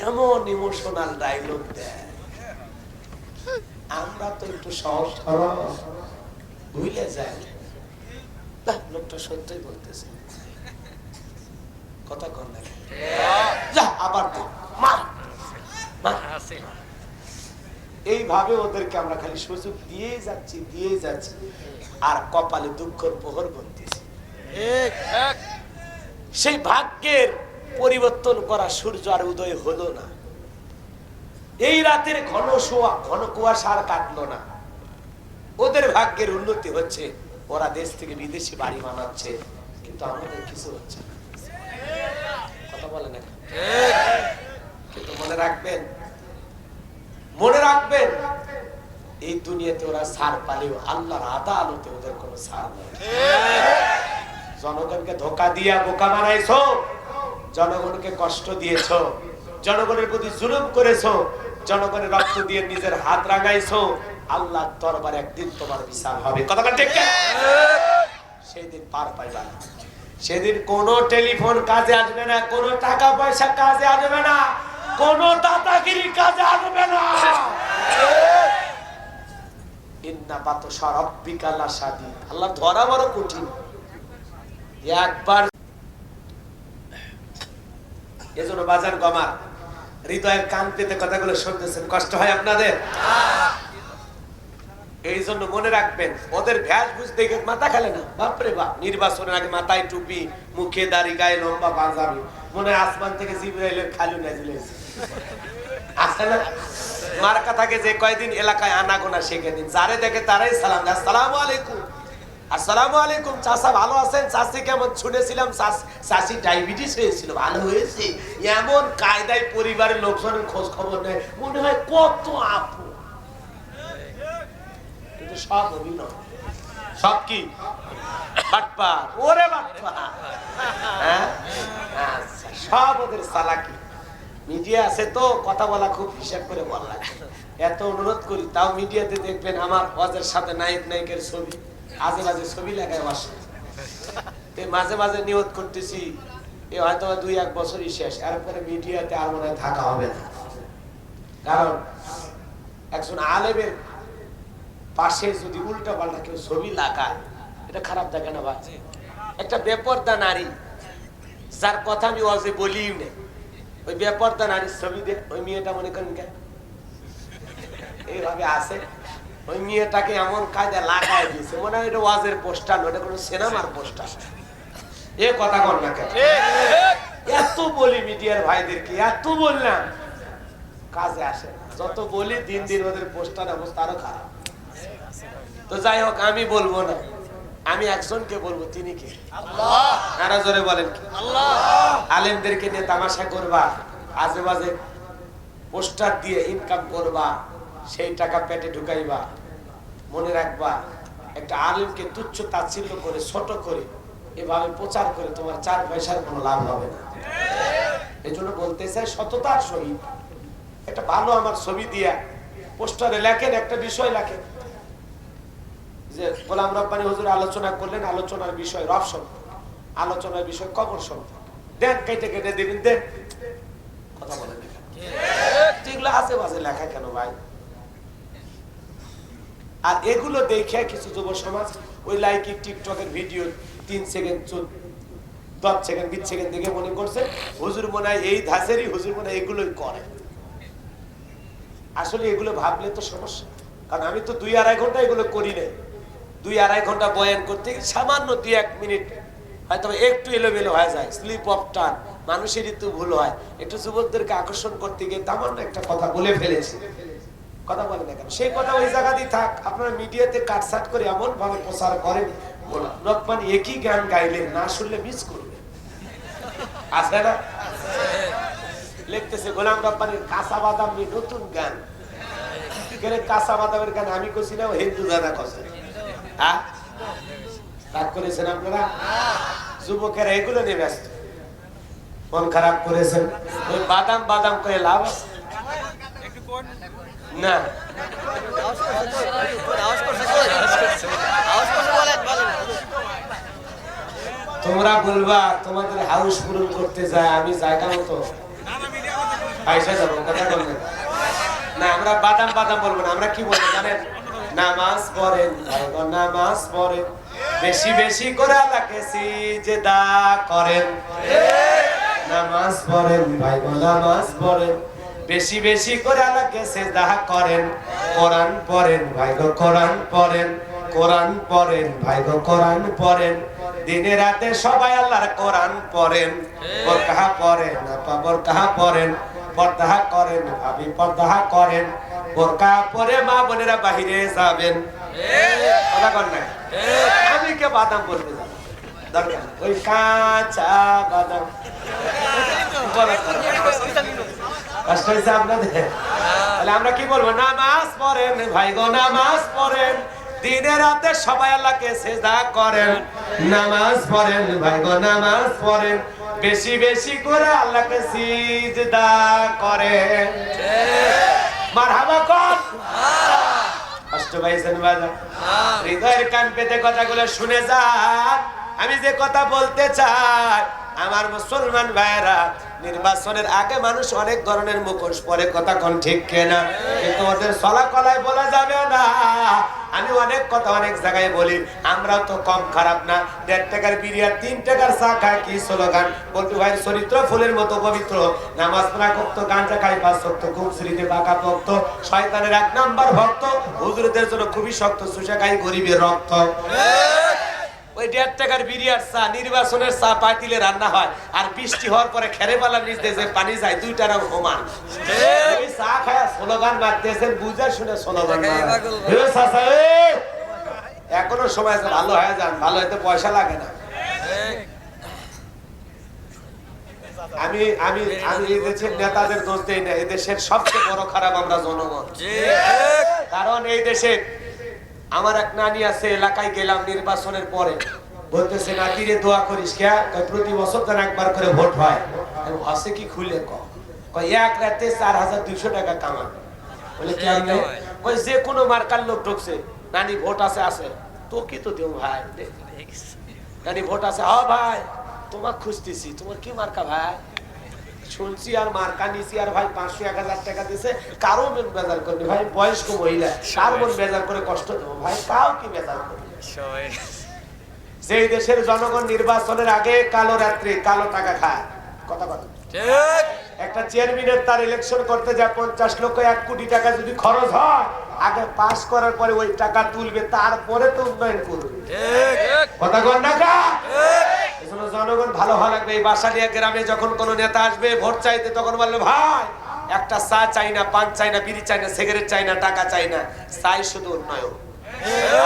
এমন ইমোশনাল ডায়লগ দেয়। আমরা তো একটু সহজ সরল ভুলে যাই। লোকটা সত্যই বলতেছে। কথা কন না কেন? যা আবার তো মার মার। এইভাবে ওদেরকে আমরা খালি সুযোগ দিয়েই যাচ্ছি আর কপালে দুঃখের প্রহর গুনতেছি। সেই ভাগ্যের পরিবর্তন করা সূর্য আর উদয় হলো না। এই রাতের ঘন কুয়াশা আর কাটলো না। ওদের ভাগ্যের উন্নতি হচ্ছে, ওরা দেশ থেকে বিদেশি বাড়ি বানাচ্ছে, কিন্তু আমাদের কিছু হচ্ছে না। কথা বলে না? কিন্তু মনে রাখবেন এই দুনিয়াতে ওরা ছাড় পালেও আল্লাহর আদালতে ওদের কোনো ছাড় নেই। জনগণকে ধোঁকা দিয়া বোকা বানাইছো, জনগণকে কষ্ট দিয়েছো, জনগণের প্রতি জুলুম করেছো, জনগণের রক্ত দিয়ে নিজের হাত রাঙাইছো। আল্লাহর দরবারে একদিন তোমার বিচার হবে। কথাটা ঠিক না? সেই দিন পার পাইবা না। সেদিন কোনো টেলিফোন কাজে আসবে না, কোনো টাকা পয়সা কাজে আসবে না, কোনো দাদাগিরি কাজে আসবে না। ইন্না বাতশা রাব্বিকা লাশাদীদ। আল্লাহ ধরা বড় কঠিন। একবার এজন্য বাজার গমা হৃদয়ের কান পেতে কথাগুলো শুনতেছেন, কষ্ট হয় আপনাদের? এই জন্য মনে রাখবেন ওদের ভ্যাস বুঝতে গিয়ে মাথা খেলে না। বাপরে বাপ, নির্বাচনের আগে মাথায় টুপি, মুখে দাড়ি, গায়ে লম্বা পাঞ্জাবি, মনে হয় আসমান থেকে জিবরাইলের খালু নাজিল হয়েছে। আসলে মার্কা থাকে যে কয়দিন এলাকায় আনাগোনা শিখে দিন, যারে দেখে তারাই সালাম দেয়, আসসালামু আলাইকুম, আসসালামু আলাইকুম চাচা ভালো আছেন, চাচি কেমন, শুনেছিলাম চাচি ডায়াবেটিস হয়েছিল, ভালো হয়েছে, এমন কায়দায় পরিবারের লোকজনের খোঁজ খবর নেয়, মনে হয় কত আপু। কিন্তু সব অভিনয়, সব কি বাটপা, ওরে বাটপা। হ্যাঁ আচ্ছা, সব ওদের চালাকি। মিডিয়া আছে তো কথা বলা খুব হিসাব করে বলা লাগে। এত অনুরোধ করি, তাও মিডিয়াতে দেখবেন আমার ওয়াজের সাথে নায়ক নায়িকের ছবি, আজে বাজে ছবি লাগায় বসে। মাঝে মাঝে নিয়ত করতেছি এ হয়তো 2-1 বছরই শেষ, এরপরে মিডিয়াতে আর মনে হয় থাকা হবে না। কারণ একজন আলেমের পাশে যদি উল্টা পাল্টা কেউ ছবি লাগায়, এটা খারাপ দেখে না ভাই? একটা বেপরদা নারী যার কথা আমি ওয়াজে বলিও না, ওই বেপরদা নারীর ছবি দিয়ে ওই মেয়েটা মনে করেন কেন এইভাবে আছে, ওই মেয়েটাকে এমন কায়দা লাগায় দিয়েছে, মনে হয় এটা ওয়াজের পোস্টার, ওটা কোনো সিনেমার পোস্টার। এ কথা কর না কেন? এত বলি মিডিয়ার ভাইদেরকে, এত বললাম কাজে আসে না। যত বলি দিন দিন ওদের পোস্টার অবস্থা আরো খারাপ। তো যাই হোক, আমি বলবো না, আমি একজনকে বলবো, তিনি কে? আল্লাহ। আরো জোরে বলেন কি? আল্লাহ। আলেমদেরকে নিয়ে তামাশা করবা, আজে বাজে পোস্টার দিয়ে ইনকাম করবা, সেই টাকা পেটে ঢুকাইবা। মনে রাখবা, একটা আলেমকে তুচ্ছ তাচ্ছিল্য করে, ছোট করে, এভাবে প্রচার করে তোমার 4 পয়সার কোনো লাভ হবে না। এই জন্য বলতে চাই, সততার সহিত একটা ভালো আমার ছবি দিয়া পোস্টারে লেখেন, একটা বিষয় লেখেন যে গোলাম রব্বানী হুজুর আলোচনা করলেন, আলোচনার বিষয় রব সম্পর্ক, আলোচনার বিষয় কবর সম্পর্ক, দেন কেটে কেটে দেবেন, দেন। কথা বলেন এগুলো আছে বাজে লেখা কেন ভাই? আর এগুলো দেখে কিছু যুব সমাজ ওই লাইকি টিকটকের ভিডিও 3 সেকেন্ড 10 সেকেন্ড 20 সেকেন্ড দেখে মনে করছে হুজুর মনে হয় এই ধাসেরই, হুজুর মনে হয় এগুলোই করে। আসলে এগুলো ভাবলে তো সমস্যা, কারণ আমি তো 2-2.5 ঘন্টা এগুলো করি না। 2-2.5 ঘন্টা বয়ান করতে সামান্য 2-1 মিনিট হয়তো একটু এলোমেলো হয়ে যায়, স্লিপ অফ টাং, মানুষেরই তো ভুল হয়। একটু যুবকদেরকে আকর্ষণ করতে গিয়ে তেমন একটা কথা বলে ফেলেছি, কথা বলে না কেন, সেই কথা ওই জায়গাতেই থাক। আপনারা মিডিয়াতে কাটসাট করে এমন ভাবে প্রচার করেন, রকমান একই গান গাইলেন, না শুনলে মিস করবে। আছে না, লিখতেছে গোলাম রব্বানির কাঁচা বাদাম নিয়ে নতুন গান। কাঁচা বাদামের গান আমি কছি না, হিন্দু দাদা কছে। হ্যাঁ, রাগ করেছেন আপনারা? যুবকেরা এগুলো নিয়ে ব্যস্ত, মন খারাপ করেছেন। ওই বাদাম বাদাম করে লাভ আছে না। তোমরা বলবা তোমাদের হাউস পূরণ করতে যায়, আমি জায়গা মতো পয়সা যাবো, কথা বলবেন না। আমরা বাদাম বাদাম বলবো না, আমরা কি বলবো জানেন? নামাজ পড়েন ভাইগো, নামাজ পড়েন, বেশি বেশি করে আল্লাহকে সিজদা করেন। নামাজ পড়েন ভাইগো, নামাজ পড়েন, বেশি বেশি করে আল্লাহকে সিজদা করেন। কোরআন পড়েন ভাইগো, কোরআন পড়েন, কোরআন পড়েন ভাইগো, কোরআন পড়েন, দিনে রাতে সবাই আল্লাহর কোরআন পড়েন। বোরকা পড়েন আপা, বোরকা পড়েন, পর্দা করেন ভাবি, পর্দা করেন, বোরকা পরে মা বোনেরা বাহিরে যাবেন। কথা কর না, আমি কে বাদাম বলতে যাব দরকার, ওই কাঁচা বাদাম কষ্ট হয়েছে আপনাদের। তাহলে আমরা কি বলবো? নামাজ পড়েন ভাই গো, নামাজ পড়েন, দিনে রাতে সবাই আল্লাহকে সিজদা করেন। নামাজ পড়েন ভাই গো, নামাজ পড়েন, বেশি বেশি করে আল্লাহকে সিজদা করেন। মারহাবা কর, কষ্ট পাইছেন বাজার? হৃদয়ের কান পেতে কথাগুলো শুনে যান। আমি যে কথা বলতে চাই, আমার মুসলমান ভাইরা, নির্বাচনের আগে মানুষ অনেক ধরনের মুখোশ পরে, কথা কোন ঠিক কেনা, কিন্তু ওদের চলা কলায় বলা যাবে না। আমি অনেক কথা অনেক জায়গায় বলি, আমরাও তো কম খারাপ না। 1.5 টাকার বিড়ি আর 3 টাকার চা খায়, কি স্লোগান? বলটু ভাইয়ের চরিত্র ফুলের মতো পবিত্র, নামাজ পড়া ভক্ত, গাঁজা খাই 5 ওয়াক্ত, খুব শ্রীতে বাঁকা ভক্ত, শয়তানের 1 নাম্বার ভক্ত, হুজুরদের জন্য খুবই শক্ত, সুশা খাই গরিবের রক্ত। ওই 1.5 টাকার বিড়ি আর চা, নির্বাচনের চা পাতিলে রান্না হয়, আর বৃষ্টি হওয়ার পরে খেরেবালার নিচ দিয়ে যে পানি যায়, 2টা রং সমান। ওই চা খায় স্লোগান মারতেছেন, বুঝে শুনে স্লোগান এখনো সময় আছে, ভালো হয়ে যান, ভালো হয়তো পয়সা লাগে না। আমি আমি আমি এই দেশের নেতাদের দোষ দেই না, এই দেশের সবচেয়ে বড় খারাপ আমরা জনগণ। কারণ এই দেশে আমার এক নানি আছে, এলাকায় গেলাম নির্বাচনের পরে, বলতেছে নাতি রে দোয়া করিস কে, প্রতি বছর তো একবার করে ভোট হয়, হসে কি খুলে কয় এক রাতে 4200 টাকা কামান। বলে কেমনে? কয় যে কোনো মার্কার লোক ঢুকছে, নানি ভোট আছে, আছে তো কি তো দেও ভাই, নানি ভোট আছে, হ ভাই তোমার খুঁজতেছি, তোমার কি মার্কা ভাই? শুনছি আর মার্কা নিছি, আর ভাই 500-1000 টাকা দিছে, কারো মন বেজার করবে ভাই, বয়স্ক মহিলা, কার মন বেজার করে কষ্ট দেবো ভাই, কাও কি বেজার করবে? যে দেশের জনগণ নির্বাচনের আগে কালো রাত্রি কালো টাকা খায়, কথা কথা একটা চেয়ারম্যানের তার ইলেকশন করতে যায় 50 লক্ষ 1 কোটি টাকা যদি খরচ হয়, আগে পাস করার পরে ওই টাকা তুলবে, তারপরে তো উন্নয়ন করবে। কথা কর না কা? এজন্য জনগণ ভালো হওয়া লাগবে। এই বাসালিয়া গ্রামে যখন কোন নেতা আসবে ভোট চাইতে, তখন বলবে ভাই একটা চা চাই না, পান চাই না, বিড়ি চাই না, সিগারেট চাই না, টাকা চাই না, চাই শুধু উন্নয়ন।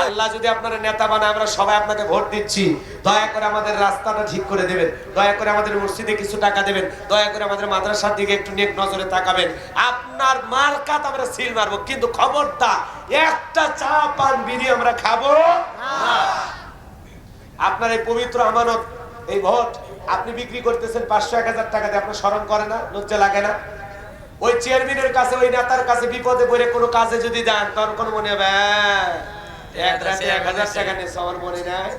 আল্লাহ যদি আপনারা নেতা বানায়, আমরা সবাই আপনাকে ভোট দিচ্ছি, দয়া করে আমাদের রাস্তাটা ঠিক করে দেবেন, দয়া করে আমাদের মসজিদে কিছু টাকা দেবেন, দয়া করে আমাদের মাদ্রাসার দিকে একটু নেক নজরে তাকাবেন। আপনার মার্কাত আমরা সিল মারবো, কিন্তু খবরদার একটা চা পান বিড়ি আমরা খাবো না। আপনার এই পবিত্র আমানত, এই ভোট আপনি বিক্রি করতেছেন 500-1000 টাকা দিয়ে, আপনার শরম করে না, লজ্জা লাগে না? ওই চেয়ারম্যানের কাছে, ওই নেতার কাছে বিপদে পড়ে কোনো কাজে যদি যান, তখন কোনো মনে হবে 1000 টাকা নিয়েছে, আমার মনে নাই,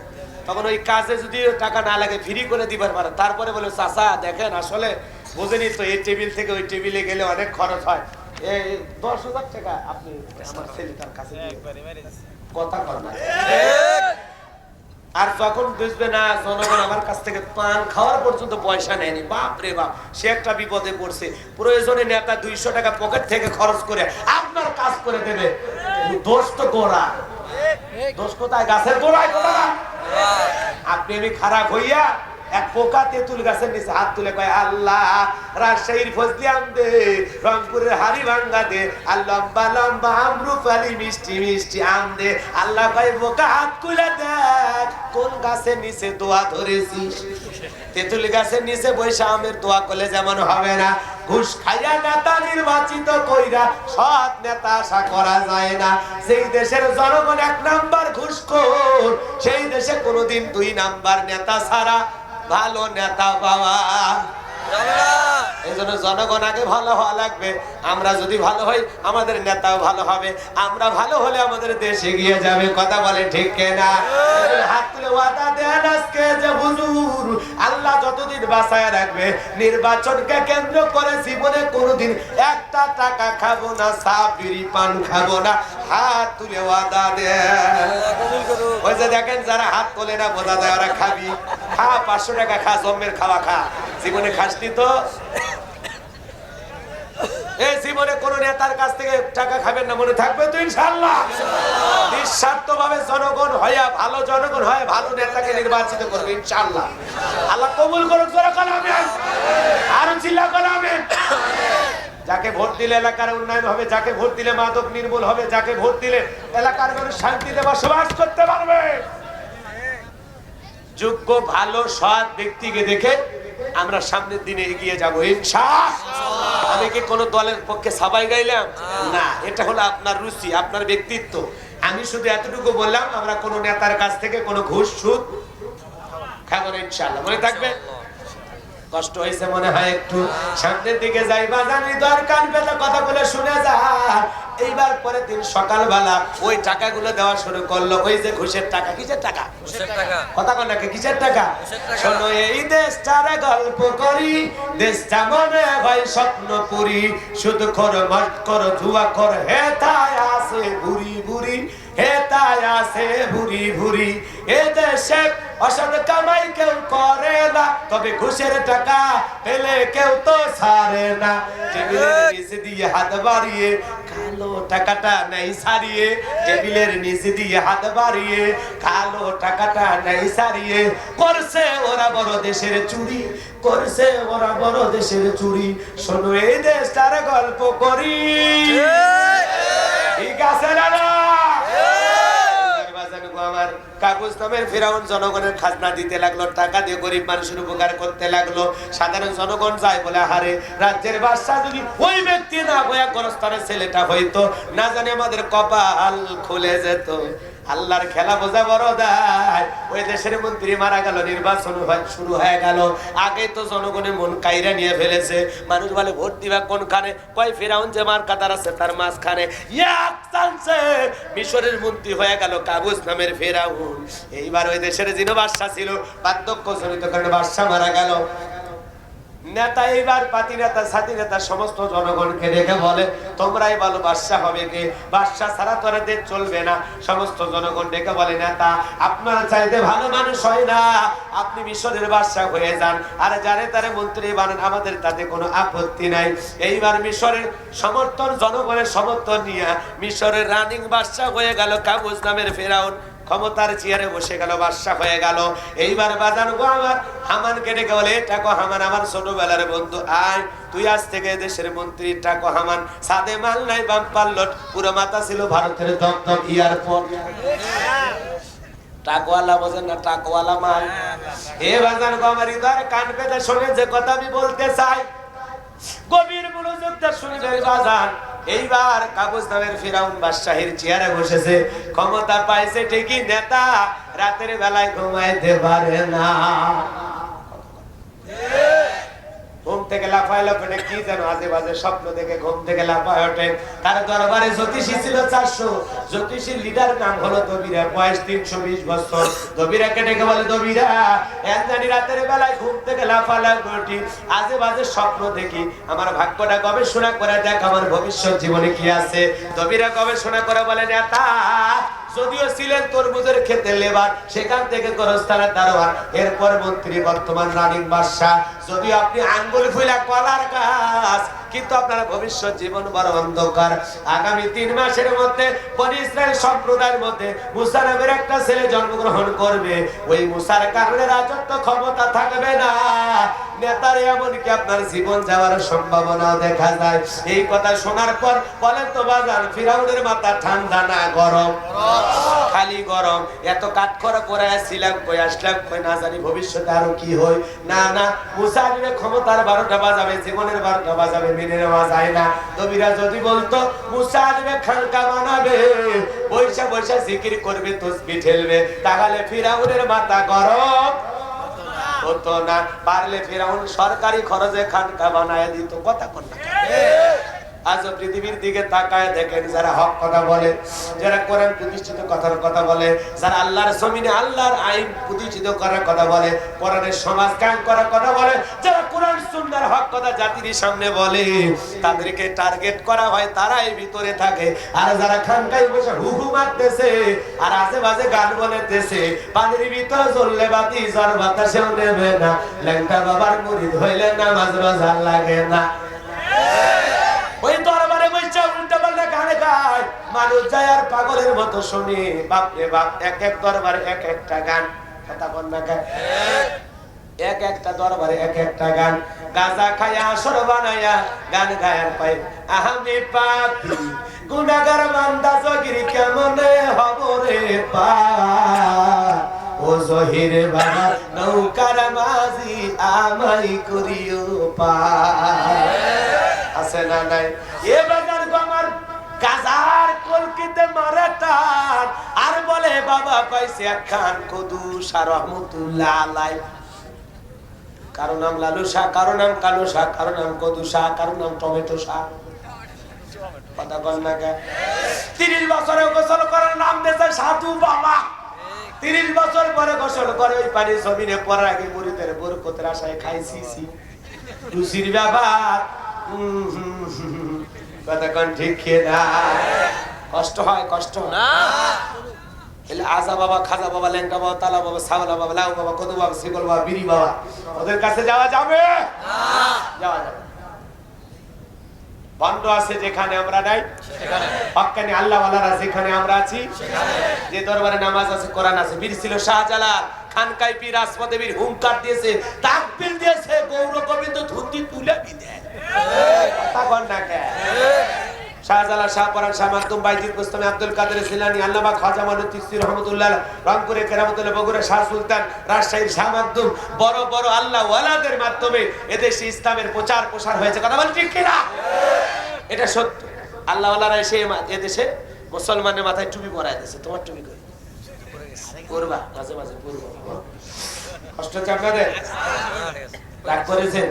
তখন ওই কাজে যদি টাকা না লাগে ফ্রি করে দিবার পারে। তারপরে বলে চাচা দেখেন, আসলে বোঝেনি তো, এই টেবিল থেকে ওই টেবিলে গেলে অনেক খরচ হয়, এই 10,000 টাকা আপনি আমার ছেলেটার কাছে কথা কর না। আর যখন বুঝবে না জনগণ আমার কাছ থেকে পান খাওয়ার পর্যন্ত পয়সা নেয়নি, বাপ রে বাপ, সে একটা বিপদে পড়ছে, প্রয়োজনে নেতা 200 টাকা পকেট থেকে খরচ করে আপনার কাজ করে দেবে। দোষ তো গোড়া, দোষ কোথায়? গাছের গোড়ায়। আপনি প্রেমে খারাপ হইয়া এক পোকা তেঁতুল গাছের নিচে হাত তুলে কয় আল্লাহ রাজশাহীর ফজলি আম দে, রংপুরের হাড়িভাঙ্গা দে, আর লম্বা লম্বা আম্রপালি মিষ্টি মিষ্টি আম দে। আল্লাহ কয় পোকা হাত তুলে দেখ কোন গাছের নিচে দোয়া ধরেছিস। তেঁতুল গাছের নিচে বৈশা আমের দোয়া করলে যেমন হবে না, ঘুষ খাইয়া নেতা নির্বাচিত কইরা সৎ নেতা আশা করা যায় না। সেই দেশের জনগণ 1 নাম্বার ঘুষখোর, সেই দেশে কোনোদিন 2 নাম্বার নেতা ছাড়া ভালো নেতা পাওয়া। এই জন্য জনগণ আগে ভালো হওয়া লাগবে। আমরা যদি ভালো হই আমাদের নেতাও ভালো হবে, আমরা ভালো হলে আমাদের দেশ এগিয়ে যাবে। কথা বলে ঠিক কিনা? হাত তুলে ওয়াদা দেন আজকে যে হুজুর আল্লাহ যতদিন বাঁচায় রাখবে, নির্বাচনকে কেন্দ্র করে জীবনে কোনোদিন একটা টাকা খাবো না, চা বিড়ি পান খাবো না। হাত তুলে ওয়াদা দেন। ওই যে দেখেন যারা হাত তোলে না বোঝা যায় ওরা খাবি। খা 500 টাকা খা, জম্মের খাওয়া খা, জীবনে খাসনি তো। এই জীবনে কোন নেতার কাছ থেকে টাকা খাবেন না, মনে থাকবে তো ইনশাআল্লাহ। নিঃস্বার্থভাবে জনগণ হইয়া ভালো জনগণ হয় ভালো নেতাকে নির্বাচিত করবে ইনশাআল্লাহ। আল্লাহ কবুল করুক। জোরে বলেন আমিন। আরো চিল্লা বলেন আমিন। যাকে ভোট দিলে এলাকার উন্নয়ন হবে, যাকে ভোট দিলে মাদক নির্মূল হবে, যাকে ভোট দিলে এলাকার মানুষ শান্তিতে বসবাস করতে পারবে। যোগ্য ভালো সৎ ব্যক্তিকে দেখে আমরা সামনের দিনে এগিয়ে যাবো ইনশাআল্লাহ। আমি কি কোন দলের পক্ষে সবাই গাইলাম না, এটা হলো আপনার রুচি, আপনার ব্যক্তিত্ব। আমি শুধু এতটুকু বললাম আমরা কোন নেতার কাছ থেকে কোনো ঘুষ সুদ খাবো না ইনশাআল্লাহ। মনে থাকবে? কষ্ট হয়েছে মনে হয় একটু, সামনের দিকে যাই বাজানি দরকার পেলে কথা বলে শুনে যা। এইবার পরের দিন সকালবেলা ওই টাকাগুলো দেওয়া শুরু করলো। ওই যে ঘুষের টাকা, কিসের টাকা? কথা কন নাকি কিসের টাকা? শোনো এই দেশটারে গল্প করি, দেশটা মনে হয় স্বপ্নপুরী, শুধু খর মত কর জুয়া কর, হেতায় আছে বুড়ি বুড়ি, হেতায় আছে বুড়ি বুড়ি। এ দেশে অসৎ কামাই কেউ করে না, তবে ঘুষের টাকা পেলে কেউ তো ছাড়ে না। টেবিলের নিচে দিয়ে হাত বাড়িয়ে কালো টাকাটা নাই সারিয়ে, টেবিলের নিচে দিয়ে হাত বাড়িয়ে কালো টাকাটা নাই সারিয়ে, করছে ওরা বড় দেশের চুরি, করছে ওরা বড় দেশের চুরি। শোনো এই দেশটার গল্প করি, ঠিক আছে না? আমার কাগজ নামের ফেরাউন জনগণের খাজনা দিতে লাগলো, টাকা দিয়ে গরিব মানুষের উপকার করতে লাগলো। সাধারণ জনগণ যায় বলে হারে রাজ্যের বাদশা যদি ওই ব্যক্তি না হয়ে গরস্থানের ছেলেটা হইতো, না জানি আমাদের কপাল খুলে যেত। আল্লাহর খেলা বোঝা বড় দায়। ওই দেশের মন্ত্রী মারা গেল, নির্বাচন শুরু হয়ে গেল। আগে তো জনগণের মন কাইরা নিয়ে ফেলেছে। মানুষ বলে ভোট দিবা কোনখানে? কয় ফেরাউন যে মার কাতার আছে তার মাঝখানে। এক চান্সে মিশরের মন্ত্রী হয়ে গেল কাবুস নামের ফেরাউন। এইবার ওই দেশের যিনি বাদশা ছিল, বার্ধক্য জনিত কারণে বাদশা মারা গেল। নেতা এইবার পাতি নেতা সাথী নেতা সমস্ত জনগণকে দেখে বলে তোমরাই বলো বাদশা হবে কে? বাদশা ছাড়া তো দেশ চলবে না। সমস্ত জনগণ ডেকে বলে নেতা আপনারা চাইতে ভালো মানুষ হয় না, আপনি মিশরের বাদশা হয়ে যান, আর যারে তারে মন্ত্রী বানান, আমাদের তাতে কোনো আপত্তি নাই। এইবার মিশরের সমর্থন, জনগণের সমর্থন নিয়ে মিশরের রানিং বাদশা হয়ে গেল কাবুস নামের ফেরাউন। ক্ষমতার চেয়ারে বসে গেল, বাদশা হয়ে গেল। এইবার বাজান গো আমার হামানকে ডেকে বলে টাকো হামান আমার ছোটবেলার বন্ধু, আয় তুই আজ থেকে দেশের মন্ত্রী। টাকো হামান সাদে মাল নাই বাম পাল্লট, পুরো মাথা ছিল ভারতের দমদম এয়ারপোর্ট। টাকওয়ালা বোঝেন না, টাকওয়ালা মাল। এ বাজান গো আমার হৃদয়ের কান পেতে শোনে যে কথা আমি বলতে চাই, গভীর মনোযোগ দিয়ে শুনবেন বাজান। এইবার কাবুস নামের ফিরাউন বাদশাহীর চেয়ারে বসেছে, ক্ষমতা পাইছে ঠিকই, নেতা রাতের বেলায় ঘুমাইতে পারে না। ঘুম থেকে লাফায় লাফায় কি যেন আজে বাজে স্বপ্ন দেখে ঘুম থেকে লাফায় ওঠে। তার দরবারে জ্যোতিষী ছিল 400। জ্যোতিষীর লিডার নাম হলো দবিরা, বয়স 320 বছর। দবিরাকে ডেকে বলে দবিরা জানি রাতের বেলায় ঘুম থেকে লাফালাফি উঠি, আজে বাজে স্বপ্ন দেখি, আমার ভাগ্যটা গবেষণা করে দেখ আমার ভবিষ্যৎ জীবনে কি আছে। দবিরা গবেষণা করে বলে নেতা যদিও ছিলেন তরমুজের খেতে লেবার, সেখান থেকে গরস্থানের দারোয়ান, এরপর মন্ত্রী, বর্তমান রানিং বাদশা। যদিও আপনি আঙ্গুল ফুলা কলার গাছ, কিন্তু আপনার ভবিষ্যৎ জীবন বড় অন্ধকার। আগামী 3 মাসের মধ্যে বনি ইসরাইল সম্প্রদায়ের মধ্যে মুসা নামের একটা ছেলে জন্মগ্রহণ করবে। ওই মুসার কারণে রাজত্ব ক্ষমতা থাকবে না, নেতার এমনকি আপনার জীবন যাওয়ার সম্ভাবনাও দেখা যায়। এই কথা শোনার পর বলেন তো বাজার, ফিরাউনের মাথা ঠান্ডা না গরম? খালি গরম। এত কাঠখড়া পরে ছিলাম, কই আসলাম, কই না জানি ভবিষ্যতে আরো কি হয়। না না, মুসা আসবে, ক্ষমতার 12টা বাজাবে, জীবনের 12টা বাজাবে, মেনে নেওয়া যায় না। নবীরা যদি বলতো মুসা আসবে, খানকা বানাবে, বৈশা বৈশা জিকির করবে, তসবিহ ঠেলবে, তাহলে ফিরাউনের মাথা গরম হতো না। পারলে ফিরাউন সরকারি খরচে খানকা বানায় দিত। কথা কোন না? আজ পৃথিবীর দিকে তাকায় দেখেন, যারা হক কথা বলে, যারা কোরআন প্রতিষ্ঠিত কথার কথা বলে, যারা আল্লাহর জমিনে আল্লাহর আইন প্রতিষ্ঠিত করার কথা বলে, কোরআনের সমাজ কায়েম করার কথা বলে, যারা কোরআন সুন্নাহর হক কথা জাতির সামনে বলে, তাদেরকে টার্গেট করা হয়, তারাই ভিতরে থাকে। আর যারা খানকায় বসে হুহু মারতেছে আর আশেপাশে গান বলেতেছে, পানির ভিতরে জ্বললে বাতি জ্বর বাতাসেও নেবে না, ল্যাংটা বাবার মুরিদ হইলে নামাজ রোজা লাগে না। ওই দরবারে বইসা উল্টা পাল্টা গানে গায়, মানুষ যায় আর পাগলের মতো শুনে। বাপরে বাপ, এক এক দরবারে এক একটা গান। কথা বল না গায়, এক একটা দরবারে এক একটা গান। গাজা খায়া আসর বানায়া গান গায়ার পাই, আমি পাপি গুনাহগার বান্দা জগির কেমনে হব রে পা। ও জহির বাবা নৌকার মাঝি আমাই করিও পা। আছে না নাই? এ বাজার গো আমার গাজার কলকিতে মারে টান, আর বলে বাবা পাইছে একখান কদুসা রহমতুল্লাহ আলাই। কারো নাম লালু শাহ, কারো নাম কালো শাহ, কারো নাম কদু শাহ, কারো নাম টমেটো শাহ। কথা বল না কে? 30 বছরে গোসল করার নাম দিয়েছে সাধু বাবা। 30 বছর পরে গোসল করে ওই পানি জমিনে পড়ার আগে মুরিদের বরকতের আশায় খাইছি খুশির ব্যাপার। কথা কোন ঠিক না? কষ্ট হয়, কষ্ট না। আজা বাবা, খাজা বাবা, ল্যাংটা বাবা, তালা বাবা, সাওলা বাবা, লাউ বাবা, কদু বাবা, শিকল বাবা, বিড়ি বাবা, ওদের কাছে যাওয়া যাবে না? যাওয়া যাবে। বন্ধ আছে যেখানে আমরা নাই সেখানে, হক্কানি আল্লাহওয়ালারা যেখানে আমরা আছি সেখানে, যে দরবারে নামাজ আছে, কোরআন আছে। বীর ছিল শাহজালাল, খানকায় পীর রাজপথে বীর হুঙ্কার দিয়েছে, তাকবীর দিয়েছে, গৌর গোবিন্দ ধুতি তুলে বিদে। কথা বল না কে? শাহজালাল, শাহপরান, শাহ মাকদুম, বাইজিদ বুস্তামি, আব্দুল কাদের জিলানী, আল্লামা খাজা মাইনুদ্দিন চিশতি রাহমাতুল্লাহ, রংপুরের কেরামতুল্লাহ, বগুড়া শাহ সুলতান, রাজশাহীর শাহ মাকদুম, বড় বড় আল্লাহ ওয়ালাদের মাধ্যমে এদেশে ইসলামের প্রচার প্রসার হয়েছে। কথা বল ঠিক কিনা? এটা সত্য। আল্লাহ ওয়ালারা এসে এদেশে মুসলমানের মাথায় টুপি পরায় দিয়েছে। তোমার টুপি কই? পরবা, মাঝে মাঝে পরবা। কষ্ট হচ্ছে আপনাদের? রাগ করেছেন?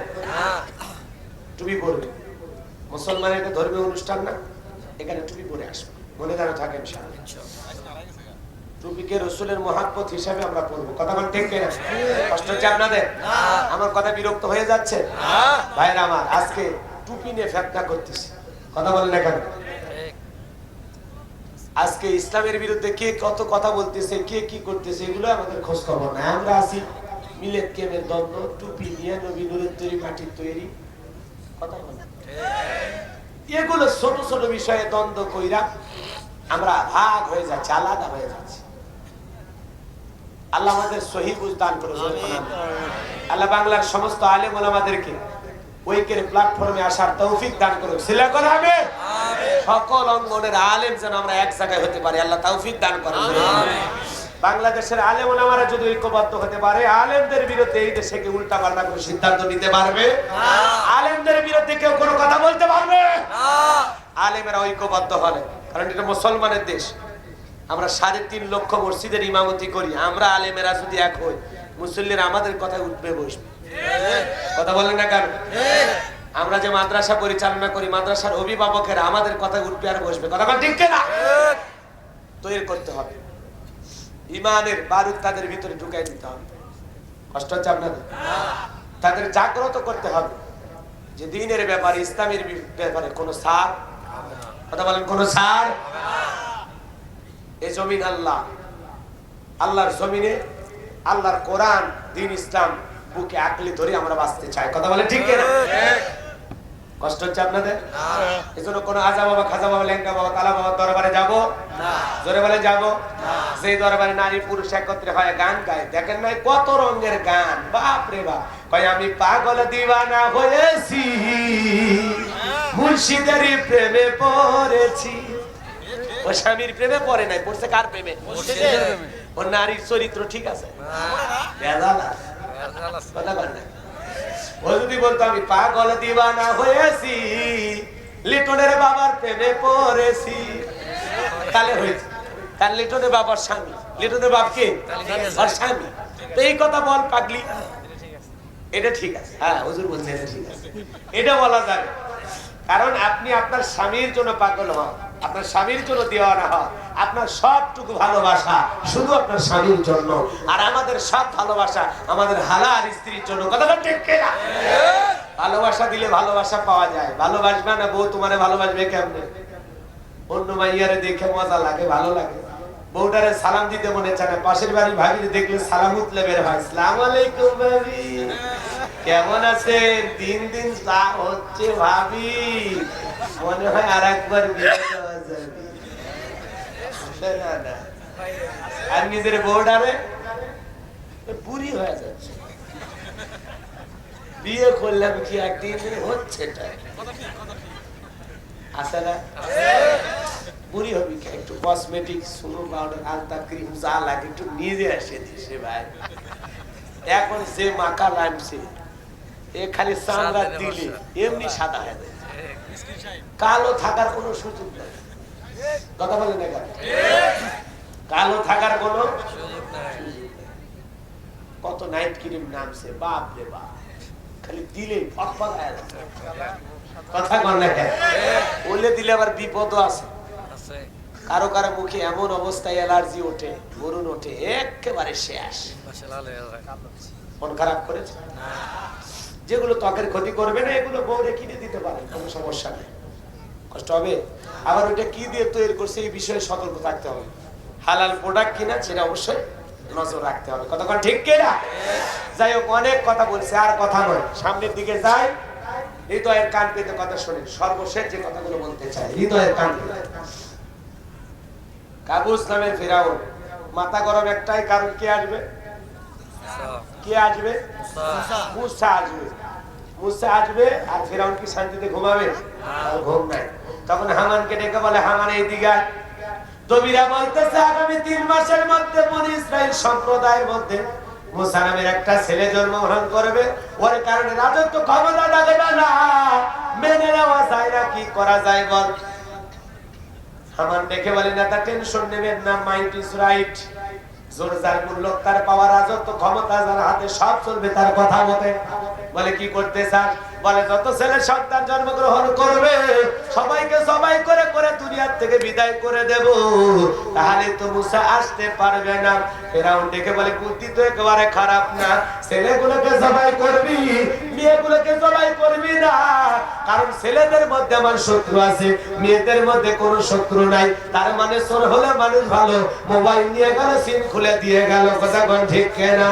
টুপি পরবে। মুসলমানের একটা ধর্মীয় অনুষ্ঠান না, এখানে টুপি পরে আসবে, মনে যেন থাকে। টুপিকে রসুলের মহাব্বত হিসাবে আমরা পরবো। কথা বল ঠিক কিনা? কষ্ট হচ্ছে আপনাদের? আমার কথা বিরক্ত হয়ে যাচ্ছে? ভাইরা আমার, আজকে টুপি নিয়ে ফেতনা করতেছি। কথা বলেন না কেন? আজকে ইসলামের বিরুদ্ধে কে কত কথা বলতেছে, কে কি করতেছে, এগুলো আমাদের খোঁজ খবর নাই। আমরা আছি মিলেদ কেমের দ্বন্দ্ব, টুপি নিয়ে নবী নূরের তৈরি, মাটির তৈরি। কথা বলেন, এগুলো ছোট ছোট বিষয়ে দ্বন্দ্ব কইরা আমরা ভাগ হয়ে যাচ্ছি, আলাদা হয়ে যাচ্ছি। আল্লাহ আমাদের সহি বুঝ দান করেছেন। আল্লাহ বাংলার সমস্ত আলেম ওলামাদেরকে ঐক্যের প্ল্যাটফর্মে আসার তৌফিক দান করুন। সিলা করে হবে সকল অঙ্গনের আলেম যেন আমরা এক জায়গায় হতে পারি, আল্লাহ তৌফিক দান করেন। বাংলাদেশের আলেম ওলামারা যদি ঐক্যবদ্ধ হতে পারে, আলেমদের বিরুদ্ধে এই দেশে কেউ উল্টা পাল্টা কোনো সিদ্ধান্ত নিতে পারবে না। আলেমদের বিরুদ্ধে কেউ কোনো কথা বলতে পারবে না। আলেমেরা ঐক্যবদ্ধ হলে, কারণ এটা মুসলমানের দেশ। আমরা 3.5 লক্ষ মসজিদের ইমামতি করি। আমরা আলেমেরা যদি এক হই, মুসল্লিরা আমাদের কথায় উঠবে বসবে। কথা বলেন না কেন? আমরা যে মাদ্রাসা পরিচালনা করি, মাদ্রাসার অভিভাবকেরা আমাদের কথায় উঠবে আর বসবে। কথা বল ঠিক কিনা? তৈরি করতে হবে, ইমানের বারুদ তাদের ভিতরে ঢুকাই দিতে হবে। কষ্ট হচ্ছে আপনাদের? তাদের জাগ্রত করতে হবে যে দ্বীনের ব্যাপারে, ইসলামের ব্যাপারে কোনো ছাড়। কথা বলেন, কোনো ছাড়? এই জমিন আল্লাহ, আল্লাহর জমিনে আল্লাহর কোরআন, দ্বীন ইসলাম বুকে আঁকলে ধরে আমরা বাঁচতে চাই। কথা বলে ঠিক কিনা? কষ্ট হচ্ছে আপনাদের? এজন্য কোন আজা বাবা, খাজা বাবা, ল্যাংটা বাবা, কালা বাবার দরবারে যাব না। জোরে বলে যাব না। সেই দরবারে নারী পুরুষ একত্রে হয় গান গায়, দেখেন নাই কত রঙের গান, বাপ রে বাপ। কয় আমি পাগল দিওয়ানা হয়েছি, মুর্শিদের প্রেমে পড়েছি। ও স্বামীর প্রেমে পড়ে নাই, পড়ছে কার প্রেমে? ও নারীর চরিত্র ঠিক আছে, কথা বল না। ও যদি বলতো আমি পাগল দিওয়ানা হয়েছি, লিটনের বাবার প্রেমে পড়েছি, তাহলে হয়েছে। তার লিটনের বাবার স্বামী, লিটনের বাপ কে? আর স্বামী। তো এই কথা বল পাগলি, এটা ঠিক আছে। হ্যাঁ হুজুর বলছে এটা ঠিক আছে, এটা বলা যাবে। কারণ আপনি আপনার স্বামীর জন্য পাগল হন, আপনার স্বামীর জন্য দিওয়ানা হন, আপনার সবটুকু ভালোবাসা শুধু আপনার স্বামীর জন্য। আর আমাদের সব ভালোবাসা আমাদের হালাল স্ত্রীর জন্য। কথাটা ঠিক কিনা? ভালোবাসা দিলে ভালোবাসা পাওয়া যায়। ভালোবাসবে না বউ তোমারে ভালোবাসবে কেমনে? অন্য মাইয়ারে দেখে মজা লাগে, ভালো লাগে। বউটারে সালাম দিতে মনে চায় না, পাশের বাড়ি ভাবি দেখলে সালাম উতলে বের হয়, আসসালামু আলাইকুম ভাবি, কেমন আছেন? দিন দিন চা হচ্ছে ভাবি, মনে হয় আর একবার বিয়ে দেওয়া যাবে। না না, আর নিজের বউটারে বুড়ি হয়ে যাচ্ছে, বিয়ে করলাম কি একদিন হচ্ছে আছে না? বুড়ি হবি একটু কসমেটিক, সুনো পাউডার, আলতা, ক্রিম যা লাগে একটু নিজে এসে দিছে ভাই। এখন যে মাকা লামছে এ খালি চামড়া দিলে এমনি সাদা হয়ে যায়, কালো থাকার কোনো সুযোগ নাই। কথা বলে না, কালো থাকার কোনো সুযোগ নাই। কত নাইট ক্রিম নামছে, বাপ রে বাপ, খালি দিলে ফটফট হয়ে যাচ্ছে। কথা কন না, বললে দিলে আবার বিপদও আছে। কারো কারো মুখে এমন অবস্থায় অ্যালার্জি ওঠে, বরুণ ওঠে, একেবারে শেষ। মন খারাপ করেছে? যেগুলো ত্বকের ক্ষতি করবে না এগুলো বউরে কিনে দিতে পারে, কোনো সমস্যা নেই। কষ্ট হবে? আবার ওইটা কি দিয়ে তৈরি করছে এই বিষয়ে সতর্ক থাকতে হবে। হালাল প্রোডাক্ট কিনা সেটা অবশ্যই নজর রাখতে হবে। কতক্ষণ ঠিক কিনা? যাই হোক, অনেক কথা বলছে, আর কথা নয়, সামনের দিকে যাই। হৃদয়ের কান পেতে কথা শুনে সর্বশেষ যে কথাগুলো বলতে চাই, হৃদয়ের কান পেতে। কাবুস নামের ফেরাউন, মাথা গরম একটাই কারণ, কে আসবে? কে আসবে? মুসা আসবে। মুসা আসবে আর ফেরাউন কি শান্তিতে ঘুমাবে? ঘুম নাই। তখন হামানকে ডেকে বলে, হামান এইদিকে। দবিরা বলতেছে আগামী 3 মাসের মধ্যে বনি ইসরাইল সম্প্রদায়ের মধ্যে মুসা নামের একটা ছেলে জন্মগ্রহণ করবে। ওর কারণে রাজত্ব ক্ষমতা থাকবে না, মেনে নেওয়া যায় না, কি করা যায় বল? হামান দেখে বলে না, তা টেনশন নেবেন না, মাইট ইজ রাইট। জোর যার মূল্য তার পাওয়া, রাজত্ব ক্ষমতা যার হাতে, সব চলবে তার কথা মতে। বলে কি করতে চাস? বলে যত ছেলে সন্তান জন্মগ্রহণ করবে সবাইকে সবাই করে করে দুনিয়ার থেকে বিদায় করে দেব, তাহলে তো মুসা আসতে পারবে না। ফেরাউন দেখে বলে, বুদ্ধি তো একেবারে খারাপ না, ছেলেগুলোকে জবাই করবি, মেয়েগুলোকে জবাই করবি না, কারণ ছেলেদের মধ্যে আমার শত্রু আছে, মেয়েদের মধ্যে কোনো শত্রু নাই। তার মানে চোর হলে মানুষ ভালো, মোবাইল নিয়ে গেল, সিম খুলে দিয়ে গেল। কথা কোন ঠিক কেনা?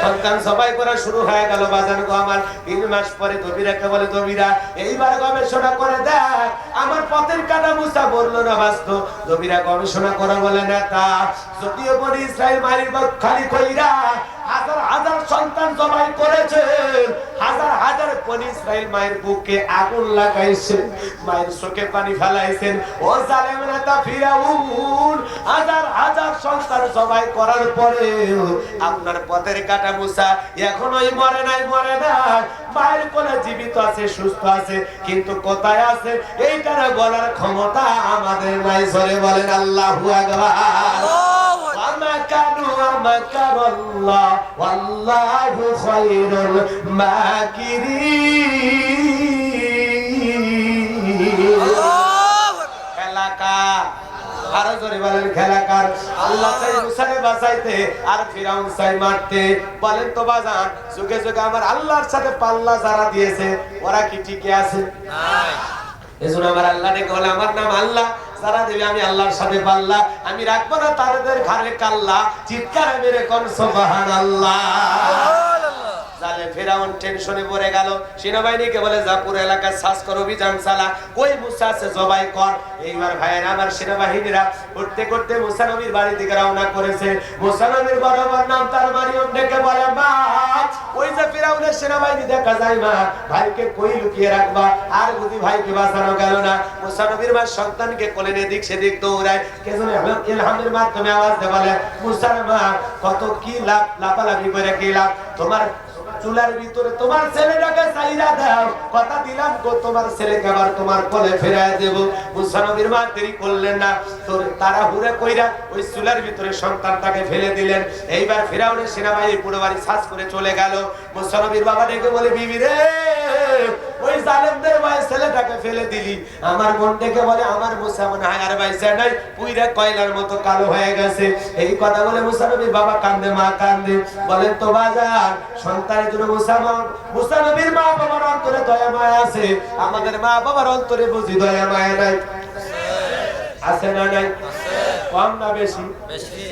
সন্তান জবাই করা শুরু হয়ে গেল। বাজান গো আমার, 3 মাস পরে দবিরাকে বলে, দবিরা এইবার গবেষণা করে দেখ আমার পথের কাটা মুসা বললো না বাস্তব। দবিরা গবেষণা করা বলে, নেতা যদিও বনি ইসরাইল মারির খালি কইরা হাজার হাজার সন্তান জবাই করেছে, হাজার হাজার বনি ইসরাইল মায়ের বুকে আগুন লাগাইছে, মায়ের চোখে পানি ফেলাইছেন। ও জালেম নেতা ফিরাউন, হাজার হাজার সন্তান জবাই করার পরে আপনার পথের কাটা মুসা এখনোই মরে নাই, মরে নাই, মায়ের কোলে জীবিত আছে, সুস্থ আছে, কিন্তু কোথায় আছে এইটার বলার ক্ষমতা আমাদের নাই। জোরে বলেন আল্লাহু আকবার। মাকানু মাকারাল্লাহ ওয়াল্লাহু খায়রুল মাকিরিন। খেলাকার, আরো জোরে বলেন খেলাকার। আল্লাহ চাই মুসাকে বাঁচাইতে আর ফিরাউন চাই মারতে। বলেন তো বাজান, যুগে যুগে আমার আল্লাহর সাথে পাল্লা যারা দিয়েছে ওরা কি ঠিকই আছে? নাই। এজন্য আমার আল্লাহ ডেকে বলে, আমার নাম আল্লাহ, যারা দেবে আমি আল্লাহর সাথে পাল্লা, আমি রাখবো না তাদের ঘাড়ে কাল্লা। চিৎকার মেরে কোন সুবহানাল্লাহ। জালেম ফেরাউন টেনশনে পড়ে গেল, সেনাবাহিনীকে বলে যা পুরো এলাকায় সার্চ কর, অভিযান চালা, কই মুসা আছে জবাই কর। এইবার ভাইয়ের আমার সেনাবাহিনীরা করতে করতে মুসা নবীর বাড়ি দিকে রওনা করেছে। মুসা নবীর বরাবর নাম তার মারিয়ম ডেকে বলে, মা ওই যে ফেরাউনের সেনাবাহিনী দেখা যায় মা, ভাইকে কই লুকিয়ে রাখবা, আর বুঝি ভাইকে বাঁচানো গেল না। মুসা নবীর মা সন্তানকে কোলে নিয়ে দিক সেদিক দৌড়ায়, কে যেন ইলহামের মাধ্যমে আওয়াজ দিয়ে বলে, মুসার মা কত কি লাফালাফি করে কি লাভ, তোমার চুলার ভিতরে তোমার ছেলেটাকে চাইরা দাও, কথা দিলাম গো তোমার ছেলেকে আবার তোমার কোলে ফেরায় দেব। মুসা নবীর মা দেরি করলেন না, তোর তাড়াহুড়া কইরা ওই চুলার ভিতরে সন্তানটাকে ফেলে দিলেন। এইবার ফিরাউনের সেনাবাহিনী পুরো বাড়ি সার্চ করে চলে গেল। মুসা নবীর বাবা ডেকে বলে, বিবি রে ওই জালেমদের ভাই ছেলেটাকে ফেলে দিলি। আমার মন ডেকে বলে, আমার মুসা মনে হয় আর বাইসা নাই, পুইরা কয়লার মতো কালো হয়ে গেছে। এই কথা বলে মুসা নবীর বাবা কান্দে, মা কান্দে, বলেন তো বাজার সন্তানের জন্য মুসা নবীর মা বাবার অন্তরে দয়া মায়া আছে, আমাদের মা বাবার অন্তরে বুঝি দয়া মায়া নাই? আছে না নাই? কম না বেশি?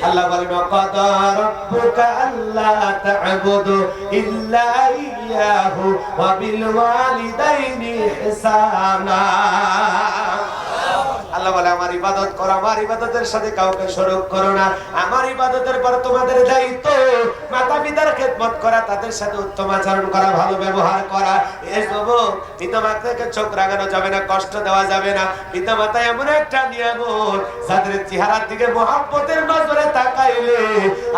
আল্লাহ বলেন, ওয়াকাদা রাব্বুকা আল্লা তা'বুদু ইল্লা ইয়্যাহু ওয়া বিল ওয়ালিদাইনি ইহসানা। আল্লাহ বলে, আমার ইবাদত করো, আমার ইবাদতের সাথে কাউকে শরীক করো না। আমার ইবাদতের পর তোমাদের দায়িত্ব মাতা পিতার খেদমত করা, তাদের সাথে উত্তম আচরণ করা, ভালো ব্যবহার করা। এই যুবক, পিতা মাতাকে চোখ রাগানো যাবে না, কষ্ট দেওয়া যাবে না। পিতা মাতা এমন একটা নিয়ামত, যাদের চেহারার দিকে মহব্বতের নজরে তাকাইলে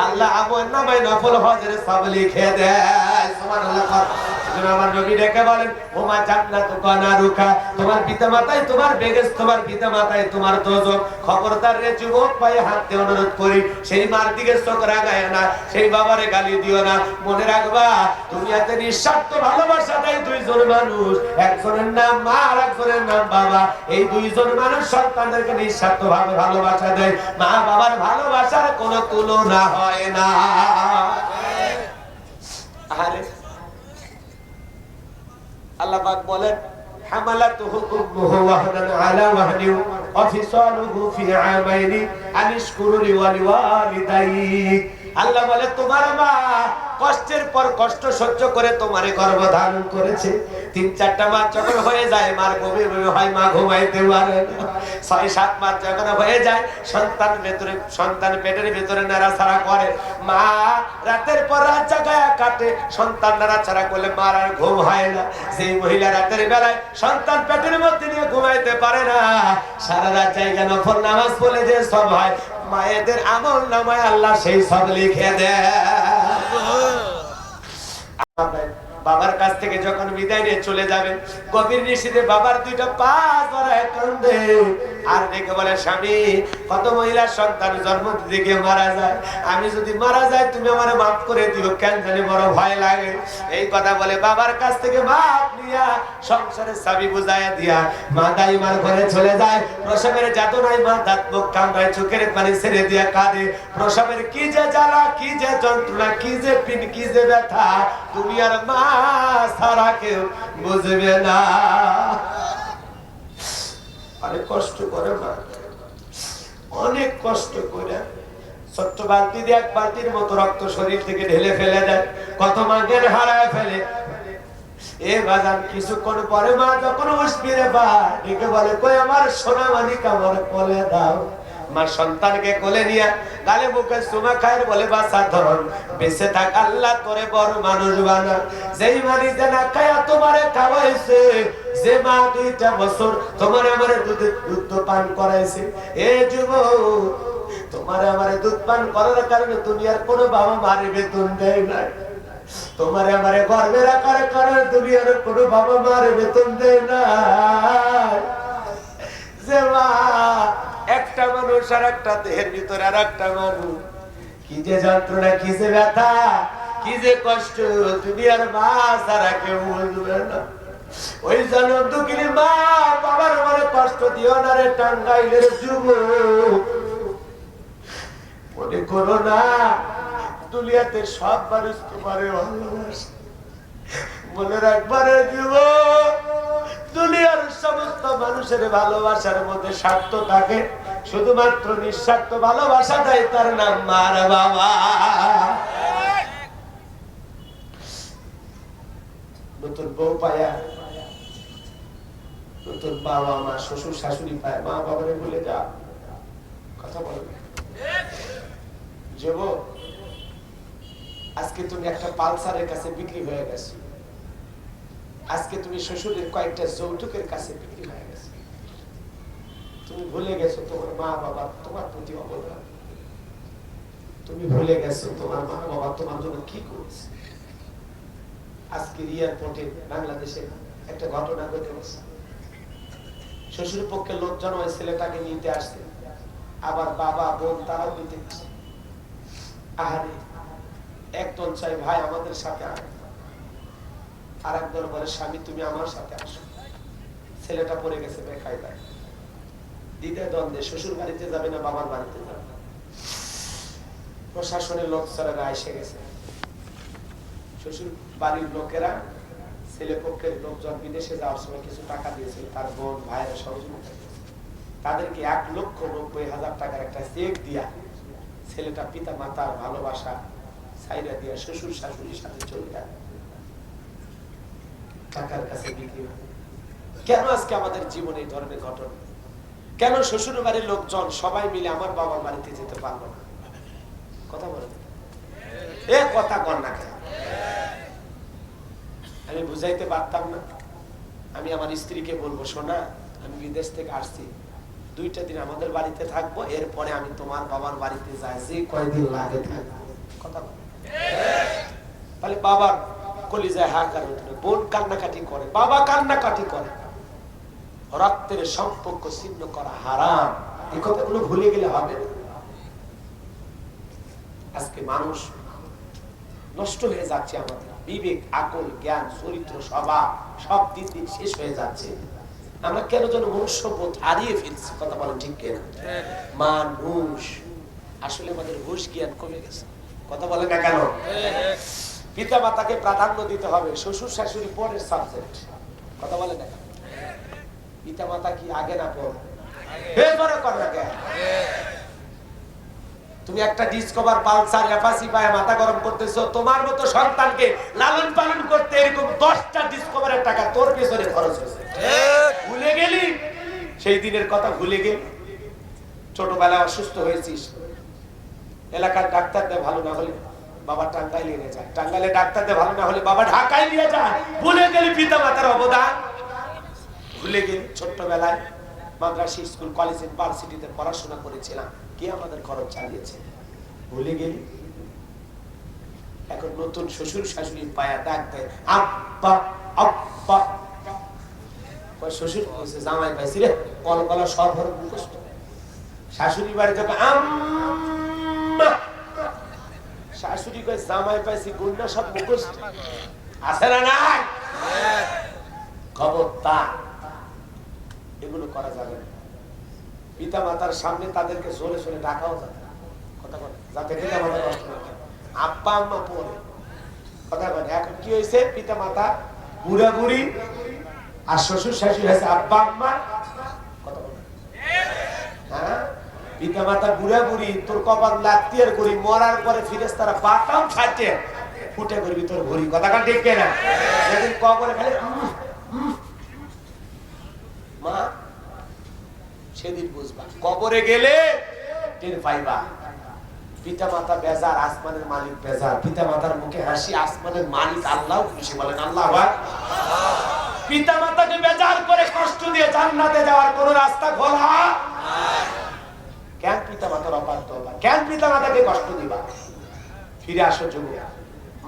আল্লাহ আমল নামায় নফল হজের সওয়াব লিখে দেয়। সুবহানাল্লাহ। আমার নবী ডেকে বলেন, ওমা জান্নাতুকা নারুকা, তোমার পিতামাতাই তোমার বেহেশত, তোমার পিতামাতাই তোমার দোজখ। খবরদার রে যুবক, পায়ে হাত দিয়ে অনুরোধ করি, সেই মার দিকে চোখ রাগায় না, সেই বাবারে গালি দিও না। মনে রাখবা, দুনিয়াতে নিঃস্বার্থ ভালোবাসা দেয় দুইজন মানুষ, একজনের নাম মা আর একজনের নাম বাবা। এই দুইজন মানুষ সন্তানদেরকে নিঃস্বার্থ ভাবে ভালোবাসা দেয়। মা বাবার ভালোবাসার কোনো তুলনা হয় না। আরে আল্লাহ পাক বলেন, হামালাতুহু উম্মুহু ওয়াহনান আলা ওয়াহনিন ওয়া ফিসালুহু ফি আমাইনি আনিশকুরু লিওয়ালিদাইক। আল্লাহ বলে, তোমার মা কষ্টের পর কষ্ট সহ্য করে তোমারে গর্ভধারণ করেছে। ৩-৪টা মাস যখন হয়ে যায়, মার ঘুমে হয়, মা ঘুমাইতে পারে না। ৬-৭ মাস যখন হয়ে যায়, সন্তান পেটের ভিতরে নাড়াচাড়া করে, মা রাতের পর রাত জাগায়া কাটে, সন্তান নাড়াচাড়া করলে মার আর ঘুম হয় না। সেই মহিলা রাতের বেলায় সন্তান পেটের মধ্যে নিয়ে ঘুমাইতে পারে না, সারা রাত জায়গা নফল নামাজ পড়লে যে সব হয়, মায়েদের আমল নামায় আল্লাহ সেই সব লিখে দেয়। বাবার কাছ থেকে যখন বিদায় নিয়ে চলে যাবেন, গভীর নিশীথে বাবার দুইটা পা ধরায় কান্দে আর দেখে বলে, স্বামী কত মহিলার সন্তান জন্ম দিকে মারা যায়, আমি যদি মারা যাই তুমি আমারে মাফ করে দিও, কেন জানি বড় ভয় লাগে। এই কথা বলে বাবার কাছ থেকে মাফ নিয়া সংসারের চাবি বুঝাইয়া দিয়া মা দাইমার ঘরে চলে যায়। প্রসবের যাতনায় মা দাঁত মুখ কামড়ায়, চোখের পানি ছেড়ে দিয়া কাঁদে। প্রসবের কি যে জ্বালা, কি যে যন্ত্রণা, কি যে পিন, কি যে ব্যথা, দুনিয়ার মা সারা কেউ বুঝবে না। অনেক কষ্ট করে মা, অনেক কষ্ট করে ছোট্ট বালতি দিয়ে 1 বালতির মতো রক্ত শরীর থেকে ঢেলে ফেলে দেয়, কত মা জ্ঞান হারায় ফেলে। এ বাজান কিছুক্ষণ পরে মা যখন উঠবে বা ডেকে বলে, কই আমার সোনা মানিক, আমার কোলে দাও। মা সন্তানকে কোলে নিয়ে গালে মুখে চুমা খায়, বলে, বাচ্চা ধরন বেঁচে থাক, আল্লাহ তোরে বড় মানুষ বানা। যেই মানি যে না খায়া তোমারে খাওয়াইছে, যে মা 2টা বছর তোমার আমারে দুধ পান করাইছে, এ যুবক তোমার আমারে দুধ পান করার কারণে দুনিয়ার কোনো বাবা মারে বেতন দেয় না। তোমার আমারে গর্বে রাখার কারণে দুনিয়ার কোনো বাবা মারে বেতন দেয় না। যে মা একটা মানুষ আর একটা দেহের ভিতরে আর একটা মানুষ, কি যে যন্ত্রণা, কি যে ব্যথা, কি যে কষ্ট, দুনিয়ার মা ছাড়া কেউ বুঝবে না। ওই জন্য দুঃখিনী মা বাবার মনে কষ্ট দিও না রে টাঙ্গাইলের যুবক, মনে করো না দুনিয়াতে সব মানুষ তোমারে ভালোবাসে। মনে রাখবারে যুবক, দুনিয়ার সমস্ত মানুষের ভালোবাসার মধ্যে স্বার্থ থাকে, শুধুমাত্র নিঃস্বার্থ ভালোবাসা দেয়, তার নাম মার বাবা। নতুন বউ পায়া, নতুন বাবা মা শ্বশুর শাশুড়ি পায়, মা বাবারে ভুলে যা। কথা বলো যুবক, আজকে তুমি একটা পালসারের কাছে বিক্রি হয়ে গেছো, আজকে তুমি শ্বশুরের কয়েকটা যৌতুকের কাছে বিক্রি হয়ে গেছো। তুমি ভুলে গেছো তোমার মা বাবা তোমার প্রতি অবদান, তুমি ভুলে গেছো তোমার মা বাবা তোমার জন্য কি করেছে। আজকে এয়ারপোর্টে বাংলাদেশে একটা ঘটনা ঘটে গেছে, শ্বশুর পক্ষে লোকজন ওই ছেলেটাকে নিতে আসছে, আবার বাবা বোন তারাও নিতে গেছে। আহারে, একদল চাই ভাই আমাদের সাথে আয়, আর একদল বলে স্বামী তুমি আমার সাথে আসো। ছেলেটা পড়ে গেছে বেকায়দায়, দ্বিতীয় দ্বন্দ্বে, শ্বশুর বাড়িতে যাবে না বাবার বাড়িতে যাবে। প্রশাসনের লোক ছাড়া এসে গেছে, শ্বশুর বাড়ির লোকেরা ছেলে পক্ষের লোকজন বিদেশে যাওয়ার সময় কিছু টাকা দিয়েছিল, তার বোন ভাইয়েরা সহযোগিতা করেছে। তাদেরকে 1,90,000 টাকার একটা চেক দিয়া ছেলেটা পিতা মাতার ভালোবাসা ছাইরা দিয়া শ্বশুর শাশুড়ির সাথে চলে যায়, টাকার কাছে বিক্রি হয়। কেন আজকে আমাদের জীবনে এই ধরনের ঘটনা? কেন শ্বশুর বাড়ির লোকজন সবাই মিলে আমার বাবার বাড়িতে যেতে পারবো না? কথা বলেন, এ কথা কর না কেন? আমি বুঝাইতে পারতাম না? আমি আমার স্ত্রীকে বলবো, শোনা আমি বিদেশ থেকে আসছি, 2টা দিন আমাদের বাড়িতে থাকবো, এরপরে আমি তোমার বাবার বাড়িতে যাই, যে কয়দিন লাগে থাকবো। কথা বল, তাহলে বাবার কলিজায় হাহাকার উঠবে, বোন কান্নাকাটি করে, বাবা কান্নাকাটি করে, রক্তের সম্পর্ক ছিন্ন করা হারাম। এই কথাগুলো ভুলে গেলে হবে না। আজকে মানুষ নষ্ট হয়ে যাচ্ছে, আমাদের বিবেক আকল জ্ঞান চরিত্র স্বভাব সব দিন দিন শেষ হয়ে যাচ্ছে। আমরা কেন যেন মনুষ্যবোধ হারিয়ে ফেলছি। কথা বলেন ঠিক কিনা? মানুষ আসলে আমাদের হুঁশ জ্ঞান কমে গেছে। কথা বলে না কেন? পিতা মাতাকে প্রাধান্য দিতে হবে, শ্বশুর শাশুড়ি পরের সাবজেক্ট। কথা বলে না কেন? পিতা মাতা কি আগে না পর? তুমি একটা ডিসকভার পালসার এফাসি পায় মাথা গরম করতেছো, তোমার মতো সন্তানকে লালন পালন করতে এরকম 10টা ডিসকভারের টাকা তোর পেছনে খরচ হয়েছে। ভুলে গেলি সেই দিনের কথা? ভুলে গেলি ছোটবেলায় অসুস্থ হয়েছিস, এলাকার ডাক্তারদের ভালো না হলে বাবা টাঙ্গাইলে নিয়ে যায়, টাঙ্গাইলে ডাক্তারদের ভালো না হলে বাবা ঢাকায় নিয়ে যায়। ভুলে গেলি পিতা মাতার অবদান, ভুলে গেলি ছোট্টবেলায় মাদ্রাসা স্কুল কলেজ ইউনিভার্সিটিতে পড়াশোনা করেছিলাম, কে আমাদের খরচ চালিয়েছে। ভুলে গেলি এখন নতুন শ্বশুর শাশুড়ি পায়া ডাক দেয় আব্বা আব্বা। শ্বশুর জামাই পাইছি রে, কলকলা সব হর মুখস্থ। শাশুড়ি বাড়ি যখন আম্মা, শাশুড়ি কয় জামাই পাইছি গুন্ডা সব মুখস্থ। আছে না নাই? খবরদার এগুলো করা যাবে না। পিতা মাতার সামনে তাদেরকে জোরে জোরে ডাকাও যাবে না। কথা বলে যাতে পিতা মাতা কষ্ট না করে। আব্বা আম্মা পরে কথা বলে। এখন কি হয়েছে? পিতা মাতা বুড়া বুড়ি আর শ্বশুর শাশুড়ি হয়েছে আব্বা আম্মা। কথা বলে হ্যাঁ, পিতা মাতা বুড়া বুড়ি, তোর কপাল লাত্তিয়ার করি, মরার পরে ফিরেশতারা বাতাম ফাটে ফুটে করবি তোর ঘড়ি। কথা কান ঠিক না? যেদিন কবরে খালি মা, সেদিন বুঝবা। কবরে গেলে টের পাইবা পিতা মাতা বেজার, আসমানের মালিক বেজার। পিতা মাতার মুখে হাসি, আসমানের মালিক আল্লাহ খুশি। বলেন আল্লাহ আকবার। পিতা মাতাকে বেজার করে কষ্ট দিয়ে জান্নাতে যাওয়ার কোন রাস্তা খোলা কেন? পিতা মাতার অবাধ্য হবা কেন? পিতা মাতাকে কষ্ট দিবা? ফিরে আসো যুবক।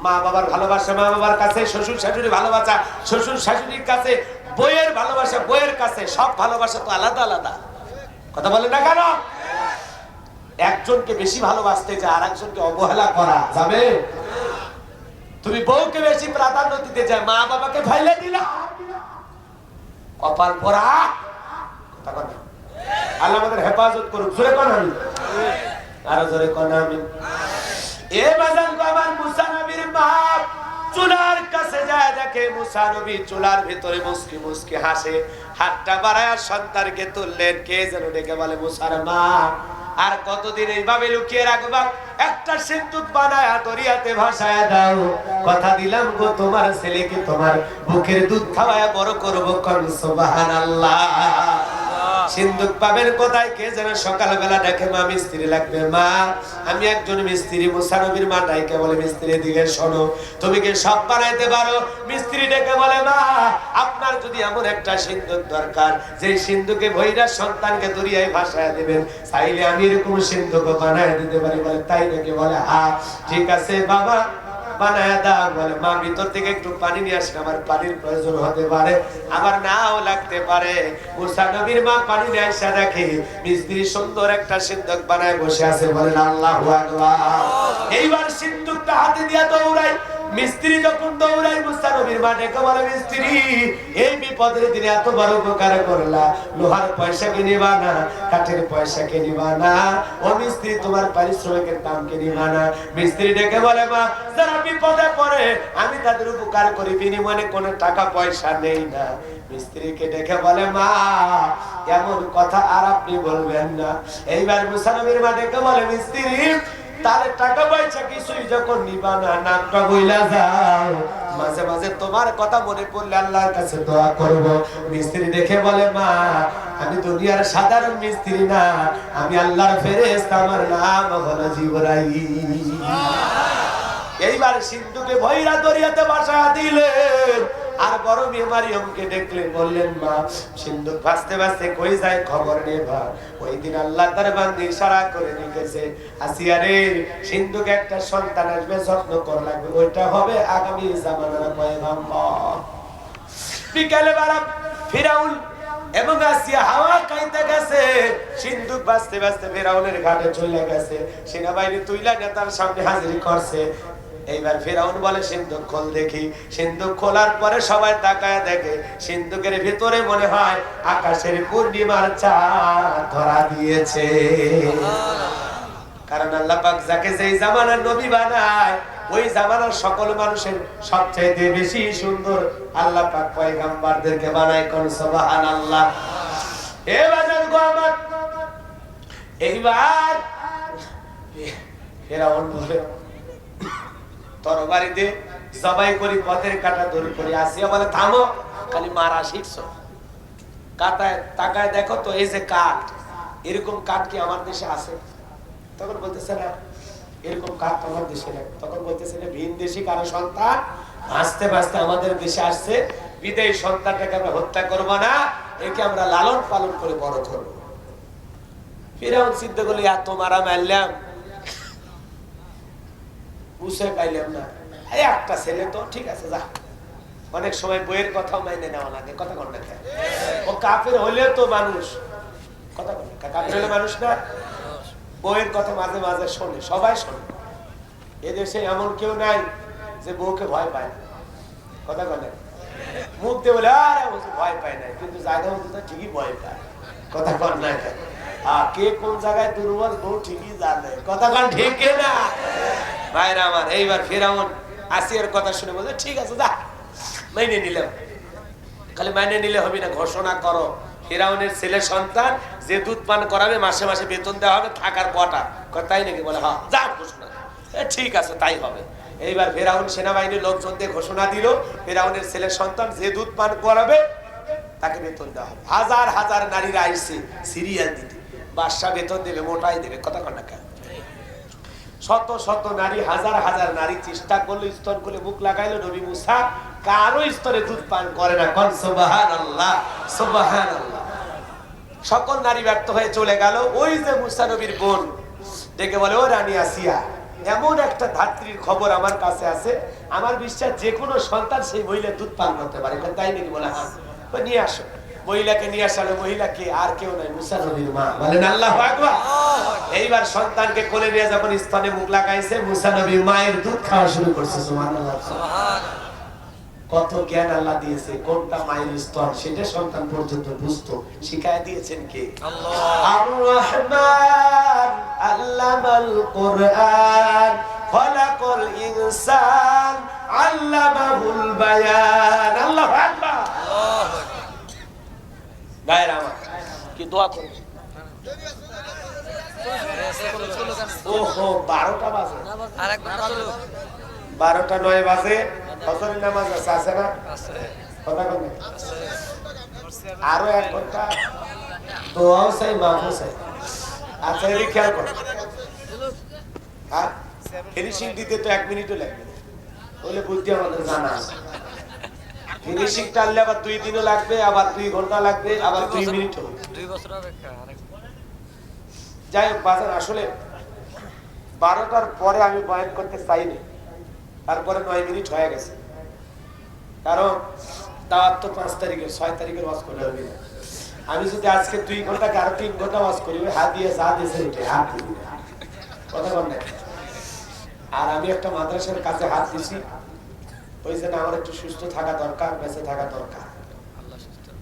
মা বাবার ভালোবাসা মা বাবার কাছে, শ্বশুর শাশুড়ি ভালোবাসা শ্বশুর শাশুড়ির কাছে, বইয়ের ভালোবাসা বইয়ের কাছে। সব ভালোবাসা তো আলাদা আলাদা। কথা বলে না কেন? একজনকে বেশি ভালোবাসতে যায় আর একজনকে অবহেলা করা যাবে? তুমি বউকে বেশি প্রাধান্য দিতে যায়, মা বাবাকে ফাইলে দিলা, কপাল পোড়া। আল্লাহ আমাদের হেফাজত করুক। জোরে কোন আমি, আরো জোরে কোন আমি। এ বাজান গো, আমার মুসা নবীর বাপ চুলার কাছে যায়, দেখে মুসা নবী চুলার ভিতরে মুস্কি মুস্কি হাসে। হাতটা বাড়ায় সন্তানকে তুললেন, কে যেন ডেকে বলে মুসার মা আর কতদিন এইভাবে লুকিয়ে রাখবা? একটা সিন্দুক বানায় দরিয়াতে ভাসায় দাও। কথা দিলাম গো তোমার ছেলেকে তোমার বুকের দুধ খাওয়ায় বড় করব। কোন সুবহানাল্লাহ। সিন্দুক পাবেন কোথায়? কে যেন সকালবেলা দেখে মা মিস্ত্রি লাগবে। মা আমি একজন মিস্ত্রি। মুসা নবীর মা ডাইকে বলে মিস্ত্রি দিকে শোনো, তুমি কি সব বানাইতে পারো? মিস্ত্রি ডেকে বলে মা আপনার যদি এমন একটা সিন্দুক দরকার যে সিন্দুকে ভৈরা সন্তানকে দরিয়ায় ভাসায় দিবেন, চাইলে আমি এরকম সিন্দুক বানায় দিতে পারি। বলে তাই নাকি? বলে হ্যাঁ ঠিক আছে বাবা বানায় দাও। বলে মা ভিতর থেকে একটু পানি নিয়ে আসেন, আমার পানির প্রয়োজন হতে পারে, আবার নাও লাগতে পারে। মুসা নবীর মা পানি নিয়ে আসা দেখে মিস্ত্রি সুন্দর একটা সিন্দুক বানায় বসে আছে। বলেন আল্লাহু আকবার। এইবার সিন্দুকটা হাতে দিয়া দৌড়াই। মিস্ত্রি যখন দৌড়াই মুসা নবীর মা ডেকে বলে মিস্ত্রি এই বিপদের দিনে এত বড় উপকার করলা, লোহার পয়সা কিনিবা না, কাঠের পয়সা কিনিবা না, ও মিস্ত্রি তোমার পারিশ্রমিকের দাম কিনিবা না। মিস্ত্রি ডেকে বলে মা যারা বিপদে পড়ে আমি তাদের উপকার করি, বিনিময়ে কোনো টাকা পয়সা নেই না। মিস্ত্রিকে ডেকে বলে মা এমন কথা আর আপনি বলবেন না। এইবার মুসা নবীর মা ডেকে বলে মিস্ত্রি তাহলে টাকা পয়সা কিছুই যখন নিবা না, নামটা বইলা যাও, মাঝে মাঝে তোমার কথা মনে পড়লে আল্লাহর কাছে দোয়া করব। মিস্ত্রি দেখে বলে মা আমি দুনিয়ার সাধারণ মিস্ত্রি না, আমি আল্লাহর ফেরেশতা, আমার নাম হলো জিবরাইল। এইবার সিন্ধুকে ভৈরা দরিয়াতে ভাসা দিলেন। আর বড় মেয়ে মারিয়মকে দেখলেন, বললেন মা সিন্ধুক ভাসতে ভাসতে কই যায় খবর নেবা। ওই দিন আল্লাহ তার বান্দী ইশারা করে রেখেছে আসিয়া রে সিন্ধুকে একটা সন্তান আসবে, যত্ন করা লাগবে, ওইটা হবে আগামী জামানার পয়গম্বর। বিকালে বেলা ফিরাউন এবং আসিয়া হাওয়া খাইতে গেছে, সিন্ধুক ভাসতে ভাসতে ফিরাউনের ঘাটে চলে গেছে। সেনাবাহিনী তুইলা নেতার সামনে হাজির করছে। এইবার ফিরাউন বলে সিন্ধুক খোল দেখি। সিন্ধুক খোলার পরে সবাই তাকায় দেখে সিন্ধুকের ভিতরে মনে হয় আকাশের পূর্ণিমার চাঁদ ধরা দিয়েছে। কারণ আল্লাহ পাক যাকে যেই জামানার নবী বানায় ওই জামানার সকল মানুষের সবচেয়ে বেশি সুন্দর আল্লাহ পাক পয়গম্বরদেরকে বানায়। কোন সুবহানাল্লাহ। এ বাজার গো আমার এইবার ফিরাউন বলে তরবারিতে জবাই করি, পথের কাটা দূর করি। আসিয়া বলে থামো, খালি মারা শিখছো, কাটায় তাকায় দেখো তো এই যে কাঠ, এরকম কাঠ কি আমার দেশে আছে? তখন বলতেছে না এরকম কাঠ আমার দেশে নেই। তখন বলতেছে না ভিন দেশি কারো সন্তান ভাসতে ভাসতে আমাদের দেশে আসছে, বিদেশী সন্তানটাকে আমরা হত্যা করবো না, একে আমরা লালন পালন করে বড় করবো। ফিরাউন চিন্তা করলে এত মারা মারলাম বুঝে পাইলাম না, একটা ছেলে তো ঠিক আছে যা। অনেক সময় বইয়ের কথাও মাইনে নেওয়া লাগে, কথা কন না ও কাফের হইলে তো মানুষ, কথা কন কাফের হলে মানুষ না, বইয়ের কথা মাঝে মাঝে শোনে, সবাই শোনে। এদেশে এমন কেউ নাই যে বউকে ভয় পায় না, কথা কন মুখ দিয়ে বলে আরে ভয় পায় না, কিন্তু জায়গা মধ্যে ঠিকই ভয় পায়, কথা কন না। কে কোন জায়গায় দুর্বল বউ ঠিকই জানে, কথা কন ঠিক না ভাইরা আমার। এইবার ফিরাউন আসিয়ার কথা শুনে বলছে ঠিক আছে যা মাইনে নিলাম। খালি মাইনে নিলে হবে না, ঘোষণা করো ফিরাউনের ছেলে সন্তান যে দুধ পান করাবে মাসে মাসে বেতন দেওয়া হবে, থাকার কটা। তাই নাকি? বলে হ্যাঁ যা ঘোষণা। ঠিক আছে তাই হবে। এইবার ফিরাউন সেনাবাহিনীর লোকজন দিয়ে ঘোষণা দিল ফিরাউনের ছেলে সন্তান যে দুধ পান করাবে তাকে বেতন দেওয়া হবে। হাজার হাজার নারীরা আইসে সিরিয়াল দিতে, বাদশা বেতন দেবে, মোটাই দেবে, কথা কন্যা কেন। শত শত নারী, হাজার হাজার নারী চেষ্টা করলো, স্তর করে মুখ লাগাইলো, নবী মুসা কারো স্তরে দুধ পান করে না। কোন সুবহানাল্লাহ, সুবহানাল্লাহ। সকল নারী ব্যর্থ হয়ে চলে গেল। ওই যে মুসা নবীর বোন ডেকে বলে ও রানী আসিয়া, এমন একটা ধাত্রীর খবর আমার কাছে আছে, আমার বিশ্বাস যে কোনো সন্তান সেই মহিলা দুধ পান করতে পারে। তাই নাকি? বলে হ্যাঁ, নিয়ে আসো। মহিলাকে নিয়ে আসালো, মহিলাকে আর কেউ নাই মুসা নবীর মা। বলেন আল্লাহু আকবার। এইবার সন্তানকে কোলে নিয়ে যখন স্তনে মুখ লাগাইছে, মুসা নবীর মায়ের দুধ খাওয়া শুরু করছে। সুবহানাল্লাহ। কত জ্ঞান আল্লাহ দিয়েছে, কোনটা মায়ের স্তন সেটা সন্তান পর্যন্ত বুঝতো, শিখায় দিয়েছেন কে? আল্লাহ। আর রহমান আল্লামাল কুরআন খলাকাল ইনসান আল্লামাহুল বায়ান। আল্লাহু আকবার। ভাইরা আমার কি দোয়া করবে। ওহো 12টা বাজে, আর এক ঘন্টা চলো 12টা 9 বাজে ফজরের নামাজ আছে না? কথা বলেন। আরো 1 ঘন্টা দোয়াও চাই, মাফও চাই। আচ্ছা এদিকে খেয়াল করো, হ্যাঁ ফিনিশিং দিতে তো 1 মিনিটও লাগবে না, বলে বুদ্ধি আমাদের জানা আছে। ফিনিশিং টানলে আবার 2 দিনও লাগবে, আবার 2 ঘন্টা লাগবে, আবার 2 মিনিটও। 2 বছর অপেক্ষা যাই হোক বাজার, আসলে 12টার পরে আমি বয়ান করতে চাইনি, তারপরে 9 মিনিট হয়ে গেছে। কারণ দাওয়াত তো 5 তারিখের, 6 তারিখের ওয়াজ করে হবে না। আমি যদি আজকে 2 ঘন্টাকে আরো 3 ঘন্টা ওয়াজ করি, হাত দিয়ে যা দিয়েছে উঠে হাত দিবি না, কথা বল না। আর আমি একটা মাদ্রাসার কাছে হাত দিছি, ওই জন্য আমার একটু সুস্থ থাকা দরকার, বেঁচে থাকা দরকার।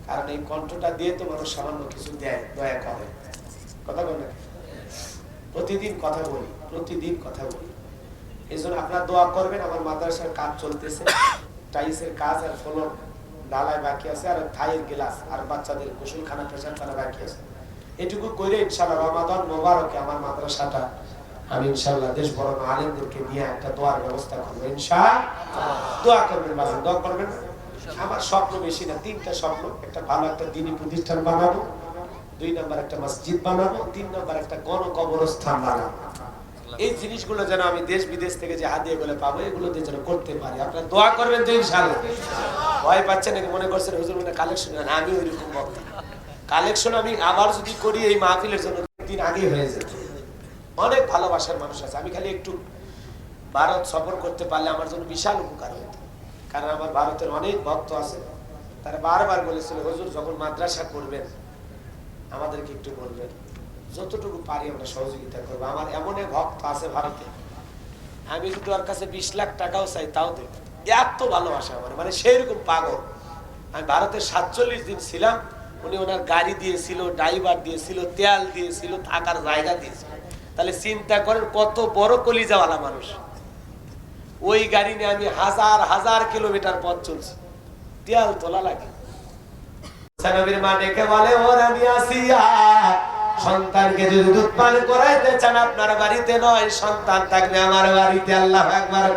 কারণ এই কণ্ঠটা দিয়ে তো মানুষ সামান্য কিছু দেয়, দয়া করে, কথা বল না। প্রতিদিন কথা বলি, প্রতিদিন কথা বলি। এই জন্য আপনারা দোয়া করবেন। আমার মাদ্রাসার কাজ চলতেছে, টাইলসের কাজ আর ফলন ঢালাই বাকি আছে, আর থাইয়ের গ্লাস আর বাচ্চাদের গোসলখানা পেশাবখানা বাকি আছে। এটুকু করে ইনশাআল্লাহ রমাদান মোবারকে আমার মাদ্রাসাটা আমি ইনশাআল্লাহ দেশ বড় আলেমদেরকে নিয়ে একটা দোয়ার ব্যবস্থা করবো ইনশাআল্লাহ। দোয়া করবেন বাবা, দোয়া করবেন। আমার স্বপ্ন বেশি না, 3টা স্বপ্ন। একটা ভালো একটা দ্বীনি প্রতিষ্ঠান বানাবো, 2 নম্বর একটা মসজিদ বানাবো, 3 নম্বর একটা গণকবরস্থান বানাবো। এই জিনিসগুলো যেন আমি দেশ বিদেশ থেকে যে হাদিয়া গুলো পাবো, এগুলো দিয়ে যেন করতে পারি। আপনারা দোয়া করবেন তো ইনশাআল্লাহ। ভয় পাচ্ছেন নাকি? মনে করছেন হুজুর মানে কালেকশন? না, আমি ওইরকম বক্তা। কালেকশন আমি আবার যদি করি এই মাহফিলের জন্য 2 দিন আগে হয়ে যেত। অনেক ভালোবাসার মানুষ আছে, আমি খালি একটু ভারত সফর করতে পারলে আমার জন্য বিশাল উপকার হতো। কারণ আমার ভারতের অনেক ভক্ত আছে, তারা বারবার বলেছিল হুজুর যখন মাদ্রাসা করবেন আমাদেরকে একটু বলবেন, যতটুকু পারি আমরা সহযোগিতা করবো। আমার এমন এক ভক্ত আছে ভারতে, আমি যদি ওর কাছে 20 লাখ টাকাও চাই তাও দেব, এত ভালোবাসা আমার, মানে সেই রকম পাগল। আমি ভারতে 47 দিন ছিলাম, উনি ওনার গাড়ি দিয়েছিল, ড্রাইভার দিয়েছিল, তেল দিয়েছিল, থাকার জায়গা দিয়েছিল। তাহলে চিন্তা করেন কত বড় কলিজাওয়ালা মানুষ। ওই গাড়ি নিয়ে আমি হাজার হাজার কিলোমিটার পথ চলছি, তেল তোলা লাগে। নবীর মা ডেকে বলে, ও রানী আসিয়া, সন্তানকে যদি দুধ পান করাইতে চান আপনার বাড়িতে নয়, সন্তান থাকবে আমার বাড়িতে। আল্লাহু আকবার।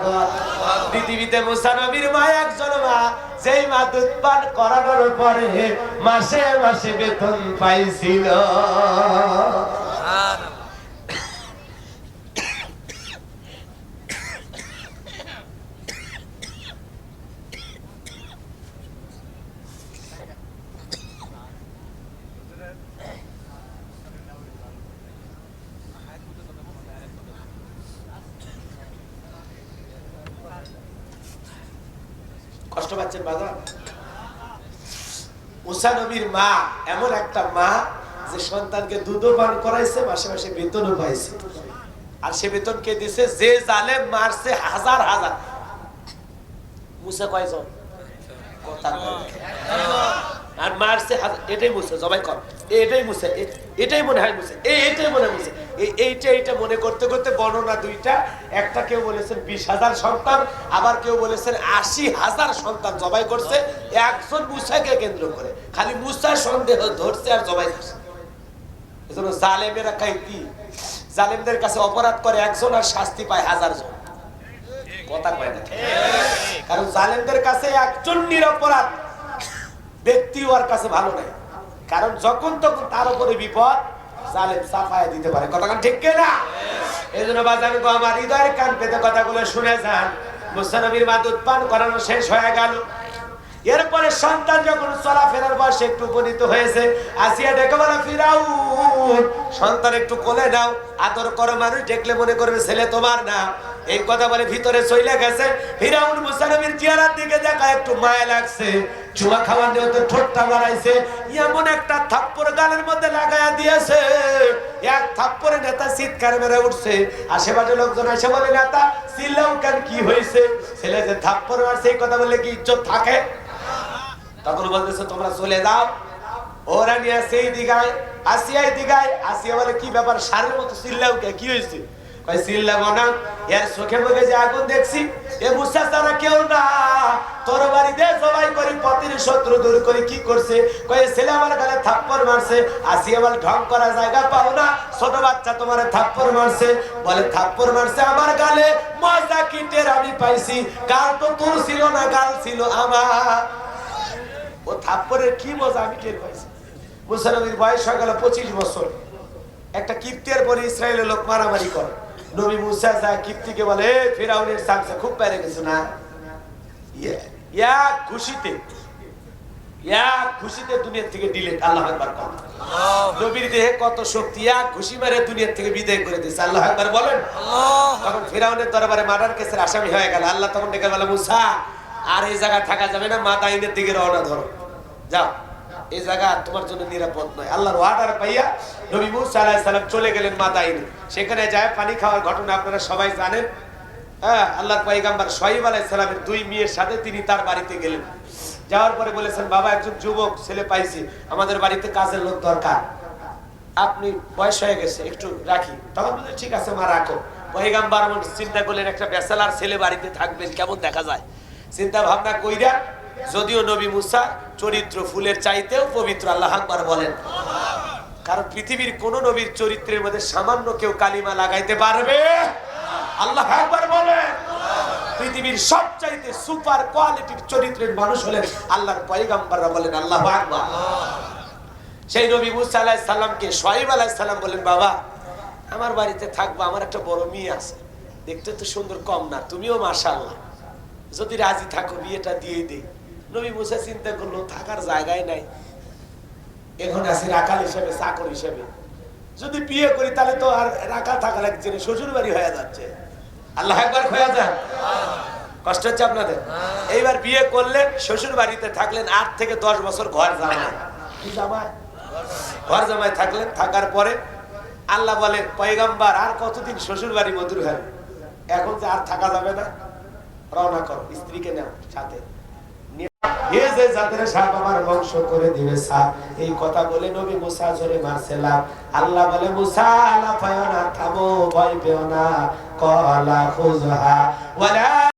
পৃথিবীতে মুসা নবীর মা একজন মা, যেই মা দুধ পান করানোর পরে মাসে মাসে বেতন পাইছিল। কষ্ট পাচ্ছেন বাজার? মুসা নবীর মা এমন একটা মা যে সন্তানকে দুধও পান করাইছে, মাসে মাসে বেতনও পাইছে। আর সে বেতন কে দিছে? যে জালেম মারছে হাজার হাজার। মুসা কয়জন? কথা আর মারছে এটাই মুসা, জবাই কর, এটাই মুসা, এটাই মনে হয় মুসা, এটাই মনে হয় মুসা। এইটা মনে করতে করতে বর্ণনা 2টা। একটা কেউ বলেছেন 20,000 সন্তান, আবার কেউ বলেছেন 80,000 সন্তান জবাই করছে একজন মুসাকে কেন্দ্র করে। খালি মুসার সন্দেহ ধরছে আর জবাই করছে। এজন্য জালেমেরা খাই কি, জালেমদের কাছে অপরাধ করে একজন আর শাস্তি পায় 1000 জন। কথা কয় না? কারণ জালেমদের কাছে একজন নিরপরাধ ব্যক্তি ওর কাছে ভালো নাই, কারণ যখন তখন তার উপরে বিপদ জালেম সাফায়া দিতে পারে। কথা ঠিক কিনা? এজন্য বাজান গো, আমার হৃদয়ের কান পেতে কথাগুলো শুনে যান। মুসা নবীর মা দুধ পান করানো শেষ হয়ে গেল। এরপরে সন্তান যখন চলাফেরার বয়সে একটু উপনীত হয়েছে, আসিয়া ডেকে বলে, ফিরাউন সন্তান একটু কোলে নাও, আদর করো। মানুষ দেখলে মনে করবে ছেলে তোমার না। এই কথা বলে ভিতরে চলে গেছে। ফিরাউন মুসা নবীর চেহারার দিকে দেখা একটু মায়া লাগছে, চুমা খাওয়ার নিয়ে তো ঠোঁটটা বাড়াইছে, এমন একটা থাপ্পড় গালের মধ্যে লাগাইয়া দিয়েছে, এক থাপ্পড়ে নেতা চিৎকার মেরে উঠছে। আশেপাশে লোকজন এসে বলে, নেতা চিল্লাও কেন, কি হয়েছে? ছেলে যে থাপ্পড় মারছে এই কথা বললে কি ইজ্জত থাকে? তখন বলতেছে, তোমরা চলে যাও। ওরা নিয়ে আসে এই দিঘায়, আসিয়া এই দিঘায়। আসিয়া বলে, কি ব্যাপার সারের মতো চিল্লাও কে, কি হয়েছে? চিল্লাবো না, এর চোখে মুখে যে আগুন দেখছি, এ মুসা ছাড়া কেউ না, তোর বাড়িতে জবাই করে পতির শত্রু দূর করে কি করছে, কয়ে ছেলে আমার গালে থাপ্পড় মারছে, আসি আমার ঢং করা জায়গা পাও না, ছোট বাচ্চা তোমারে থাপ্পড় মারছে। বলে থাপ্পড় মারছে আমার গালে, মজা কিটের আমি পাইছি, গাল তো তোর ছিল না, গাল ছিল আমার। ও থাপ্পড়ের কি মজা আমি টের পাইছি। মুসা নবীর বয়স হয়ে গেল 25 বছর। একটা কিপ্তের পরে ইসরায়েলের লোক মারামারি করে, নবী মুসা যায় কিপ্তিকে বলে, ফিরাউনের সামনে খুব পেরে গেছে না, খুশিতে দুনিয়া থেকে ডিলিট। আল্লাহ আকবার। নবীর দেহে কত শক্তি, এক ঘুষি মারে দুনিয়া থেকে বিদায় করে দিয়েছে। আল্লাহ আকবার বলেন। তখন ফিরাউনের দরবারে মার্ডার কেসের আসামি হয়ে গেল। আল্লাহ তখন ডেকে বলে, মুসা আর এই জায়গায় থাকা যাবে না, মাদাইনের দিকে রওনা ধরো, যাও, এই জায়গা তোমার জন্য নিরাপদ নয়। আল্লাহর ওয়ার্ডার পাইয়া নবী মুসা আলাইহিস সালাম চলে গেলেন মাদাইনে। সেখানে যায় পানি খাওয়ার ঘটনা আপনারা সবাই জানেন। হ্যাঁ, আল্লাহর পয়গম্বর শুআয়ব আলাইহিস সালামের 2 মেয়ের সাথে তিনি তার বাড়িতে গেলেন। যাওয়ার পরে বলেছেন, বাবা একজন যুবক ছেলে পাইছি, আমাদের বাড়িতে কাজের লোক দরকার, আপনি বয়স হয়ে গেছে একটু রাখি। তখন বলে, ঠিক আছে মা রাখো। পয়গম্বর চিন্তা করলেন, একটা ব্যাচেলর ছেলে বাড়িতে থাকবেন, কেমন দেখা যায়। চিন্তা ভাবনা কইরা, যদিও নবী মুসা চরিত্র ফুলের চাইতেও পবিত্র, আল্লাহ আকবার বলেন। কারণ পৃথিবীর কোন নবীর চরিত্রের মধ্যে সামান্য কেউ কালিমা লাগাইতে পারবে? আল্লাহ আকবার বলেন। পৃথিবীর সবচাইতে সুপার কোয়ালিটির চরিত্রের মানুষ হলেন আল্লাহর পয়গম্বররা, বলেন আল্লাহু আকবার। সেই নবী মুসা আলাইহিস সালামকে শুআয়ব আলাইহিস সালাম বলেন, বাবা আমার বাড়িতে থাকবা, আমার একটা বড় মেয়ে আছে, দেখতে তো সুন্দর কম না, তুমিও মাশাআল্লাহ, যদি রাজি থাকো বিয়েটা দিয়ে দেই। নবী মুসা চিন্তা করলো, থাকার জায়গায় নাই, এখন আছে রাখাল হিসেবে, চাকর হিসেবে, যদি বিয়ে করি তাহলে তো আর রাখাল থাকা লাগছে না, শ্বশুর বাড়ি হয়ে যাচ্ছে। আল্লাহ একবার হয়ে যান, কষ্ট হচ্ছে আপনাদের। এইবার বিয়ে করলেন, শ্বশুর বাড়িতে থাকলেন 8 থেকে 10 বছর ঘর জামাই, ঘর জামাই থাকলেন। থাকার পরে আল্লাহ বলেন, পয়গম্বর আর কতদিন শ্বশুর বাড়ি মধুর হয়, এখন যে আর থাকা যাবে না, রওনা করো, স্ত্রীকে নাও সাথে, বংশ করে দিবে সাথ। এই কথা বলে নবী মুসা জোরে মারছিলাম। আল্লাহ বলে, মুসা লাফায়ো না, থামো, ভয় পেও না, কলা খুযহা ওয়ালা